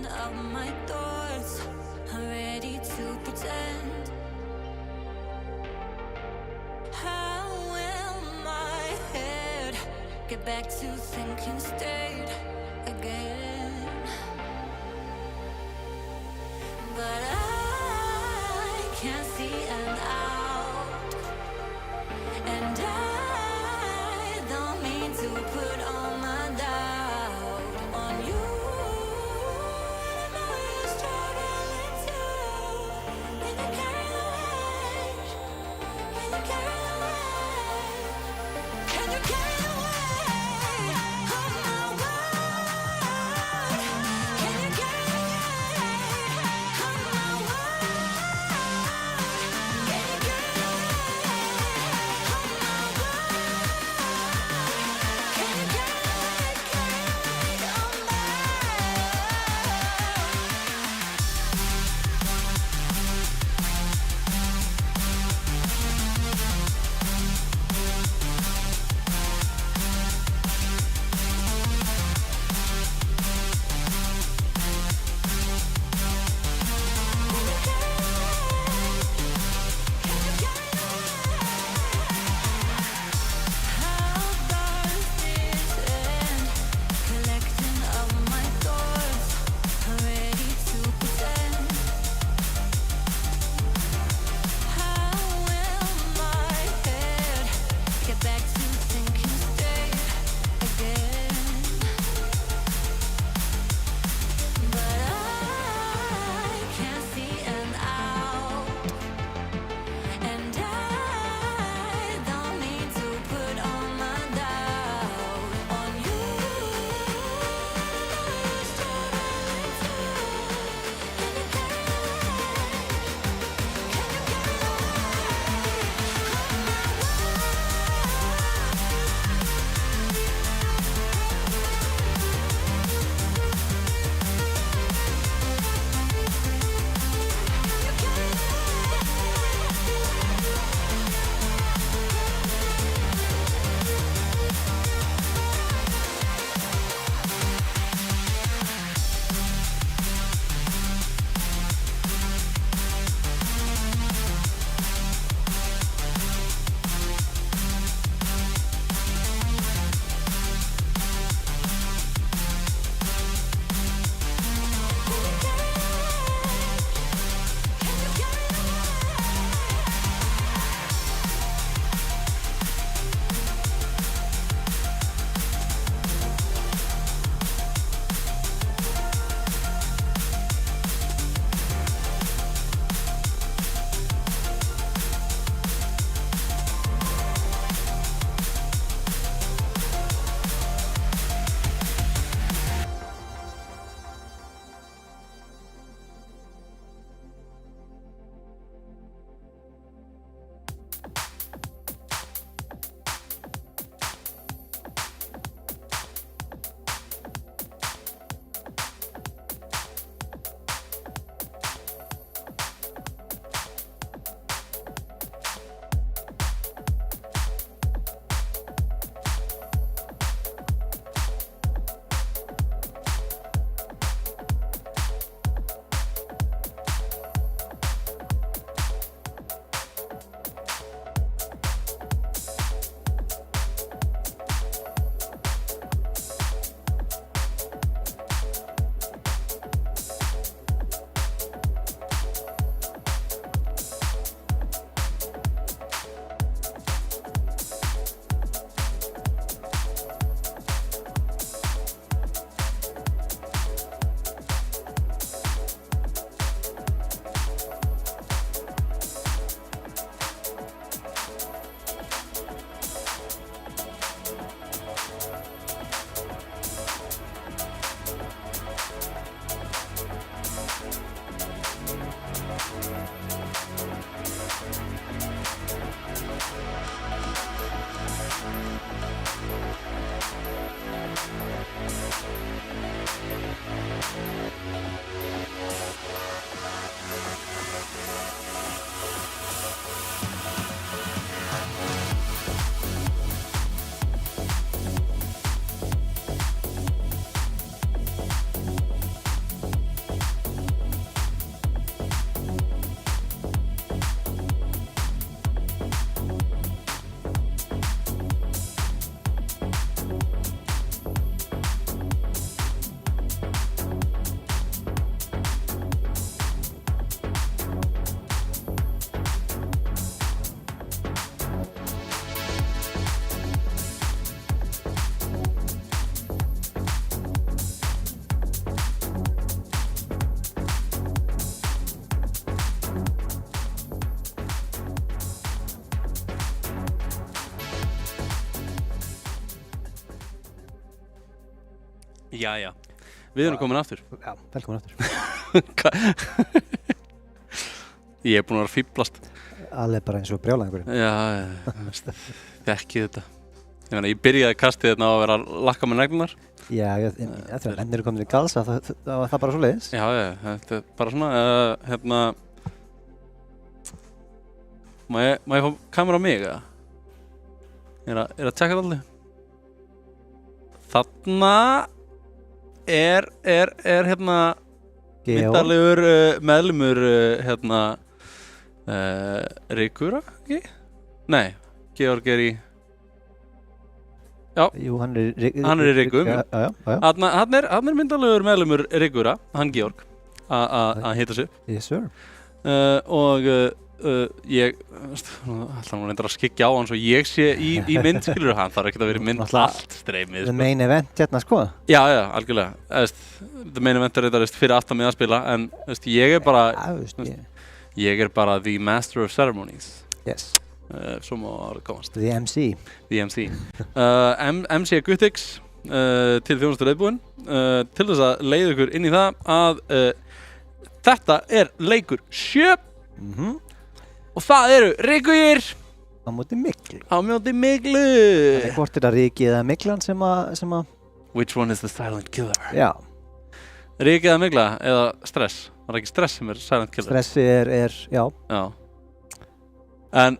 of my thoughts. I'm ready to pretend. How will my head get back to thinking straight again? But I can't see an out, and I don't mean to put all my doubt on you. And I know you're struggling too. Can you carry the weight? Can you carry the weight? Can you carry the weight of my world? Jæja, við erum komin aftur. Já, velkomin aftur. Ég búinn að vera að fíblast. Alveg bara eins og brjálæðingurinn. Já, þekki þetta. Ég byrjaði kastið þarna á að vera að lakka með neglunar. Já, þegar ennir komin í galsa, þá var það bara svo leiðis. Já, þetta er bara svona, Má ég fá kamera á mig, eða? Ég er að tjekka það allir. Þarna er myndarlegur meðlimur Rigura, ekki? Nei, Georg er í Já, Jú, hann er í Rigu. Já. Hann er myndarlegur meðlimur Rigura, hann Georg, að hita sig upp. Yes, sir. Ég ætla nú reyndar að skyggja á hann svo ég sé í mynd, skilur hann þarf ekkert að vera í mynd allt streymið. The main event hérna, sko. Já, algjörlega. The main event er þetta fyrir aftan mig að spila, en ég er bara ég er bara the master of ceremonies. Yes. Svo má orðið komast. The MC. The MC. MC Guttix til þjónustur leiðbúinn til þess að leiða ykkur inn í það að þetta er leikur 7 og það eru Rigugir á móti Miklu. Þannig hvort er það Riki eða Miklan sem að Which one is the silent killer? Já. Riki eða Mikla eða stress? Var það ekki stress sem er silent killer? Stressi er já. En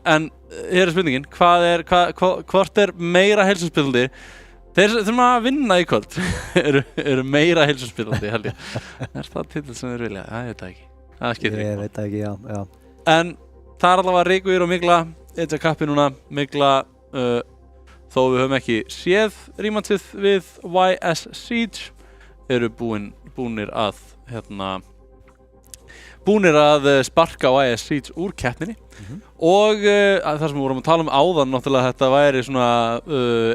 hér er spurningin, hvort er meira heilsuspillandi? Þeir sem að vinna í kvöld eru meira heilsuspillandi, held ég. Er það titill sem þeir vilja? Það veit það ekki. Það skiptir ekki. Ég veit það ekki, já. En það er allavega Rigugir og Mikla, eitthvað kappi núna. Mikla, þó við höfum ekki séð rímansið við YS Siege, eru búnir að sparka YS Siege úr keppninni. Og það sem við vorum að tala um áðan, náttúrulega þetta væri svona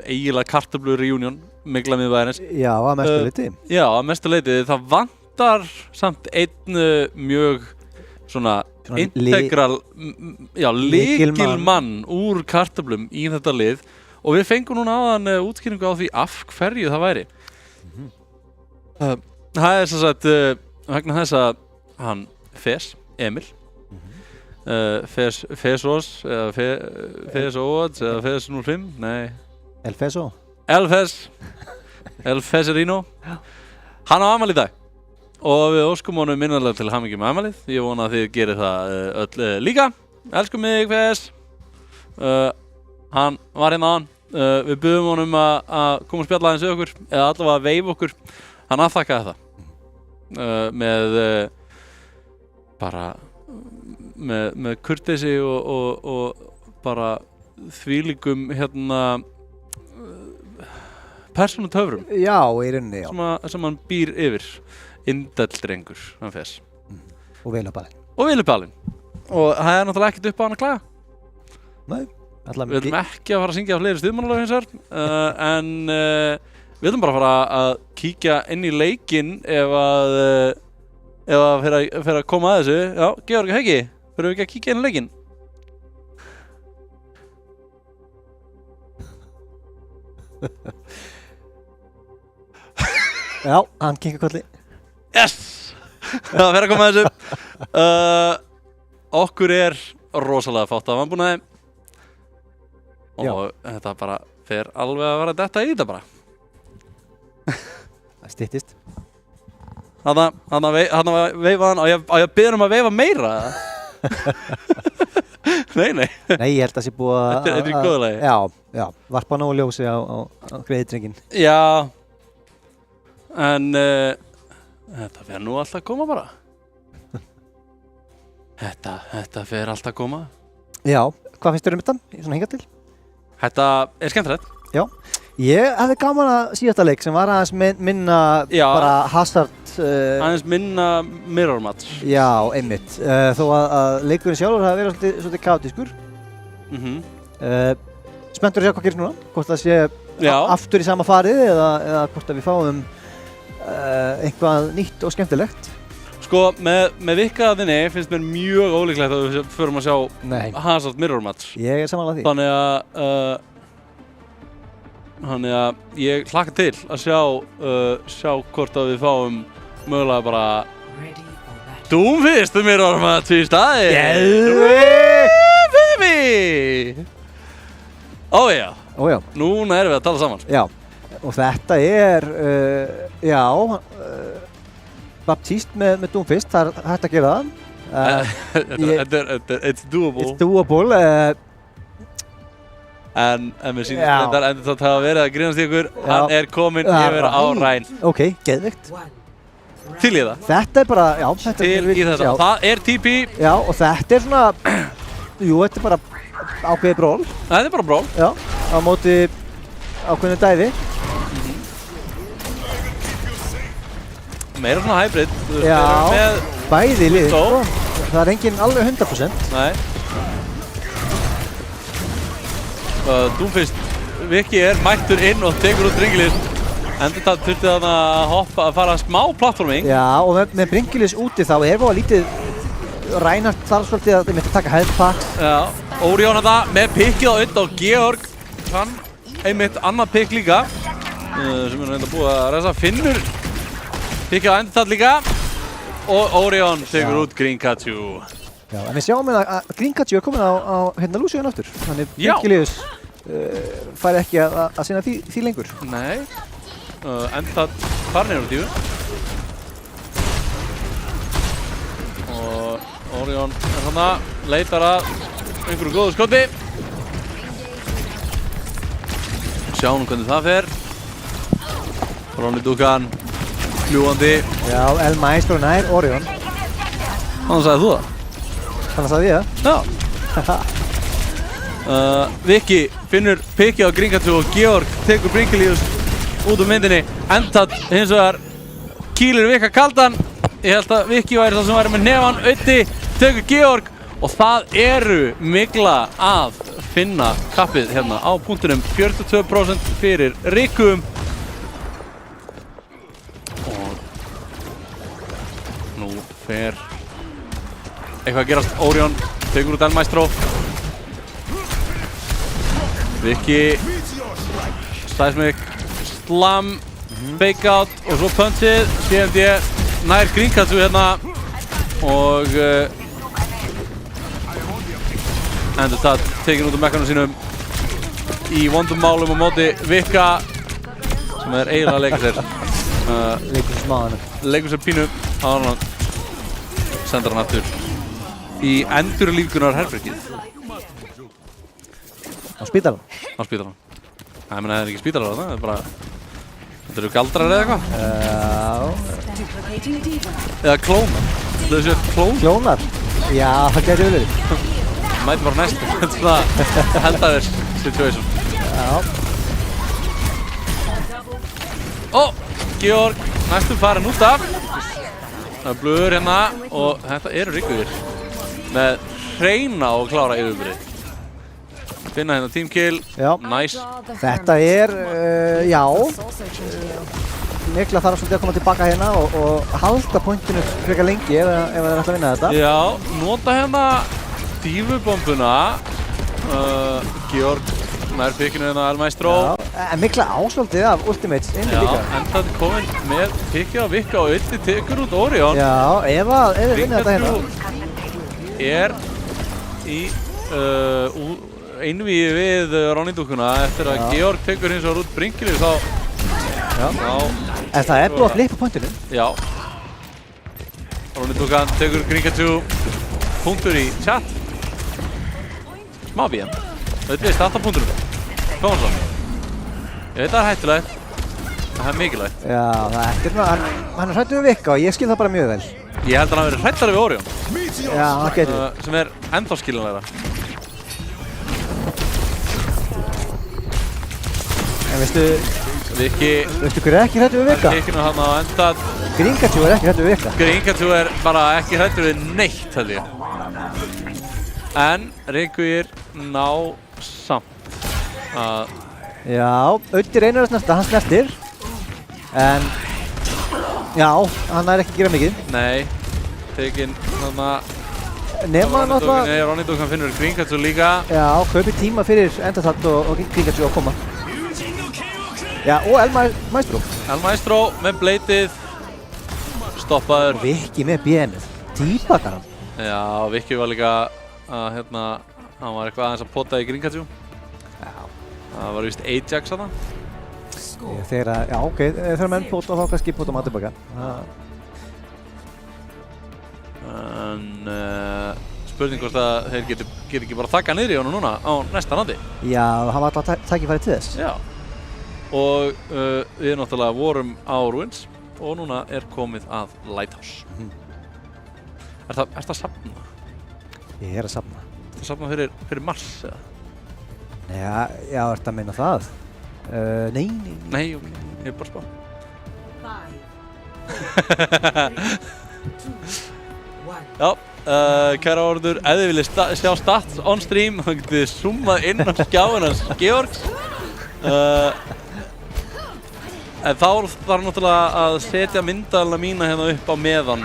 eiginlega kartöflu reunion, Mikla miðbæjarins. Já, að mestu leyti. Já, að mestu leyti. Það vantar samt einn mjög svona integral, lykilmann úr kartöflum í þetta lið og við fengum núna áðan útskýringu á því af hverju það væri. Það er sem sagt vegna þess að hann Emil Fesos eða Fesods eða Fes 05, nei Elfeserino hann á afmæli í dag og við óskum honum minnalega til hamingju með afmælið. Ég vona að þið gerir það öll líka. Elskum mig, Fes. Hann var hérna áðan. Við buðum honum að koma og spjalla aðeins við okkur eða allavega að veifa okkur. Hann afþakkaði það með kurteisi og bara þvílíkum persónutöfrum. Já, í rauninni, já. Sem hann býr yfir. Indæll drengur, hann Fes. Og vel á balinn. Og það er náttúrulega ekkert upp á hann að klaga. Nei. Við ætlum ekki að fara að syngja á fleiri stuðmannalög hins vegar, en við ætlum bara að fara að kíkja inn í leikinn ef að fer að koma að þessu. Já, Georg, Hauki, fyrir við ekki að kíkja inn í leikinn? Já, hann kinkar kolli. Yes! Það fer að koma að þessu. Okkur er rosalega fátt af vannbúnaði og þetta bara fer alveg að vera detta í þetta bara. Það styttist. Hann að veifa hann, á ég að biðja um að veifa meira? Nei. Nei, ég held að það sé búið að... Þetta er í góðu lagi. Já, varpa nógu ljósi á greiðdrenginn. Já, en þetta fer nú alltaf að koma bara. Þetta fer alltaf að koma. Já, hvað finnst þér þetta? Svona hingað til? Þetta er skemmtilegt. Já, ég hefði gaman að síðasta leik sem var aðeins minna bara Hazard... aðeins minna mirror match. Já, einmitt. Þó að leikurinn sjálfur hafi verið svolítið kaotískur. Spenntur að sjá hvað gerist núna. Hvort það sé aftur í sama farið eða hvort að við fáum eitthvað nýtt og skemmtilegt. Sko, með vikkaðinni finnst mér mjög ólíklegt að við förum að sjá Hazard mirror match. Ég er samanlega því. Þannig að Þannig að ég hlakka til að sjá hvort að við fáum mögulega bara Doomfist mér orðum að tví staði. Baby! Ójá, núna erum við að tala saman. Já, og þetta er, Baptiste með Doomfist, það er hægt að gera það. It's doable. It's doable. En mér sýnist þetta endur það hafa verið að grínast í ykkur. Hann er kominn yfir á Ræn. Ok, geðvikt. Til í það. Þetta er bara, já. Til í þetta. Það er TP. Já, og þetta er svona, þetta er bara ákveðið bról. Þetta er bara bról. Já, á móti ákveðinu dæði. Meira svona hybrid. Já, bæði í liði. Það er enginn alveg 100%. Nei. Doomfist Viki er mættur inn og tekur út Bringilis. Endurtalt þurfti þarna að hoppa að fara smá plattforming. Já, og með Bringilis úti þá er það lítið Reinhardt þarf svolítið að þið mitt að taka headpack. Já, Orion þetta með pikkið á öll og Georg hann einmitt annað pikk líka sem er reynda búið að resa. Finnur pikkið á endurtalt líka og Orion tekur út Greenkachu. Já, en við sjáum að Greenkachu er komin á Lucian aftur. Þannig Bringilis fær ekki að sinna því lengur. Nei. Endurtalt farnir úr tíu. Og Orion er þarna, leitar að einhverju góðu skoti. Sjáum hvernig það fer. Ronny Dukan, fljúandi. Já, El Maestro nær Orion. Þannig sagði þú það? Þannig sagði ég það? Já. Viki finnur pikið á Greenkachu og Georg tekur Bringilis út úr myndinni. Endurtalt hins vegar kýlir Vika kaldan. Ég held að Viki væri það sem væri með nefan. Ötti tekur Georg og það eru mygla að finna kappið hérna á punktunum. 42% fyrir Rikum. Og nú fer eitthvað að gerast. Orion tekur út El Maestro. Viki Seismic Slam Fake out og svo punchið. CMD nær Greenkachu hérna og endurtalt tekin út úr mekkanum sínum í vondum málum á móti Vika sem er eiginlega að leika sér. Leikur sér smáðanum. Leikur sér pínu á hann sendur hann aftur í endurlífgunar herbergið. Á spítalan? Á spítalan. Það er ekki spítalar þarna, það er bara þetta eru galdrar eða eitthvað? Eða klónar. Þetta er sér klónar? Já, það gæti verið. Mæti bara næst. Þetta er svona heldaðir situation. Já. Ó, Georg næstum farin út af. Það er blöður hérna og þetta eru Rikuðir með hreina og klára yfirbyrði. Finna hérna teamkill, nice. Þetta er, Mikla þarf svolítið að koma tilbaka hérna og halda pointinu frekar lengi ef það er alltaf að vinna þetta. Já, nota hérna dífubombuna. Georg nær pikkinu hérna El Maestro. En Mikla ásvöldið af Ultimates inni líka. Já, endað kominn með pikkið á Vika og Ötti tekur út Orion. Já, ef við vinna þetta hérna. Er í einvíi við Ronny Dukuna eftir að Georg tekur hins vegar út Bringilis þá. En það er búið að flippa pointinu. Já. Ronny Dukan tekur Greenkachu. Punktur í chat. Smá BM. Þetta er starta punkturum. Tómasson. Ég veit að það er hættulegt. Það er mikilvægt. Já, hann er hrættur við Vika og ég skil það bara mjög vel. Ég held að hann hafi verið hrættari við Orion. Já, það getur. Sem er ennþá skiljanlegra. En veistu hver er ekki hrættur við Vika? Tikkinu hann á endað. Greenkachu er ekki hrættur við Vika. Greenkachu er bara ekki hrættur við neitt held ég. En Rikuðir ná samt að... Já, Ötti reynir að snerta, hann snertir. En... Já, hann er ekki að gera mikið. Nei, tekinn þarna... Nema náttúrulega... Nei, Ronny Dukan finnur Greenkachu líka. Já, kaupi tíma fyrir Endurtalt og Greenkachu að koma. Já, og El Maestro. El Maestro með bleitið. Stoppaður. Viki með BN-ið. Típakar hann. Já, Viki var líka að hann var eitthvað aðeins að pota í Gringatjú. Já. Það var víst Ajax þarna. Já, ok, þegar menn pota þá kannski pota maður tilbaka. En spurning hvort að þeir geti ekki bara þakka niður í honum núna á næsta randi. Já, hann var alltaf tækifæri til þess. Já. Og við náttúrulega vorum á Ruins og núna er komið að Lighthouse. Ertu að safna? Ég er að safna. Ertu að safna fyrir Mars eða? Já, ertu að meina það? Nei. Nei, ok, ég er bara að spá. 5, 4, 3, 2, 1. Já, kæra áhorfendur, ef þið viljið sjá stats on stream, þá getið þið zoomað inn á skjáinn hans Georgs. En þá þarf náttúrulega að setja myndalina mína hérna upp á meðan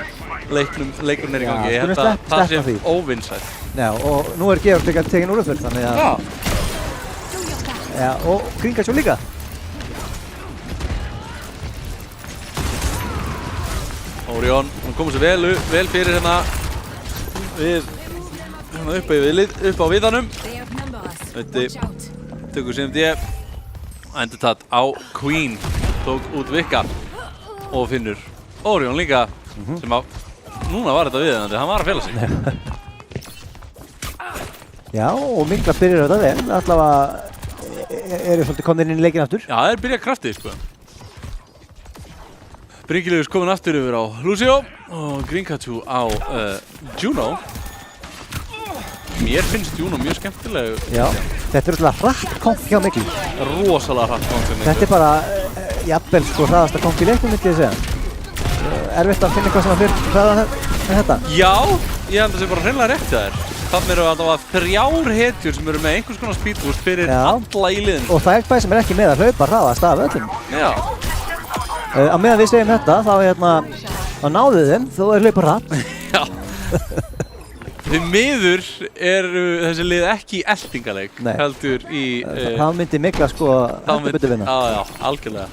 leikurinn er í gangi. Ég held að það sé óvinsætt. Já, og nú er Georg líka tekinn úr uppföll, þannig að... Já, og Gringatjú líka. Orion, hann komur sér vel fyrir hérna upp á viðanum. Þetta tökur CMD. Endurtatt á Queen, tók út Vika og finnur Orion líka sem að núna var þetta viðeigandi, hann var að fela sig. Já, og Mikla byrjar þetta vel, allavega eru svolítið komnir inn í leikinn aftur. Já, það er byrjað kraftið, sko. Bringilegur komin aftur yfir á Lucio og Gringatjú á Juno. Mér finnst Juno mjög skemmtileg. Já, þetta er svolítið hratt komp hjá Mikli. Rosalega hratt komp hjá Mikli. Þetta er bara, jafnvel sko hraðasta komp í leiknum, myndi ég segja. Erfitt að finna eitthvað sem að fyrir hraða með þetta. Já, ég held að það sé bara hreinlega rétt hjá þér. Þannig eru allavega 3 hetjur sem eru með einhvers konar speedboost fyrir alla í liðinu. Og það er bæði sem er ekki með að hlaupa hraðast af öllum. Já. Á meðan við segjum þetta, þá náðu þeim, þó er hlaupa hratt. Já. Því miður eru þessi lið ekki í eltingaleik, heldur í... Það myndi Mikla sko heldur betur vinna. Já, algjörlega.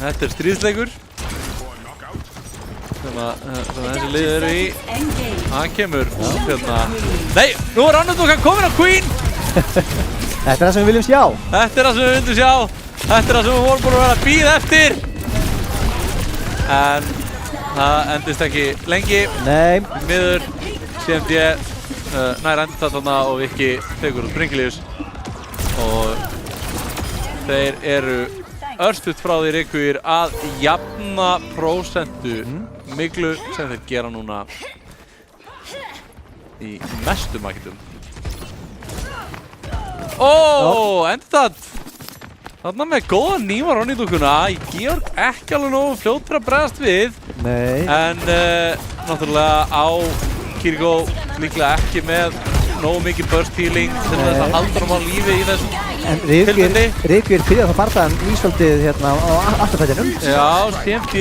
Þetta er stríðsleikur. Sem þessi lið eru í. Það kemur hérna. Nei, nú er Ronaldo komin á Queen! Þetta er það sem við viljum sjá. Þetta er það sem við viljum sjá. Þetta er það sem við vorum búin að vera að bíða eftir. En það endist ekki lengi. Nei. Miður CMD nær endurtatt þarna og Viki tekur út Bringilius. Og þeir eru örstutt frá því Rikkuir að jafna prósentu Miklu sem þeir gera núna í mestu marketum. Endurtatt! Þarna með góða nýma Ronny-dúkkuna. Georg ekki alveg nógu fljótur að bregðast við. Nei. En náttúrulega á Kiriko líklega ekki með nógu mikið burst healing til þess að halda hann á lífi í þessum tilfelli. Rikkuir byrjaði að bardaðan ísvöldið hérna á afturfættinum. Já, CMD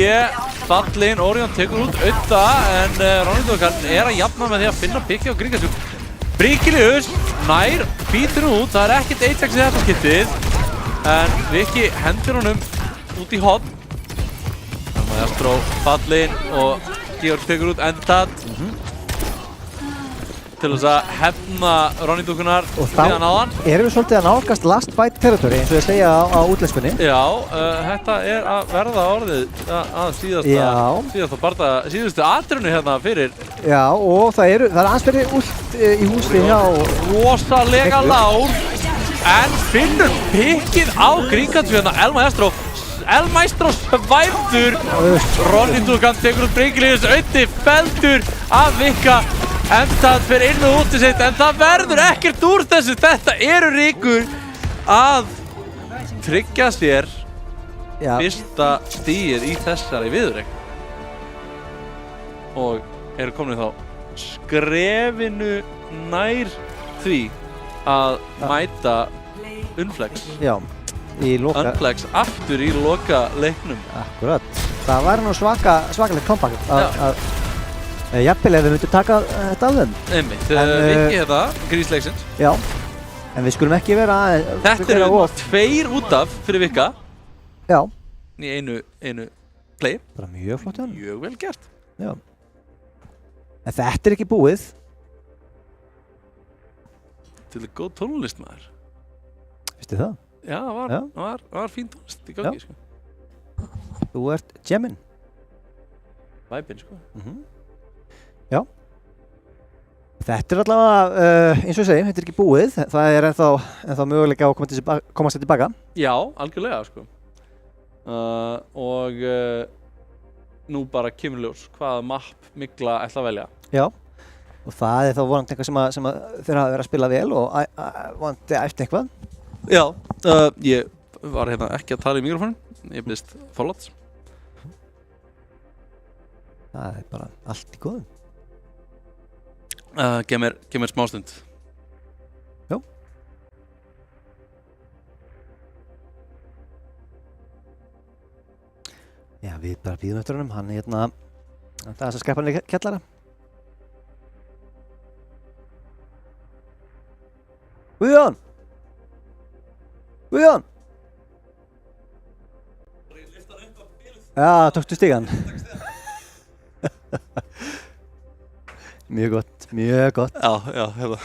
fallinn, Orion tekur út auða en Ronny-dúkkan er að jafna með því að finna pikki á Gringatjú. Bringilius nær býtur út, það er ekkert Ajax í þetta skiptið. En Viki hendur honum út í horn. Maestro fallinn og Georg tekur út endurtatt. Til þess að hefna Ronny-dúkkunar síðan áðan. Erum við svolítið að nálgast last fight territory eins og ég segja á útlenskunni. Já, þetta er að verða orðið að síðustu atrinu hérna fyrir. Já, og það er aðeins verið últ í húsi hjá... Rosalega lár. En finnur pikkið á Gringatjú hérna, El Maestro svæfður. Ronny-dúkkan tekur út Bringilius, auði feldur af Vika. Endurtatt fyrir inn og út í sitt, en það verður ekkert úr þessu. Þetta eru Rikkuir að tryggja sér fyrsta stigið í þessari viðureign. Og eru komin þá skrefinu nær því að mæta Unflex. Já, í loka. Unflex aftur í loka leiknum. Akkurat. Það væri nú svakalegt comeback að Jafnvel ef við myndum taka þetta af þeim. Einmitt, En, Viki þetta, grísleiksins. Já. En við skulum ekki vera Þetta eru 2 út af fyrir Vika Já. í einu play. Bara mjög flott hjá hann. Mjög vel gert. Já. En þetta er ekki búið. Til góð tónlist maður. Vistu það? Já, það var fín tónlist í gangi, sko. Þú ert Jemin. Væpinn, sko. Já. Þetta er allavega, eins og ég segi, þetta er ekki búið. Það er ennþá möguleika á að komast tilbaka. Já, algjörlega, sko. Og nú bara kemur ljós hvaða mapp Mygla ætla að velja. Já. Og það er þá vonandi eitthvað sem þeir hafa verið að spila vel og vonandi eftir eitthvað. Já, ég var hérna ekki að tala í mikrofónin. Ég byrst forláts. Það er bara allt í góðum. Gef mér smástund. Já. Já, við bara bíðum eftir honum. Hann er hérna, það er þess að skrepa hann í kjallara. Guðjón! Guðjón! Já, tókstu stigann. Mjög gott, mjög gott. Já, hérna.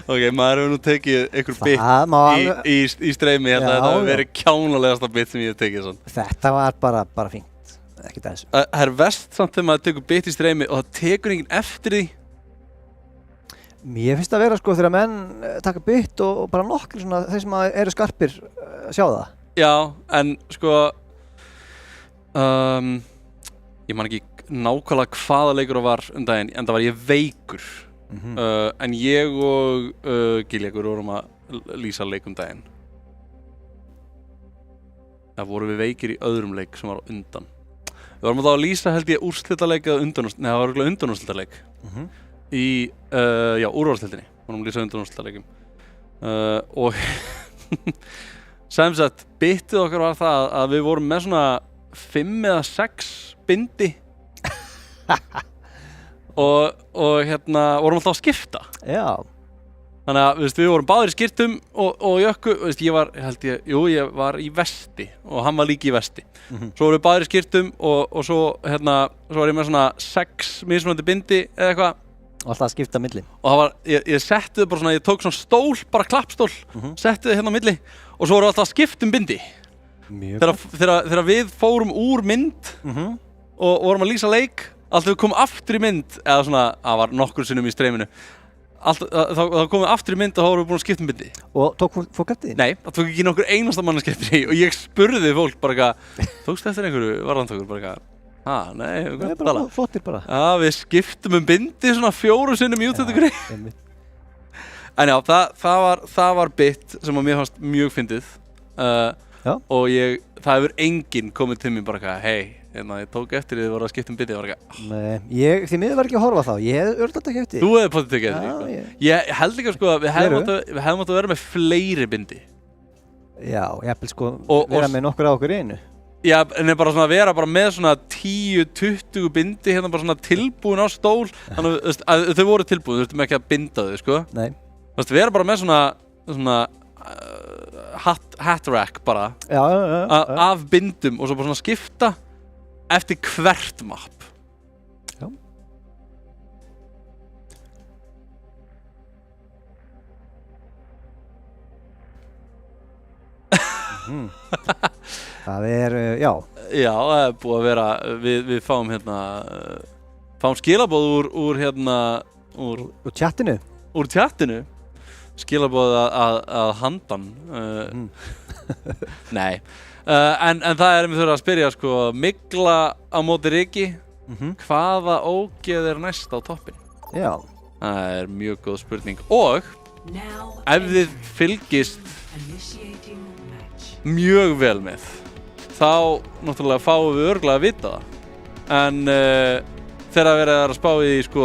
Ok, maður hefur nú tekið einhver bit í streymi hérna. Þetta hefur verið kjánalegasta bit sem ég hef tekið svona. Þetta var bara fínt, ekkert aðeins. Það er verst samt þegar maður tekur bit í streymi og það tekur enginn eftir því. Mér finnst það að vera sko þegar menn taka bit og bara nokkri svona þeir sem eru skarpir sjá það. Já, en sko ég man ekki nákvæmlega hvaða leikur það var daginn, en það var ég veikur. En ég og Giljagur vorum að lýsa leik daginn. Það vorum við veikir í öðrum leik sem var á undan. Við vorum þá að lýsa held ég úrslitaleik eða undanúrslitaleik. Nei, það var örugglega undanúrslitaleik. Í úrvalsdeildinni. Við vorum að lýsa undanúrslitaleikjum. Og sem sagt, bitið okkar var það að við vorum með svona 5 eða 6 bindi. og hérna vorum alltaf að skipta. Já. Þannig að við vorum báðir í skyrtum og Jökku, ég var í vesti og hann var líka í vesti. Svo vorum við báðir í skyrtum og svo var ég með svona 6 mismunandi bindi eða eitthvað. Og alltaf að skipta milli. Og það var, ég setti þau bara svona, ég tók svona stól, bara klappstól, setti þau hérna á milli og svo vorum við alltaf að skipta bindi. Þegar við fórum úr mynd og vorum að lýsa leik, alltaf við komum aftur í mynd, eða svona, það var nokkur sinnum í streyminu, þá komum við aftur í mynd og þá vorum við búin að skipta bindi. Og tók fólk eftir því? Nei, það tók ekki nokkur einasta manneski eftir því og ég spurði fólk bara eitthvað, tókstu eftir einhverju varðantökur bara eitthvað? Nei, bara flottir bara. Já, við skiptum bindi svona 4 sinnum í útsendingunni. En já, það var bit sem að mér fannst mjög fyndið. Og það hefur enginn komið til mér bara eitthvað, hei, ég tók eftir því þið voru að skipta bindi. Nei, því miður var ekki að horfa þá. Ég hef örugglega ekki eftir því. Þú hefði potið tekið eftir því. Ég held líka sko að við hefðum átt að vera með fleiri bindi. Já, jafnvel sko vera með nokkur á okkur einu. Já, en bara svona vera bara með svona 10-20 bindi hérna bara svona tilbúin á stól. Þannig að þau voru tilbúin, þú þurftum ekki að binda þau, sko. Nei. Þú veist, vera bara með svona hat rack bara. Já. Af bindum og svo bara svona skipta eftir hvert mapp. Já. Það er, já. Já, það er búið að vera, við fáum hérna, fáum skilaboð úr hérna, úr tjattinu. Úr tjattinu. Skilaboð að handan. Nei. En það er við þurfum að spyrja, sko, Mygla á móti Riki. Hvaða ógeð er næst á toppinn? Já. Það er mjög góð spurning. Og ef þið fylgist mjög vel með, þá náttúrulega fáum við örugglega að vita það. En þegar verið að spá í sko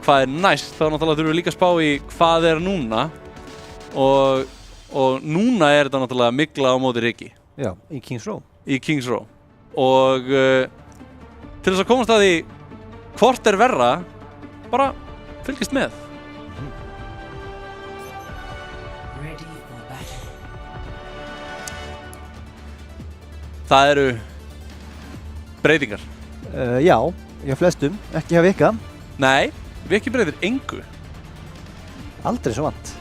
hvað er næst, þá náttúrulega þurfum við líka að spá í hvað er núna. Og núna er þetta náttúrulega Mygla á móti Riki. Já, í Kings Row. Í Kings Row. Og til þess að komast að því hvort er verra, bara fylgist með. Það eru breytingar. Já, hjá flestum, ekki hjá Vika. Nei, Viki breytir engu. Aldrei svo vant.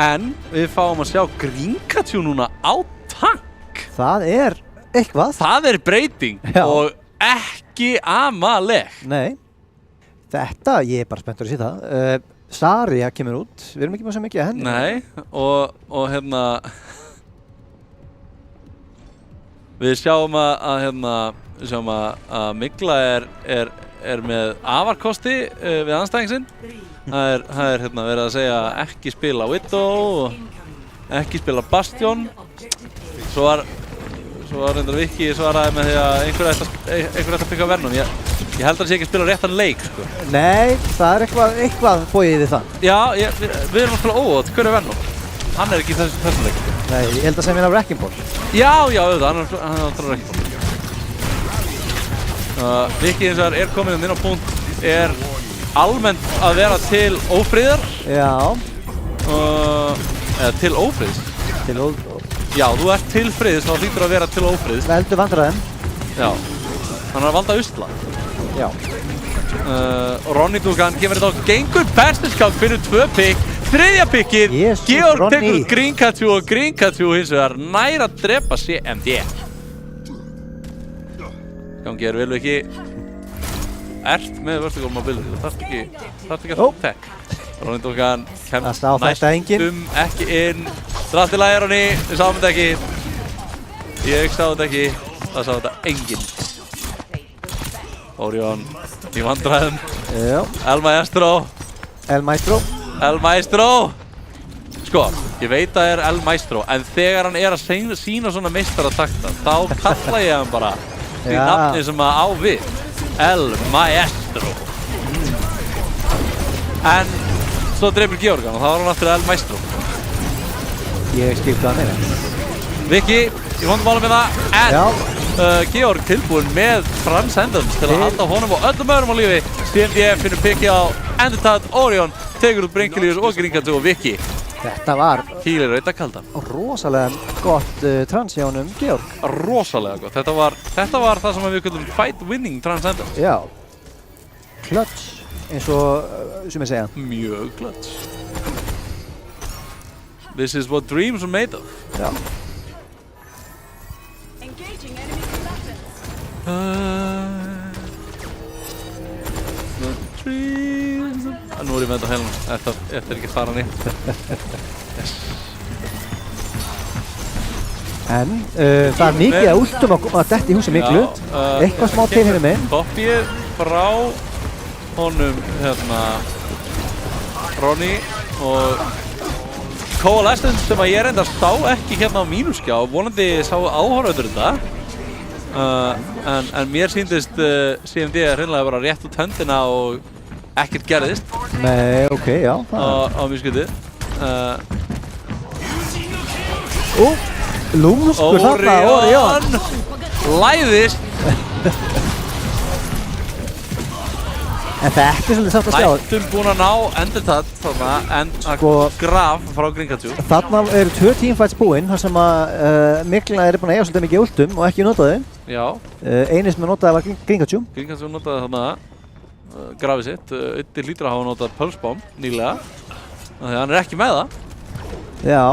En við fáum að sjá Gringatjú núna á tank. Það er eitthvað. Það er breyting Já. og ekki amaleg. Nei, þetta, ég er bara spenntur að sé það. Saria kemur út, við erum ekki með svo mikið að henni. Nei, og hérna við sjáum við sjáum að Migla er með afarkosti við anstæðing sinn. Það er verið að segja ekki spila Widow og ekki spila Bastion. Svo var reyndar Viki svaraði með því að einhver ætti að pikka Venom. Ég held að það sé ekki að spila réttan leik, sko. Nei, það er eitthvað bóið við það. Já, við erum að spila óvot. Hver er Venom? Hann er ekki í þessum leik. Nei, ég held að segja mér af Wrecking Ball. Já, auðvitað, hann er að tala ekki. Viki eins og er komin inn á punkt, er almennt að vera til ófríðar. Já. Eða til ófríðs. Já, þú ert til friðs, þá hlýtur að vera til ófríðs. Veldu vandræðum. Já. Hann er að valda usla. Já. Ronny Dugan kemur þetta á gengur bestinskák fyrir 2 pikk. Þriðja pikkið, Jesus, Georg Ronny. tekur Gringatjú og Gringatjú hins vegar nær að drepa CMD. Gangi vel ekki. Ert með vertical mobility, þú þarft ekki að tech. Ronny Dugan kemst næstum ekki inn. Drátt í lagi Ronny, við sáum þetta ekki. Ég sá þetta ekki, það sá þetta enginn. Orion í vandræðum. Já. El Maestro. Sko, ég veit að það er El Maestro, en þegar hann er að sína svona meistaratakta, þá kalla ég hann bara því nafni sem að á við. El Maestro. En svo dreipur Georg hann og þá var hann aftur El Maestro. Ég skil hvað hann er. Viki, ég hóndum álum með það, en Georg tilbúinn með Transcendence til að halda honum og öllum öðrum á lífi. CMDF finnur pikki á Endertad, Orion tekur út Brinkilius og Gringatjú og Viki. Þetta var Kýlir auðvitað rosalega gott trans hjá honum Georg. Rosalega gott. Þetta var það sem við kallum fight winning Transcendence. Já. Clutch, eins og sem ég segja. Mjög clutch. This is what dreams are made of. Já. Nú er ég með þetta helm. Þetta er ekki að fara nýtt. Yes. En það er mikið að últum að detta í húsi Miglu. Eitthvað smá til hérna með. Toppið frá honum Ronny og Coalescence sem að ég reyndar sá ekki hérna á mínuskjá. Vonandi sá áhorfendur þetta. En mér sýndist CMD hreinlega bara rétt út höndina og ekkert gerðist. Nei, ok, já. Á mjög skytið. Lúmskur þarna, Orion. Læðist. En þetta er svolítið satt að sjá. Næstum búinn að ná Endertad þarna, en Graf frá Gringatjú. Þarna eru 2 teamfights búinn, þar sem að Migla er búinn að eiga svolítið mikið últum og ekki notaði. Já. Einu sem notaði var Gringatjú. Gringatjú notaði þarna grafið sitt. Öddi hlýtur að hafa notað Pulse Bomb nýlega. Þannig að hann er ekki með það. Já.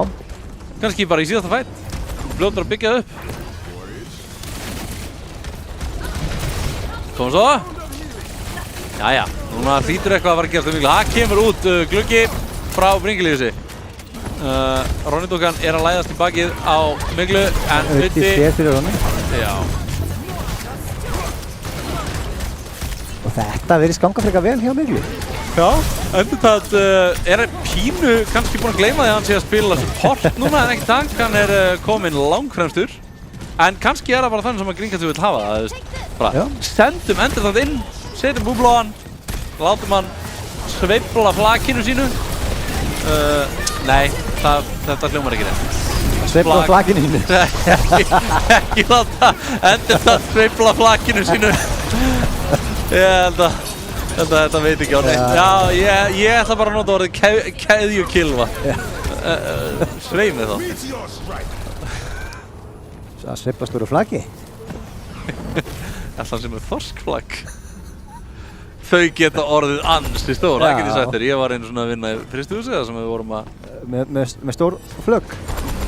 Kannski bara í síðasta fight. Fljótur að byggja það upp. Komum svo. Jæja, núna hlýtur eitthvað að fara að gerast um Migla. Það kemur út gluggi frá Brinkiliusi. Ronny Dugan er að læðast í bakið á Miglu, en Öddi sér fyrir Ronny. Já. Og þetta verið skanga frekar vel hjá Miglu. Já, Endertad er pínu kannski búinn að gleyma því að hann sé að spila support núna en ekki tank. Hann er kominn langfremstur. En kannski er það bara þannig sem að Gringatjú vill hafa það. Bara sendum Endertad inn, setjum búblu á hann, látum hann sveifla flakinu sínu. Nei, þetta hljómar ekki rétt. Sveifla flakinu sínu? Ekki láta Endertad sveifla flakinu sínu. Ég held að þetta veit ekki á neitt. Já, ég ætla bara að nota orðið keðjukilva. Svei mig þá. Það sveiflast úr flaggi. Alltaf sem er þorskflagg. Þau geta orðið ansi stór, það get ég sagt þér. Ég var einu svona að vinna í frystihúsi þar sem við vorum að... Með stór flögg.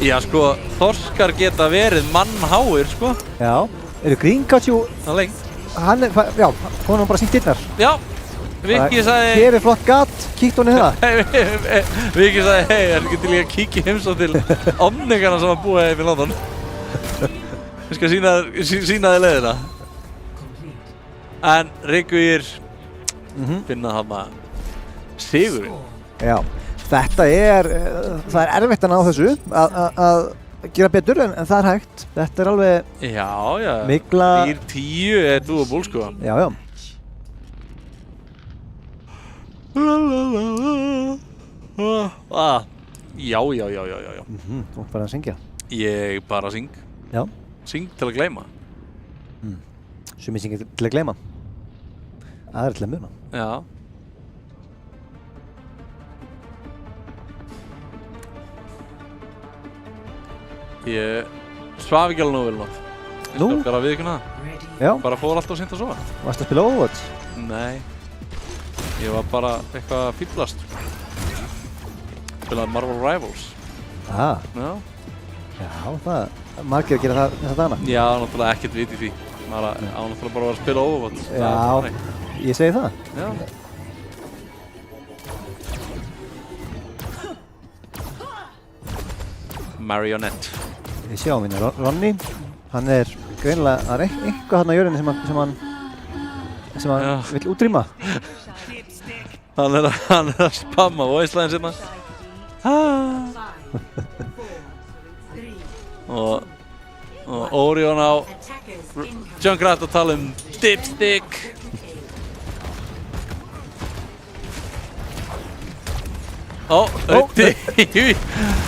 Já, sko, þorskar geta verið mannháir, sko. Já. Eru Gringatjú... Það er lengt. Hann er, já, hún er bara sýnt dyrnar. Já, Viki sagði... Hér er flott gatt, kíkt hún í það. Viki sagði, hei, er ekki til ég að kíkja heimsótt til omningana sem að búa í London? Ég skal sýna þér leiðina. En Reykjavír finna þarna sigurinn. Já, þetta það er erfitt að ná þessu, að gera betur, en það er hægt. Þetta er alveg... Já, mikla... 4-10 er doable, sko. Já. Já. Þú bara að syngja. Ég bara syng. Já. Syng til að gleyma. Sumir syngja til að gleyma. Aðrir til að muna. Já. Ég svaf ekki alveg nógu vel nótt. Ég skal bara viðurkenna það. Já. Bara fór alltaf seint að sofa. Varstu að spila Overwatch? Nei. Ég var bara eitthvað að fíblast. Spilaði Marvel Rivals. Já, margir að gera það þessa dagana. Já, náttúrulega ekkert vit í því. Maður á náttúrulega bara að spila Overwatch. Já, ég segi það. Já. Marionette. Við sjáum hérna Ronny, hann er greinilega, það er eitthvað hann á jörðinni sem hann vill útrýma. Hann er að spamma voice-læðin sinna. Og Orion á Junkrat að tala dipstick.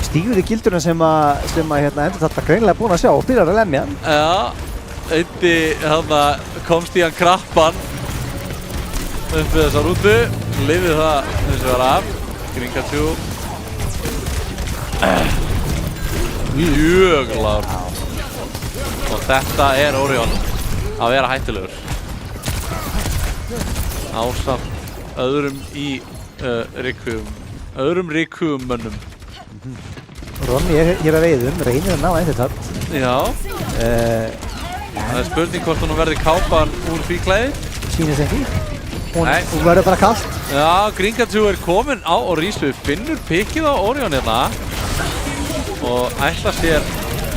Stígur í gildurinn sem endur þetta greinilega búinn að sjá og byrjar að lemja. Já, komst í hann krappan upp við þessa rútu, lifið það eins og var af. Gringatjú mjög lágur. Og þetta er Orion að vera hættulegur ásamt öðrum í öðrum ríkum mönnum. Ronny er hér að veiðum, reynir að ná endurtart. Já. Það er spurning hvort hún verði kápan úr því klæði. Sýnist ekki. Hún verður bara kalt. Já, Gringatjú er komin á og Rísu finnur pikkið á Orion hérna og ætla sér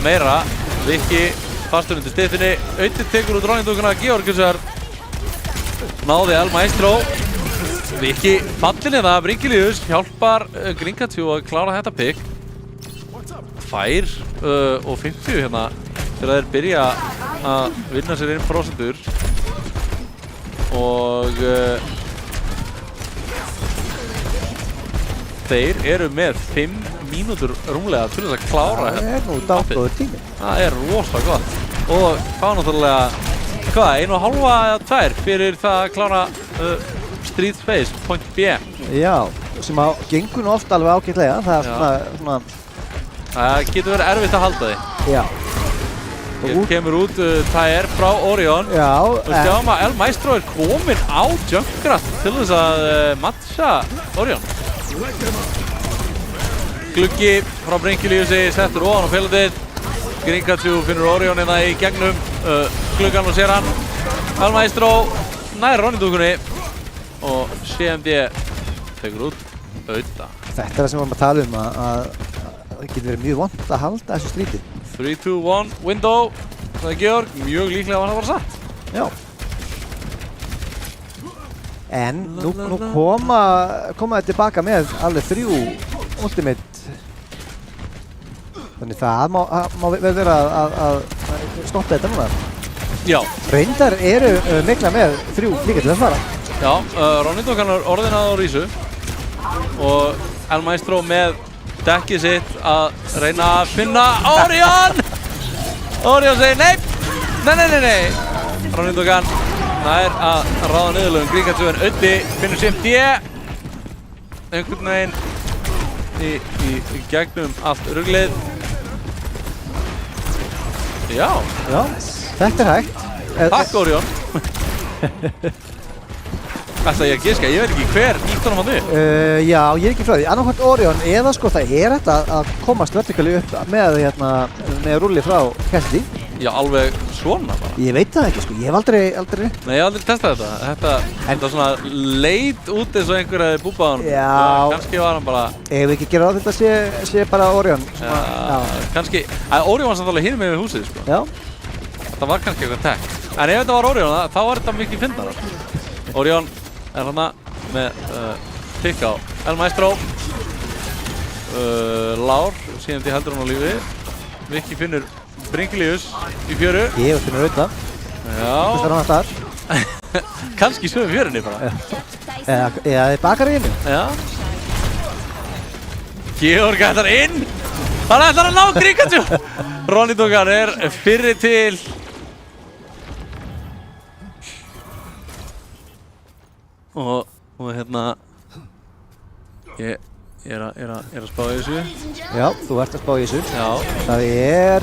meira. Viki fastur undir stifinni, Auti tekur út Ronny-dúkuna, Georgiusar náði El Maestro. Viki fallin eða Bringilius hjálpar Gringatjú að klára þetta pikk. Fær og 50 hérna til að þeir byrja að vinna sér 1%. Og þeir eru með 5 mínútur rúmlega til þess að klára þetta. Það er nú dágóður tími. Það er rosa gott. Og fá náttúrulega, 1,5 eða 2 fyrir það að klára Street Space, point B. Já, sem gengur nú oft alveg ágætlega. Það er svona... Það getur verið erfitt að halda því. Já. Hér kemur út Tyr frá Orion. Já. Við sjáum að El Maestro er komin á Junkrat til þess að matcha Orion. Gluggi frá Bringiliusi settur ofan á pelotið. Gringatjú finnur Orion hérna í gegnum gluggan og sér hann. El Maestro nær Ronny-dúkunni og CMD tekur út Auta. Þetta er það sem við varum að tala um að það getur verið mjög vont að halda þessu stríti. 3, 2, 1, window. Það er Georg, mjög líklega var það bara satt. Já. En nú koma þið tilbaka með alveg 3 ultimate. Þannig það má vel vera að stoppa þetta núna. Já. Reyndar eru mikla með 3 líka til að fara. Já, Ronny-dúkan er orðinað á Rísu. Og El Maestro með dekkið sitt að reyna að finna Orion! Orion segir nei! Nei! Ronny-dúkan nær að ráða niðurlögum Gríkatsu en Auddi finnur CMD einhvern veginn í gegnum allt ruglið. Já, Já, þetta er hægt. takk Orion. Ætla ég að giska, ég veit ekki hver ítt honum á því. Já, ég er ekki frá því. Annarkvæmt Orion eða sko það er þetta að komast vertikali upp með með rulli frá Cassidy. Já, alveg svona bara. Ég veit það ekki sko, ég hef aldrei Nei, ég hef aldrei testað þetta. Þetta svona leit út eins og einhver hefði búbað hann. Já. Kannski var hann bara... Ef við ekki gera á þetta sé bara Orion. Já, kannski... Orion var samt alveg hinum yfir húsið, sko. Já. Það var kannski eitthvað tech. En ef þetta var Orion, þá var þetta mikið fyndara. Orion er hana með tikk á El Maestro. Lár, síðan því heldur hann á lífi. Viki finnur Bringilius í fjöru. Ég finnur auðvitað. Já. Þetta er hann að þar. Kannski í sömu fjörunni bara. Eða þið bakar í hennu. Já. Georg ætlar inn. Hann ætlar að ná Gríkatsu. Ronny Duncan er fyrri til. Og hérna ég er að spá í þessu. Já, þú ert að spá í þessu. Já. Það er,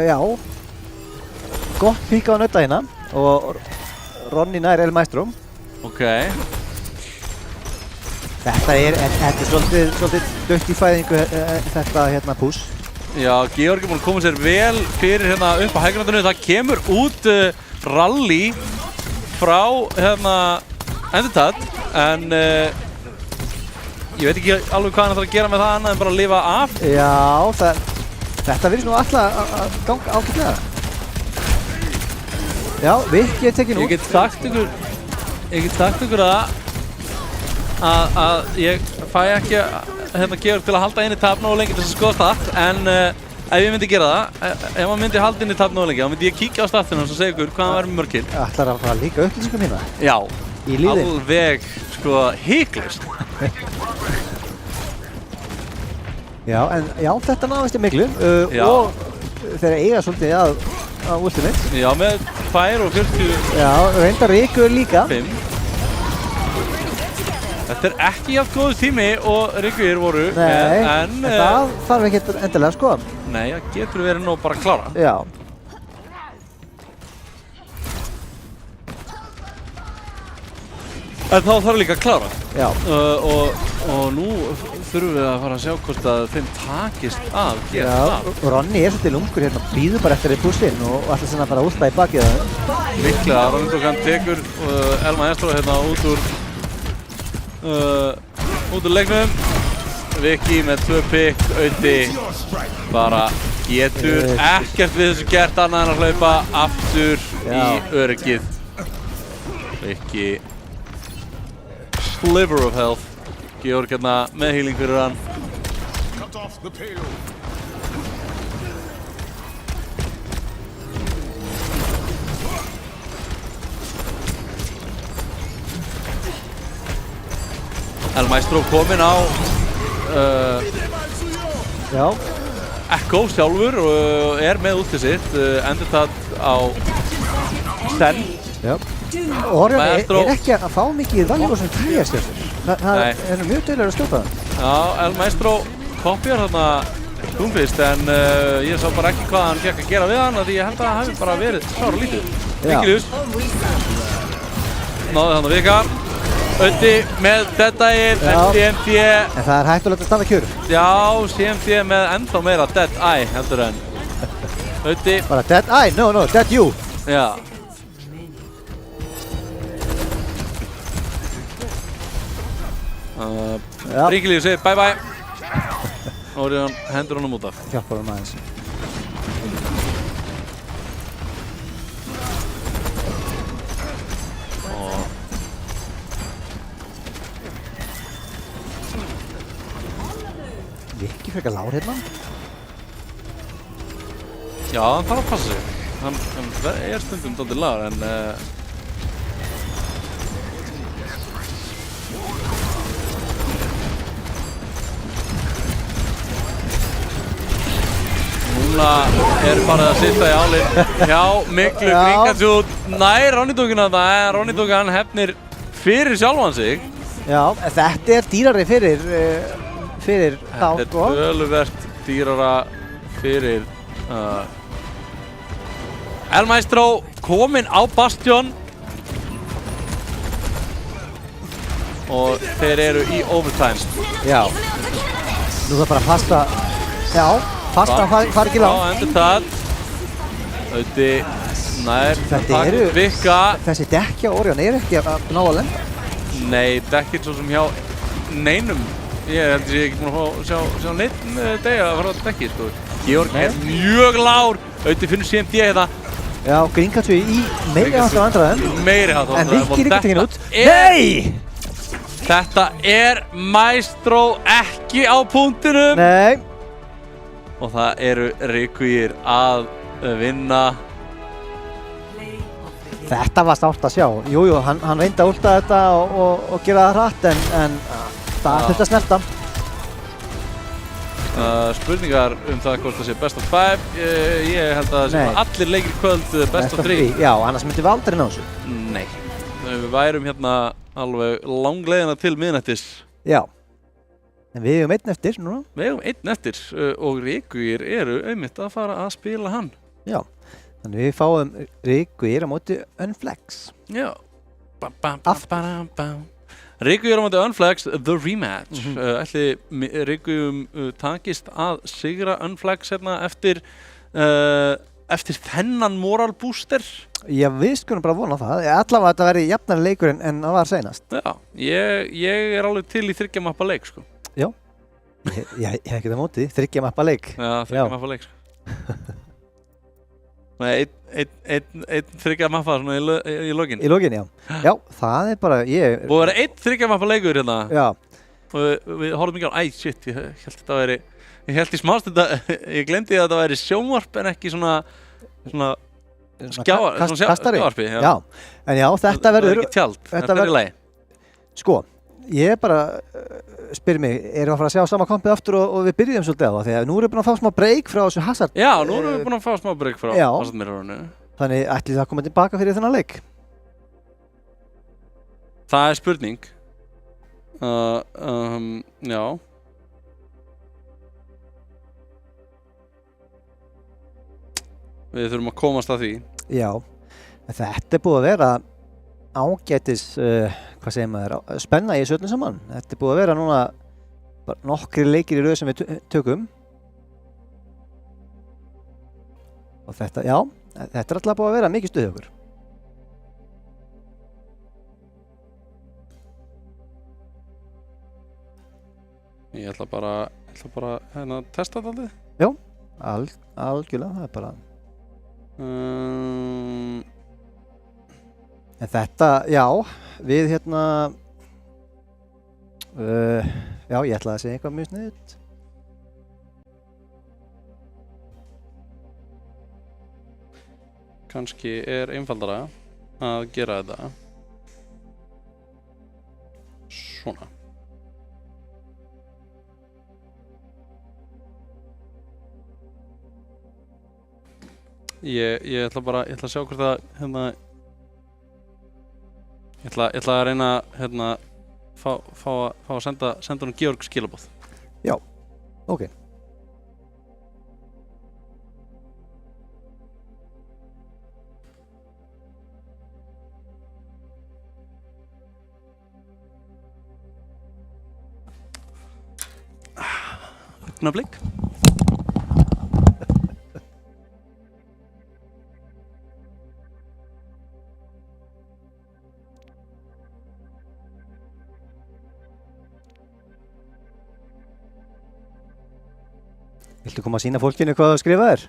já, gott pík á nötta hérna og Ronny nær El Maestro. Ok. Þetta er svolítið dött í fæðingu þetta hérna pús. Já, Georg er búinn að koma sér vel fyrir hérna upp á hægrandinu. Það kemur út rally frá hérna Endurtad, en ég veit ekki alveg hvað hann ætlar að gera með það annað en bara að lifa af. Já, þetta virðist nú alltaf að ganga ágætlega. Já, Viki er tekinn út. Ég get sagt ykkur að ég fæ ekki hérna Georg til að halda inn í tap nógu lengi til þess að skoða stat, en ef ég myndi gera það, ef maður myndi halda inn í tap nógu lengi, þá myndi ég kíkja á statinu og segja ykkur hvað hann væri með mörg kill. Ætlar að fara líka upplýsingum hérna? Já. Í líðin? Alveg, sko, hygglust. Já, en já, þetta náðist í miklu og þeir eiga svolítið að Ultimate. Já, með 2 og 40. Já, reyndar Rikur líka. 5. Þetta er ekki jafn góður tími og Rikur voru. Nei, en það þarf ekki endilega að skoða. Nei, það getur verið nú bara að klára. Já. En þá þarf líka að klára. Já. Og nú þurfum við að fara að sjá hvort að þeim takist að gera það. Já, og Ronny er svolítið lungur hérna, býður bara eftir því púslinn og ætla svona bara að últa í bakið það. Miklega, Ronny Duncan tekur El Maestro hérna út úr leiknum. Viki með 2 pick, Auddi bara getur ekkert við þessu gert annað en að hlaupa aftur í öryggið. Viki sliver of health. Georg hérna með healing fyrir hann. El Maestro kominn á Echo sjálfur og er með útið sitt. Endurtad á Sten. Já. Orion er ekki að fá mikið valjú sem klæjastjörnur. Það er mjög duglegur að skjóta það. Já, El Maestro kopjar þarna Doomfist, en ég sá bara ekki hvað hann fekk að gera við hann, því ég held að það hefði bara verið sára lítið. Vikilius náði hann að vika. Auddi með Dead-Eye, en CMD. En það er hættulegt að standa kjör. Já, CMD með ennþá meira Dead-Eye heldur en Auddi. Bara Dead-Eye? No, Dead You. Já. Bringilius segir bye bye. Orion hendur honum út af. Hjálpar hann aðeins. Viki frekar lár hérna. Já, hann þarf að passa sig. Hann er stundum dálítið lár, en núna er farið að sitja í álinn hjá Miklu Gringatjút nær Ronny-dúkina það en Ronny-dúki hann hefnir fyrir sjálfan sig. Já, þetta er dýrari fyrir þá, Þetta er töluvert dýrara fyrir El Maestro kominn á Bastion og þeir eru í overtime. Já. Nú það bara að passa, já, passa fari ekki Já, langt. endur það. Auði nær Þetta eru- Vikka. Þessi dekkja Orion er ekki að ná að lenda. Nei, dekkir svo sem hjá neinum. Ég held ég ekki búinn að sjá neitt degi að fara á dekki, sko. Georg er mjög lár. Auði finnur CMD hérna. Já, Gringatjú í meiri hátt á vandræðum. Meiri hátt á En vandræðum. Vikki er ekki tekinn út. Nei! Þetta er Maestro ekki á punktinum. Nei. Og það eru Requiem að vinna. Þetta var sárt að sjá. Jújú, hann reyndi að últa þetta og gera það hratt en það þurfti að snerta. Spurningar það hvort það sé best of 5. Ég held að það sé Nei. allir leikir í kvöld best of 3. Já, annars myndum við aldrei ná þessu. Nei. Við værum hérna alveg langleiðina til miðnættis. Já. En við eigum einn eftir núna. Við eigum einn eftir og Requiem eru einmitt að fara að spila hann. Já. Þannig við fáum Requiem á móti Unflex. Já. Requiem á móti Unflex, the rematch. Ætli Requiem takist að sigra Unflex hérna eftir þennan moral booster. Já, við skulum bara vona það. Allavega þetta verði jafnari leikur en það var seinast. Já, ég er alveg til í 3 mappa leik, sko. Já. Ég hef ekki það mótið. 3 mappa leik. Já, 3 mappa leik, sko. Nei, einn 3 mappa svona í lokin. Í lokin, já. Já, það er bara, Og það er einn 3 mappa leikur hérna. Já. Og við horfum ekki á, shit, ég held þetta væri, ég held í smástund að, ég glemdi að þetta væri sjónvarp en ekki svona Kastari. skjávarpi. Já. En já, þetta verður... Það er ekki tjald, þetta er í lagi. Sko, ég bara spyr mig, erum við að fara að sjá sama kompið aftur og við byrjum svolítið á það? Því að nú erum við búin að fá smá break frá þessu Hazard. Já, nú erum við búin að fá smá break frá Hazard Mirrorinu. Þannig ætli það að koma tilbaka fyrir þennan leik? Það er spurning. Já. Við þurfum að komast að því. Já, en þetta er búið að vera ágætis, hvað segir maður, spenna í þessu öllu saman. Þetta er búið að vera núna nokkri leikir í röð sem við tökum. Og þetta, já, þetta er alltaf búið að vera mikið stuð hjá okkur. Ég ætla bara hérna að testa þetta aldrei. Já, algjörlega, það er bara... En þetta, já, við hérna... já, ég ætla að segja eitthvað mjög sniðugt. Kannski er einfaldara að gera þetta svona. Ég ætla að sjá hvort það hérna ég ætla að reyna hérna fá að senda honum Georg skilaboð. Já, ok. Augnablik. Viltu koma að sýna fólkinu hvað þú skrifað er?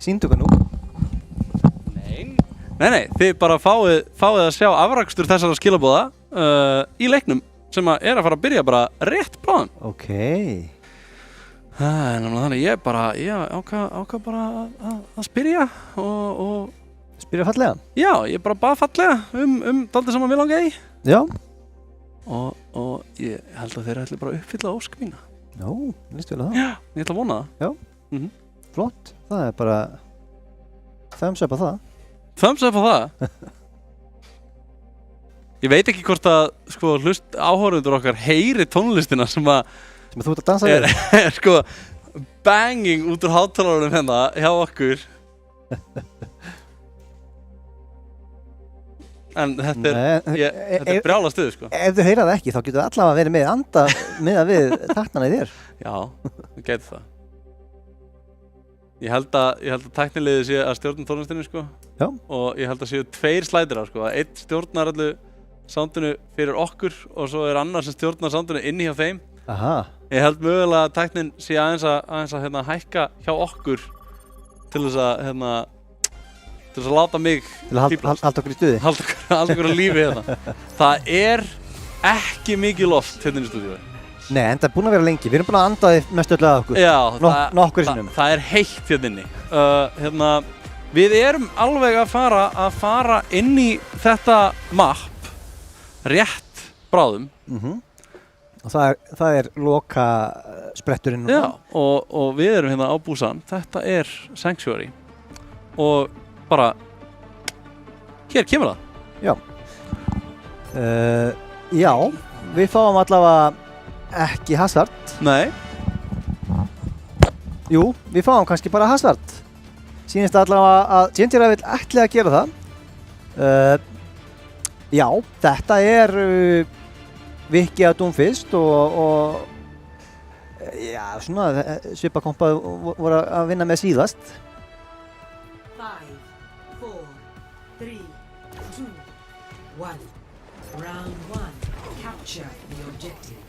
Sýndu hvað nú? Nei, þið bara fáið að sjá afrakstur þessara skilaboða í leiknum sem er að fara að byrja bara rétt bráðum. Ok. Þannig ég ákvað bara að spyrja og Spyrja fallega? já, ég bara bað fallega daldið sem að mér langaði í. Já. Og ég held að þeir ætli bara að uppfylla ósk mína. Já, líst vel að það. Já, ég ætla að vona það. Já. Flott. Það er bara thumbs up á það. Thumbs up á það. Ég veit ekki hvort að sko áhorfendur okkar heyri tónlistina sem þú ert að dansa við. er sko banging út úr hátalarunum hérna hjá okkur. En þetta er brjála stuð sko. Ef þú heyra það ekki þá getur það allavega verið með anda miðað við taktana í þér. Já, þú getur það. Ég held að tækniliðið sé að stjórna tónlistinni sko. Já. Og ég held að séu 2 slædirar sko. Einn stjórnar allu soundinu fyrir okkur og svo er annar sem stjórnar soundinu inni hjá þeim. Aha. Ég held mögulega að tæknin sé aðeins að hækka hjá okkur til þess að láta mig til að halda okkur í stuði. Halda okkur á lífi hérna. Það er ekki mikið loft hérna í stúdíói. Nei, en það er búin að vera lengi. Við erum búin að anda þið mest öll að okkur. Já, nokkur sinnum. Það er heitt hérna inni. Við erum alveg að fara inn í þetta map rétt bráðum. Og það er loka spretturinn. Já, og við erum hérna á Busan. Þetta er Sanctuary. Og bara, hér kemur það. Já. Já, við fáum allavega ekki Hazard. Nei. Jú, við fáum kannski bara Hazard. Sýnist allavega að Ginger vill ætli að gera það. Já, þetta er Viki að Doomfist og já, svona svipakompað voru að vinna með síðast. 5, 4, 3, 2, 1. Round 1. Capture the objective.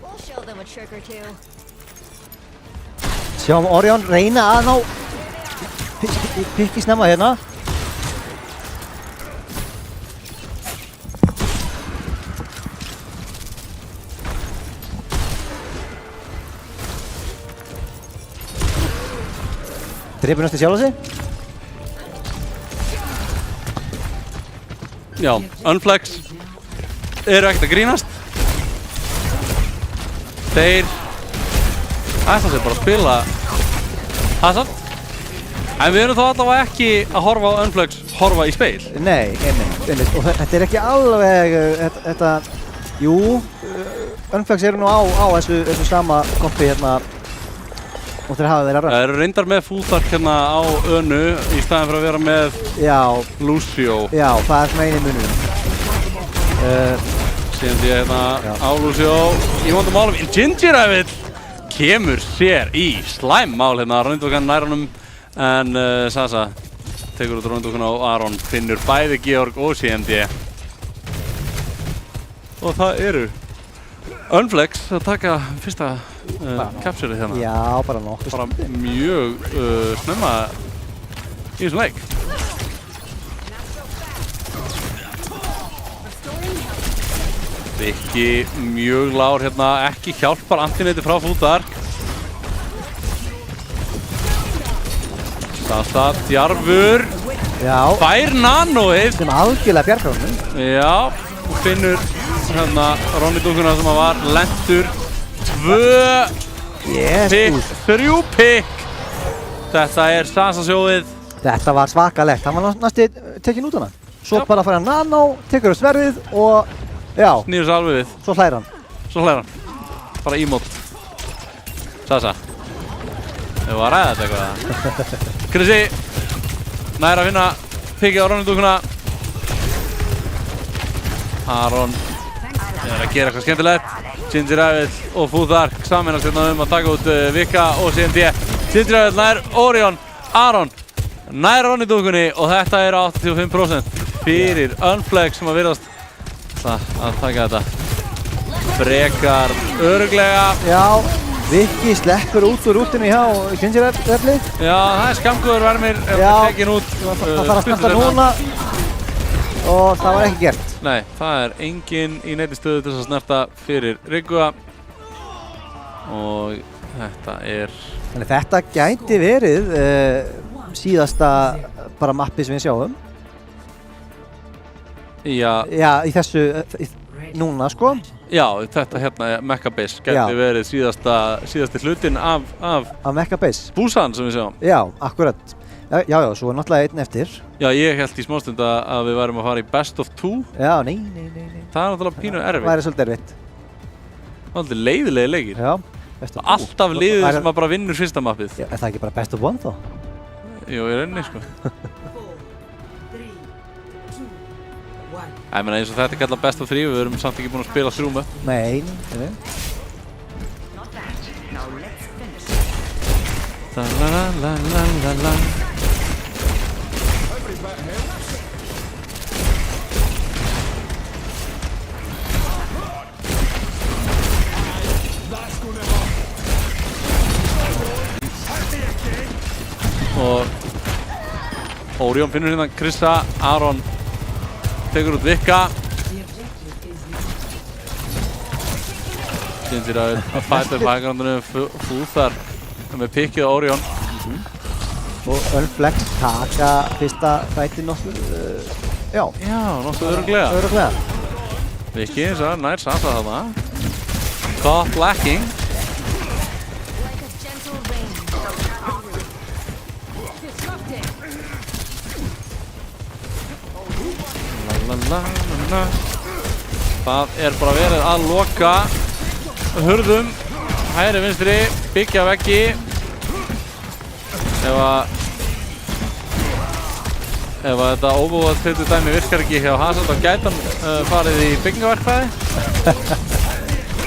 We'll show them a trick or two. Sjáum Orion reyna að ná pikki snemma hérna. Drepur næstu sjálfa sig. Já, Unflex eru ekkert að grínast. Þeir ætla sér bara að spila Hazard. En við erum þó allavega ekki að horfa á Unflex horfa í speil. Nei, einmitt. Og þetta er ekki alveg þetta, jú, Unflex eru nú á þessu sama kompi hérna og þeir hafa verið að rönt. Það eru reyndar með Fúþark hérna á önu í staðin fyrir að vera með Lucio. Já, það er svona eini munurinn. Síðan ég hérna á Lucio í vondum málum. Ginger kemur sér í slæmmál hérna. Röndvokan nær honum en Sasa tekur út Röndvokan á Aron. Finnur bæði Georg og CMD. Og það eru Unflex að taka fyrsta capture hérna. Já, bara nokkuð. Bara mjög snemma í þessum leik. Viki mjög lágur hérna, ekki hjálpar Antineti frá Fúþark. Sasa djarfur. Já. Fær nanoið. Sem algjörlega bjargar honum. Já, og finnur hérna Ronnidunguna sem var lentur. 2 pikk, 3 pikk. Þetta er Sasa sjóið. Þetta var svakalegt. Hann var næstu tekinn út hana. Svo bara fær hann nano, tekur sverðið og já. Snýður sig alveg við. Svo hlær hann. Bara emote. Sasa. Við varum að ræða þetta eitthvað. Krissi. Nær að finna pikkið á Ronnidunguna. Aron er að gera eitthvað skemmtilegt. Ginger og Fúþark saminast hérna að taka út Vika og CMD. Ginger nær Orion. Aron nær Ronnidungunni og þetta er 85% fyrir Unflex sem að virðast að taka þetta frekar örugglega. Já, Viki sleppur út úr rútinu hjá Ginger eflið. Já, það er skamgóður vermir tekin út. Það þarf að snerta núna og það var ekki gert. Nei, það er enginn í neinni stöðu til þess að snerta fyrir Rigga. og þetta er Þannig þetta gæti verið síðasta bara mappi sem við sjáum. já, Já, í þessu, núna sko. já, þetta hérna Mecca Base gæti Já. verið síðasti hlutin af Af Mecca Base. Busan sem við sjáum. Já, akkurat. Já, svo er náttúrulega einn eftir. Já, ég held í smástund að við værum að fara í best of 2. Já, nei. Það er náttúrulega pínu Það erfitt. væri svolítið erfitt. Það er leiðilegi leikir. Já, best of Alltaf liðið sem að bara vinnur fyrsta mappið. Já, er það ekki bara best of one þá? Jú, ég reyni, sko. 4, 3, 2, 1. Ég meina eins og þetta er kallað best of 3, við erum samt ekki búin að spila 3 möpp. Nei. La. Og Orion finnur hérna Krissa, Aron tekur út Vikka. Ginger að fæta upp hægrandunum, Fúþar með pikkið á Orion. Og Unflex taka fyrsta fæti nokkuð, já, Já, nokkuð örugglega. örugglega. Vikki eins og nær Sasa þarna. Caught lacking. Like a gentle rain. La. Það er bara verið að loka hurðum, hægri vinstri, byggja veggi. Ef að þetta óbúið þetta dæmi virkar ekki hjá Hazard þá gæti hann farið í byggingaverkfræði.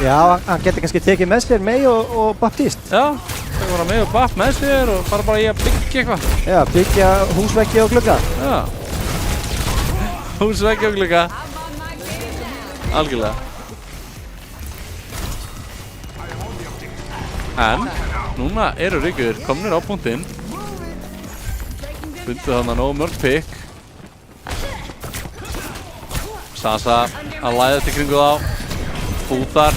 Já, hann getur kannski tekið með sér May og Baptiste. Já, það voru með og bapp með sér og fara bara í að byggja eitthvað. Já, byggja húsveggi og glugga. Já. Húsveggi og glugga. Algjörlega. En núna eru Ríkjur komnir á punktinn. Fundu þarna nógu mörg pikk. Sasa að læða til kringu þá. Fúþar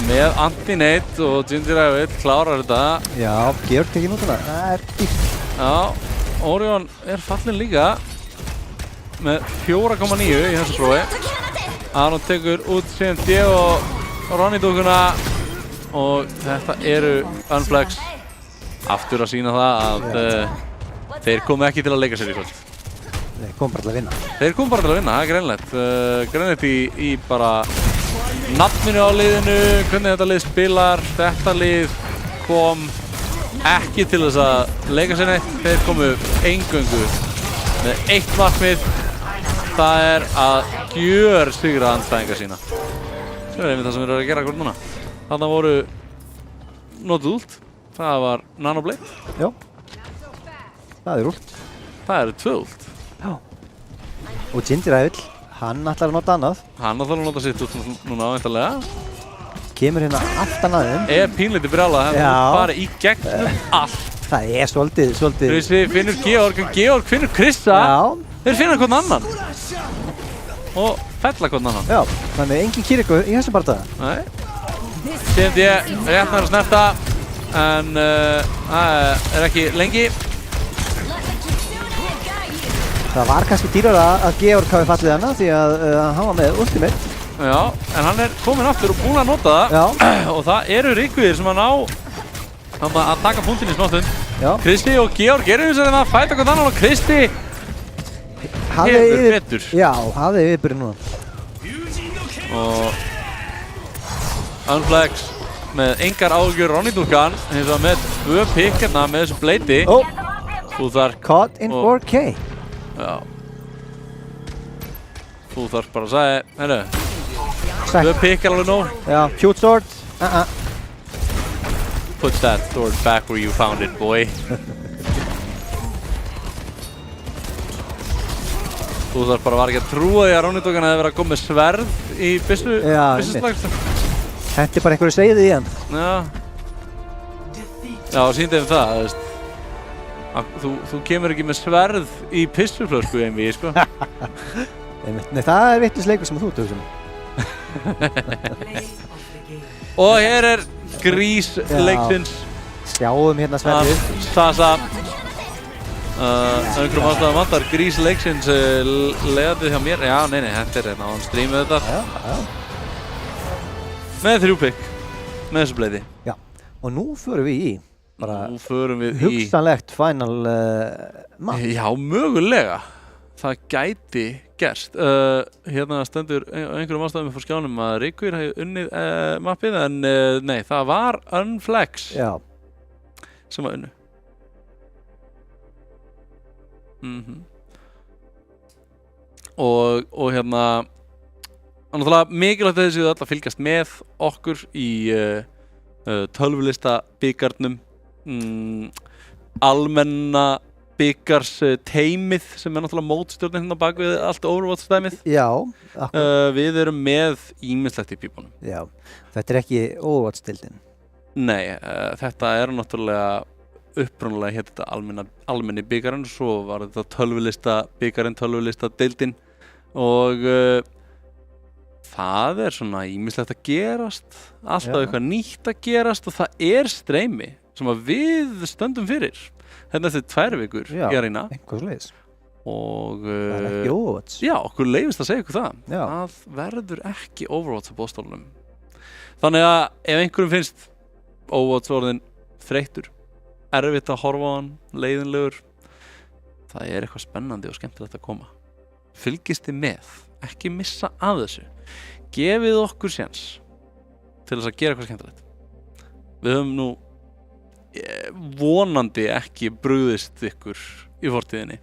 með anti-nate og Ginger Evil klárar þetta. Já, Georg tekið nútuna. Það er dýrt. Já, Orion er fallinn líka með 4,9 í þessu prófi. Aron tekur út CMD og Ronny dúkuna og þetta eru Unflex aftur að sína það að þeir komu ekki til að leika sér í kvöld. Þeir kom bara til að vinna. Þeir komu bara til að vinna, það er greinlegt. Greinlegt í bara nafninu á liðinu, hvernig þetta lið spilar. Þetta lið kom ekki til þess að leika sér neitt. Þeir komu eingöngu með eitt markmið. Það er að gjörsigra andstæðinga sína. Svo er einmitt það sem við erum að gera hvort núna. Þarna voru notuð út. Það var Nanoblade. Já. Það er últ. Það eru 2 ult. Já. Og Ginger Evil, hann ætlar að nota annað. Hann á að nota sitt út núna ávæntanlega. Kemur hérna aftan að þeim. Er pínlítið brjálað að Já. hann fari í gegnum allt. Það er svolítið. Krissi finnur Georg finnur Krissa. Já. Þeir finna hvern annan. Og fella hvern annan. Já, þannig engin Kiriko í þessu bardaga. Nei. CMD rétt nær að snerta. En það er ekki lengi. Það var kannski dýrara að Georg hafi fallið hana því að hann var með ultimate. Já, en hann er kominn aftur og búinn að nota það. Já. Og það eru Ríkvíðir sem að ná að taka punktinn í smástund. Já. Kristi og Georg eru eins og þeim að fæta hvern annan og Kristi hefur betur. Já, hafði yfirbyrði núna. Og Unflex með engar áhugjur Ronny dúkan hins vegar með 2 pikk hérna með þessu bleiti. Ó, Fúþar caught in 4K. Já. Fúþar bara sagði, heyrðu, 2 pikk er alveg nóg. Já, cute sword. Put that sword back where you found it, boy. Fúþar bara var ekki að trúa því að Ronny dúkan hefði verið að koma með sverð í byssuslags. Þetta er bara einhverju sveiði í hann. Já, síndi þeim það, þú veist. Þú kemur ekki með sverð í pissuflösku einví, sko. Nei, það er vitlaus leikur sem þú ert að hugsa um. Play of the game. Og hér er grís leiksins Sjáum hérna af sverðið. Sasa. Einhverjum ástæðum vantar grís leiksins leiðandi hjá mér. Já, nei, þetta er hérna á hann streamu þetta. Já. Með 3 pick. Með þessu bleiði. Já. Og nú förum við í bara Nú förum við í... hugsanlegt final map. Já, mögulega. Það gæti gerst. Hérna stendur einhverjum ástæðum upp á skjánum að Ríkur hefði unnið mappið en nei, það var Unflex Já. sem var unnu. Og hérna náttúrulega mikilvægt að þessu öll að fylgjast með okkur í tölvulista bikarnum almenna bikars teymið sem er náttúrulega mótstjórnin hérna bak við allt Overwatch dæmið. Já. Við erum með ýmislegt í pípunum. Já. Þetta er ekki Overwatch-deildin. Nei, þetta er náttúrulega upprunalega hétt þetta almenni bikarinn, svo var þetta tölvulista bikarinn, tölvulista deildin og það er svona ýmislegt að gerast, alltaf eitthvað nýtt að gerast og það er streymi sem að við stöndum fyrir hérna eftir 2 vikur í Arena Einhvers leiðis. og Það er ekki Overwatch. já, okkur leyfist að segja ykkur það. Já. Það verður ekki Overwatch á boðstólunum. Þannig að ef einhverjum finnst Overwatch orðin þreyttur, erfitt að horfa á hann, leiðinlegur, það er eitthvað spennandi og skemmtilegt að koma. Fylgist þið með, ekki missa af þessu. Gefið okkur séns til þess að gera eitthvað skemmtilegt. Við höfum nú vonandi ekki brugðist ykkur í fortíðinni.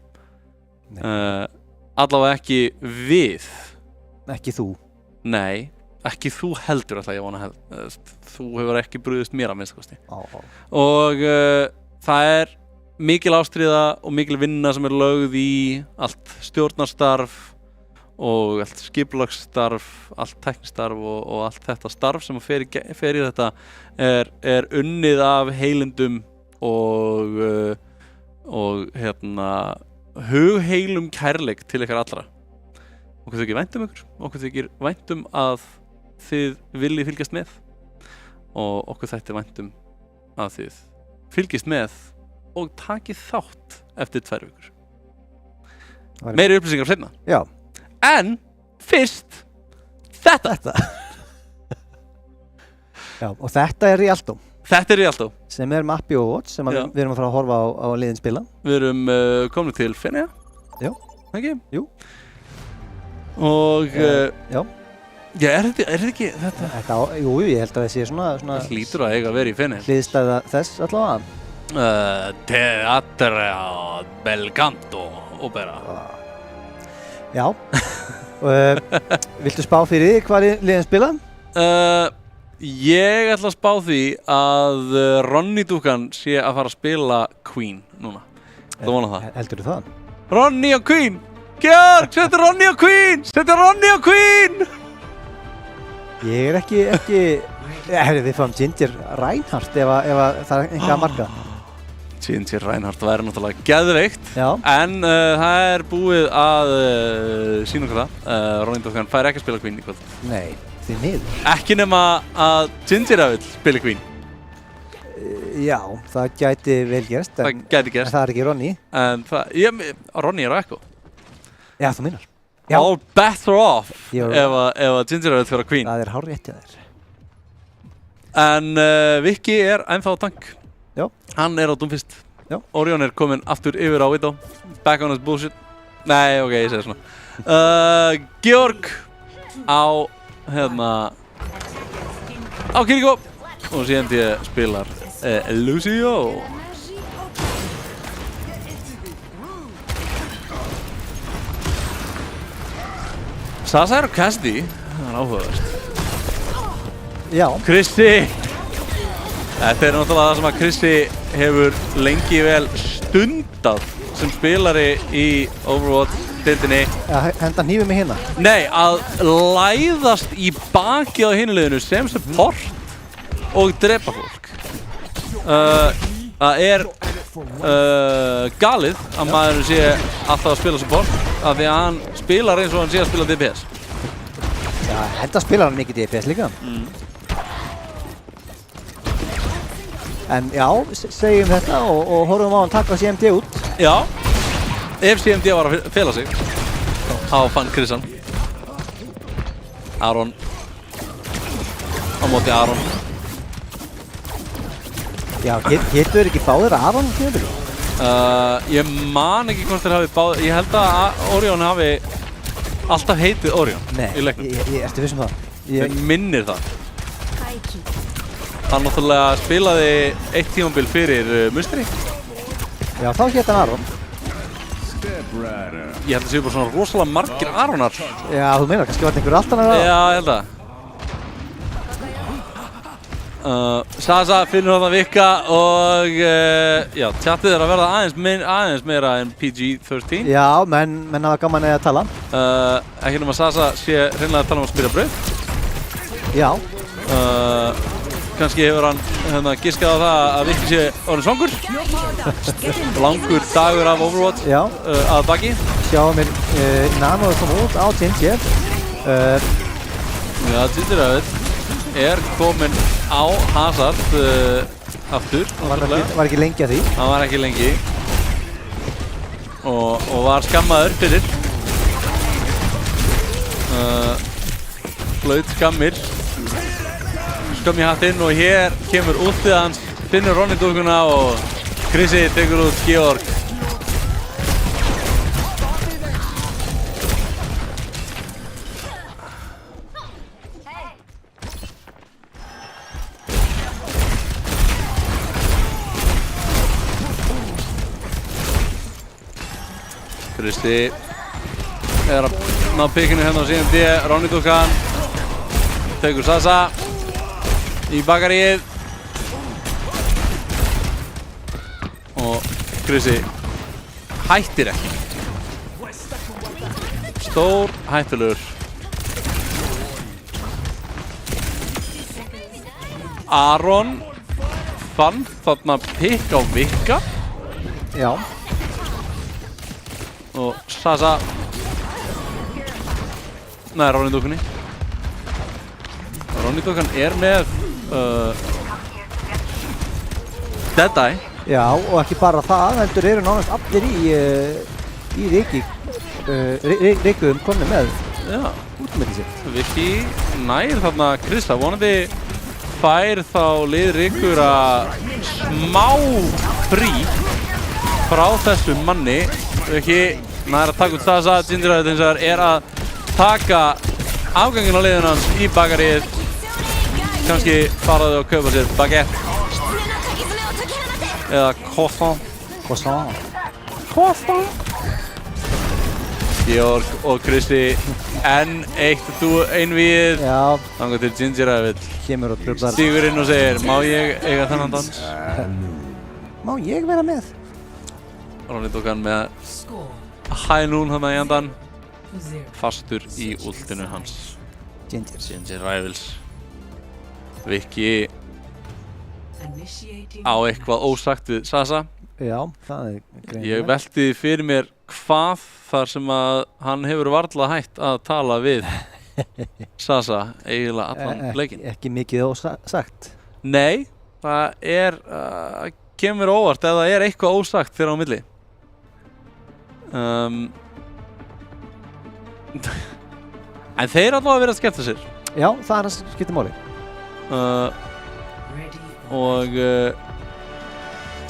Allavega ekki við. Ekki þú. Nei, ekki þú heldur alltaf ég vona þú hefur ekki brugðist mér að minnsta kosti. Og það er mikil ástríða og mikil vinna sem er lögð í allt stjórnarstarf og allt skipulagsstarf, allt teknistarf og allt þetta starf sem fer í þetta er unnið af heilindum og hérna hugheilum kærleik til ykkar allra. Okkur þykir vænt ykkur, okkur þykir vænt að þið viljið fylgjast með og okkur þætti vænt að þið fylgjist með og takið þátt eftir 2 vikur. Meiri upplýsingar seinna. Já. En fyrst þetta. Já, og þetta er Rialto. Þetta er Rialto. Sem er mappi Overwatch sem við erum að fara að horfa á liðin spila. Við erum komin til Feneyja. Já. Ekki? Jú. Og já. Já, er þetta ekki þetta? Jú, ég held að það sé svona það hlýtur að eiga að vera í Feneyja. Hliðstæða þess allavega. Teatro Belcanto Opera. Já. Viltu spá fyrir því hvað liðin spila? Ég ætla að spá því að Ronny Dúkan sé að fara að spila Queen núna. Það vona það. Heldur þú það? Ronny og Queen! Georg, settu Ronny og Queen! Settu Ronny og Queen! Ég er ekki... Við fáum Ginger Reinhardt ef það er einhvað að marka. Ginger Reinhardt væri náttúrulega geðveikt. Já. En það er búið að sýna okkur það. Ronny Dúkan fær ekki að spila Queen í kvöld. Nei, því miður. Ekki nema að Ginger vill spila Queen. Já, það gæti vel gerst. Það gæti gerst. En það er ekki Ronny. En það... Ronny er á Echo. Já, þú minnar. Já. All bets are off You're ef að Ginger vill fyrir Queen. Það er hárrétt hjá þér. En Viki er ennþá á tank. Já. Hann er á Doomfist. Já. Orion er kominn aftur yfir á Widow. Back on his bullshit. Nei, ok, ég segi svona. Georg á, á Kiriko. Og síðan því spilar Lucio. Sasa er á Cassidy. Það er áhugaverst. Já. Krissi. Þetta er náttúrulega það sem að Krissi hefur lengi vel stundað sem spilari í Overwatch-deildinni. Henda hnífið mig hérna. Nei, að læðast í bakið á hinu liðinu sem support og drepa fólk. Það er galið að maður sé alltaf að spila support af því að hann spilar eins og hann sé að spila DPS. Já, henda spilar hann mikið DPS líka. En já, segjum þetta og horfum á hann taka CMD út. Já, ef CMD var að fela sig þá fann Chrisan Aron á móti Aron. Já, getur ekki báðir Aron fyrir? Ég man ekki hvort þeir hafi ég held að Orion hafi alltaf heitið Orion í leiknum. Ég ertu viss það? Ég minnir það. Hann náttúrulega spilaði eitt tímabil fyrir Musteri. Já, þá hét hann Aron. Ég held að það séu bara svona rosalega margir Aronar. Já, þú meina, kannski var þetta einhver allt annar. Já, ég held að. Sasa finnur þarna Vikka og já, tjattið að verða aðeins meira en PG-13. Já, menn hafa gaman að tala. Ekki nema Sasa sé hreinlega að tala að spila brauð. Já. Kannski hefur hann giskað á það að Vikki sé orðinn svangur. Langur dagur af Overwatch að baki. Sjáum við Nano koma út á Ginger. Já, Ginger er kominn á Hazard aftur. Var ekki lengi að því. Hann var ekki lengi. Og var skammaður fyrir. Hlaut skammir. Skömm í hattinn og hér kemur útið hans, finnur Ronny-dúkkuna og Chrisi tekur út Georg. Chrisi er að ná pikkinu hérna á CMD, Ronny-dúkkan tekur Sasa í bakaríið og Chrisi hættir ekki. Stór hættulegur. Aron fann þarna pikk á Vikka. Já. Og Sasa næri Ronny-dúkkunni. Ronny-dúkkan er með Deadeye. Já, og ekki bara það, heldur eru nánast allir í Ríkuðum konni með útmætti sitt. Vikki nær þarna Krista, vonandi fær þá lið Ríkur að smá frí frá þessum manni. Vikki nær að taka út Sasa, Ginger hins vegar er að taka afganginn á liðinu hans í bakaríið. Kannski faraðu að kaupa sér baguette eða croissant. Georg og Kristi enn eitt einvíið. Já. Þangað til Ginger kemur og truflar. stígur inn og segir, má ég eiga þennan dans? Má ég vera með? Ronny-dúkkan með hænún þarna í andan. Fastur í últinu hans. Ginger Rivals. Vikki á eitthvað ósagt við Sasa. Já, það er greinilegt. Ég velti fyrir mér hvað þar sem að hann hefur varla hætt að tala við Sasa eiginlega allan leikinn. Ekki mikið ósagt. Nei, það kemur óvart ef það er eitthvað ósagt þeirra á milli. En þeir allavega verið að skemmta sér. Já, það er að skipta máli. Og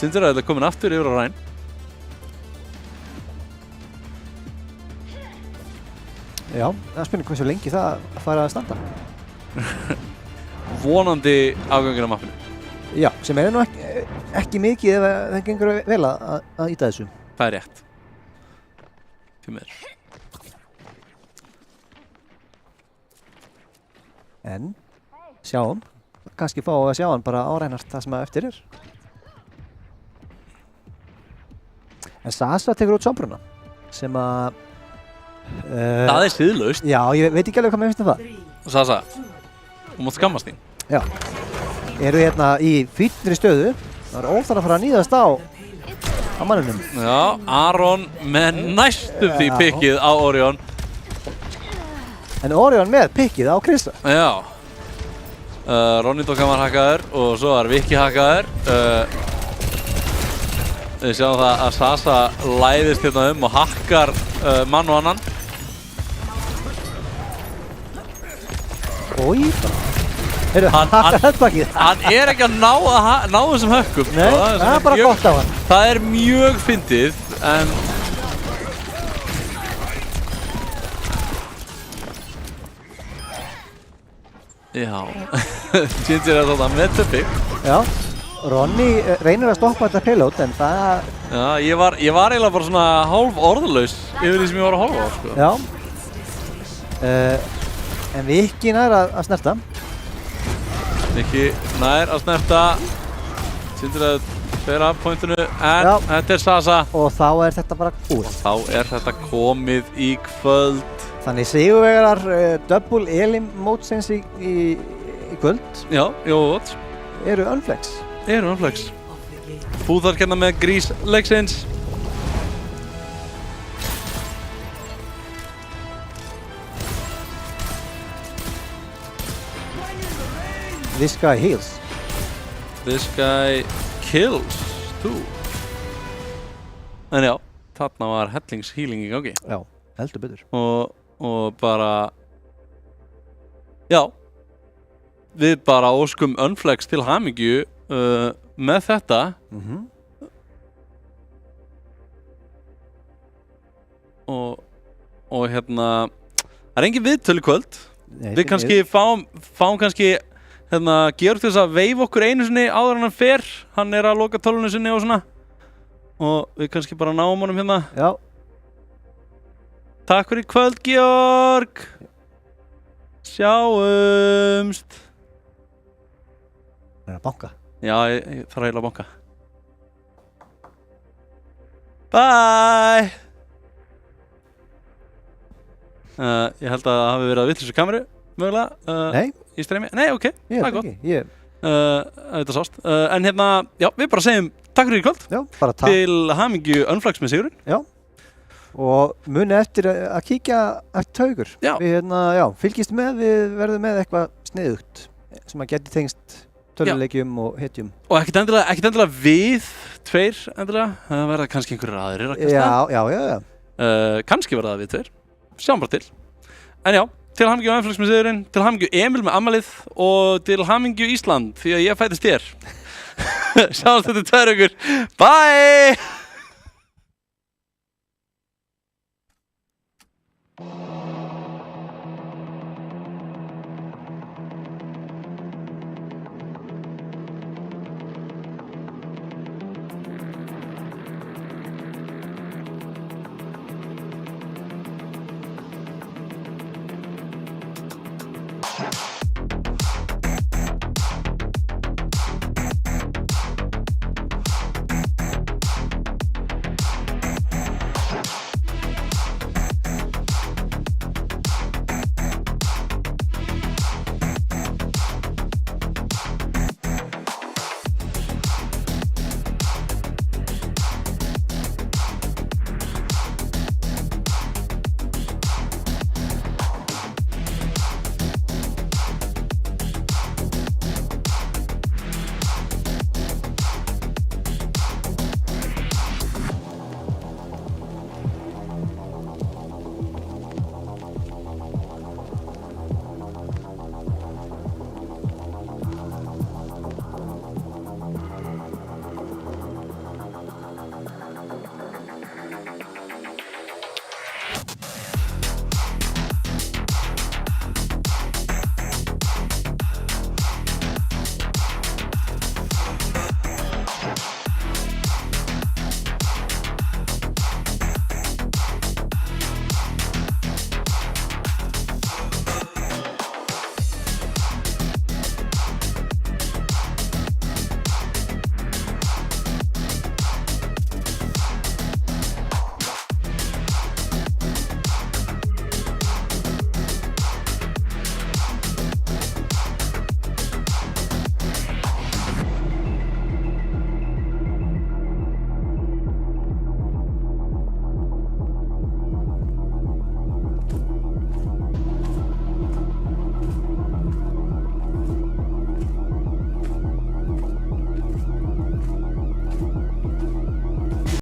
Ginger er komin aftur yfir á Ryan. Já, það er spurning hversu lengi það fara að standa. Vonandi afganginn á mappinu. Já, sem nú ekki mikið ef það gengur vel að íta þessu. Það er rétt. Fyrir mér. En sjáum, kannski fá að sjá hann bara árænast það sem eftir er. En Sasa tekur út Sombruna sem að það er siðlaust. Já, ég veit ekki alveg hvað mér finnst það. Sasa, þú mátt skammast þín. Já. Eru hérna í fínri stöðu. Það er óþarf að fara að níðast á manninum. Já, Aron með næstum því pikkið á Orion. En Orion með pikkið á Krista. Já. Ronny Dokkan var hakkaður og svo var Viki hakkaður. Við sjáum það að Sasa læðist hérna og hakkar mann og annan. Ói, bara. Heyrðu, Hann- hann headbackið. Hann er ekki að ná þessum hökkum. Nei, það er bara gott á hann. Það er mjög fyndið, en já, Ginger er þarna með tuppi. Já, Ronny reynir að stoppa þetta payload en það, Já, ég var eiginlega bara svona hálf orðlaus yfir því sem ég var að horfa á, sko. já. En Viki nær að snerta. Ekki nær að snerta. Ginger að bera af pointinu, en Já. þetta er Sasa. Og þá er þetta bara búið. Þá er þetta komið í kvöld. Þannig sigurvegarar double elim mótsins í kvöld Já, jót. eru Unflex. Eru Unflex. Búðar hérna með grís leiksins. This guy heals. This guy kills too. En já, þarna var hellings healing í gangi. Já, heldur betur. Og bara, já, við bara óskum Unflex til hamingju með þetta. Og hérna, það er engin viðtöl í kvöld. Nei, Við kannski fáum kannski hérna Georg til þess að veifa okkur einu sinni áður en hann fer. Hann er að loka tölvunni sinni og svona. Og við kannski bara náum honum hérna. Já, Takk fyrir í kvöld, Georg. Sjáumst. það er að banka. Já, ég þarf eiginlega að banka. Bye. Ég held að það hafi verið að vitleysu kameru, mögulega. Nei, Í streymi. Nei, ok, ég það er veit gott. ekki. Ég, Þetta sást. En hérna, já, við bara segjum takk fyrir í kvöld. já, bara takk. Til hamingju Unflex með sigurinn. Já. Og muni eftir að kíkja eftir taugur. Já. Við já, fylgist með, við verðum með eitthvað sniðugt sem að geti tengst töluleikjum og hetjum. Og ekkert endilega við tveir endilega. Það verða kannski einhverjir aðrir að kasta. Já. Kannski verða það við tveir. Sjáum bara til. En já, til hamingju Unflex með sigurinn, til hamingju Emil með afmælið og til hamingju Ísland því að ég fættist þér. Sjáumst þetta 2 vikur. Bye!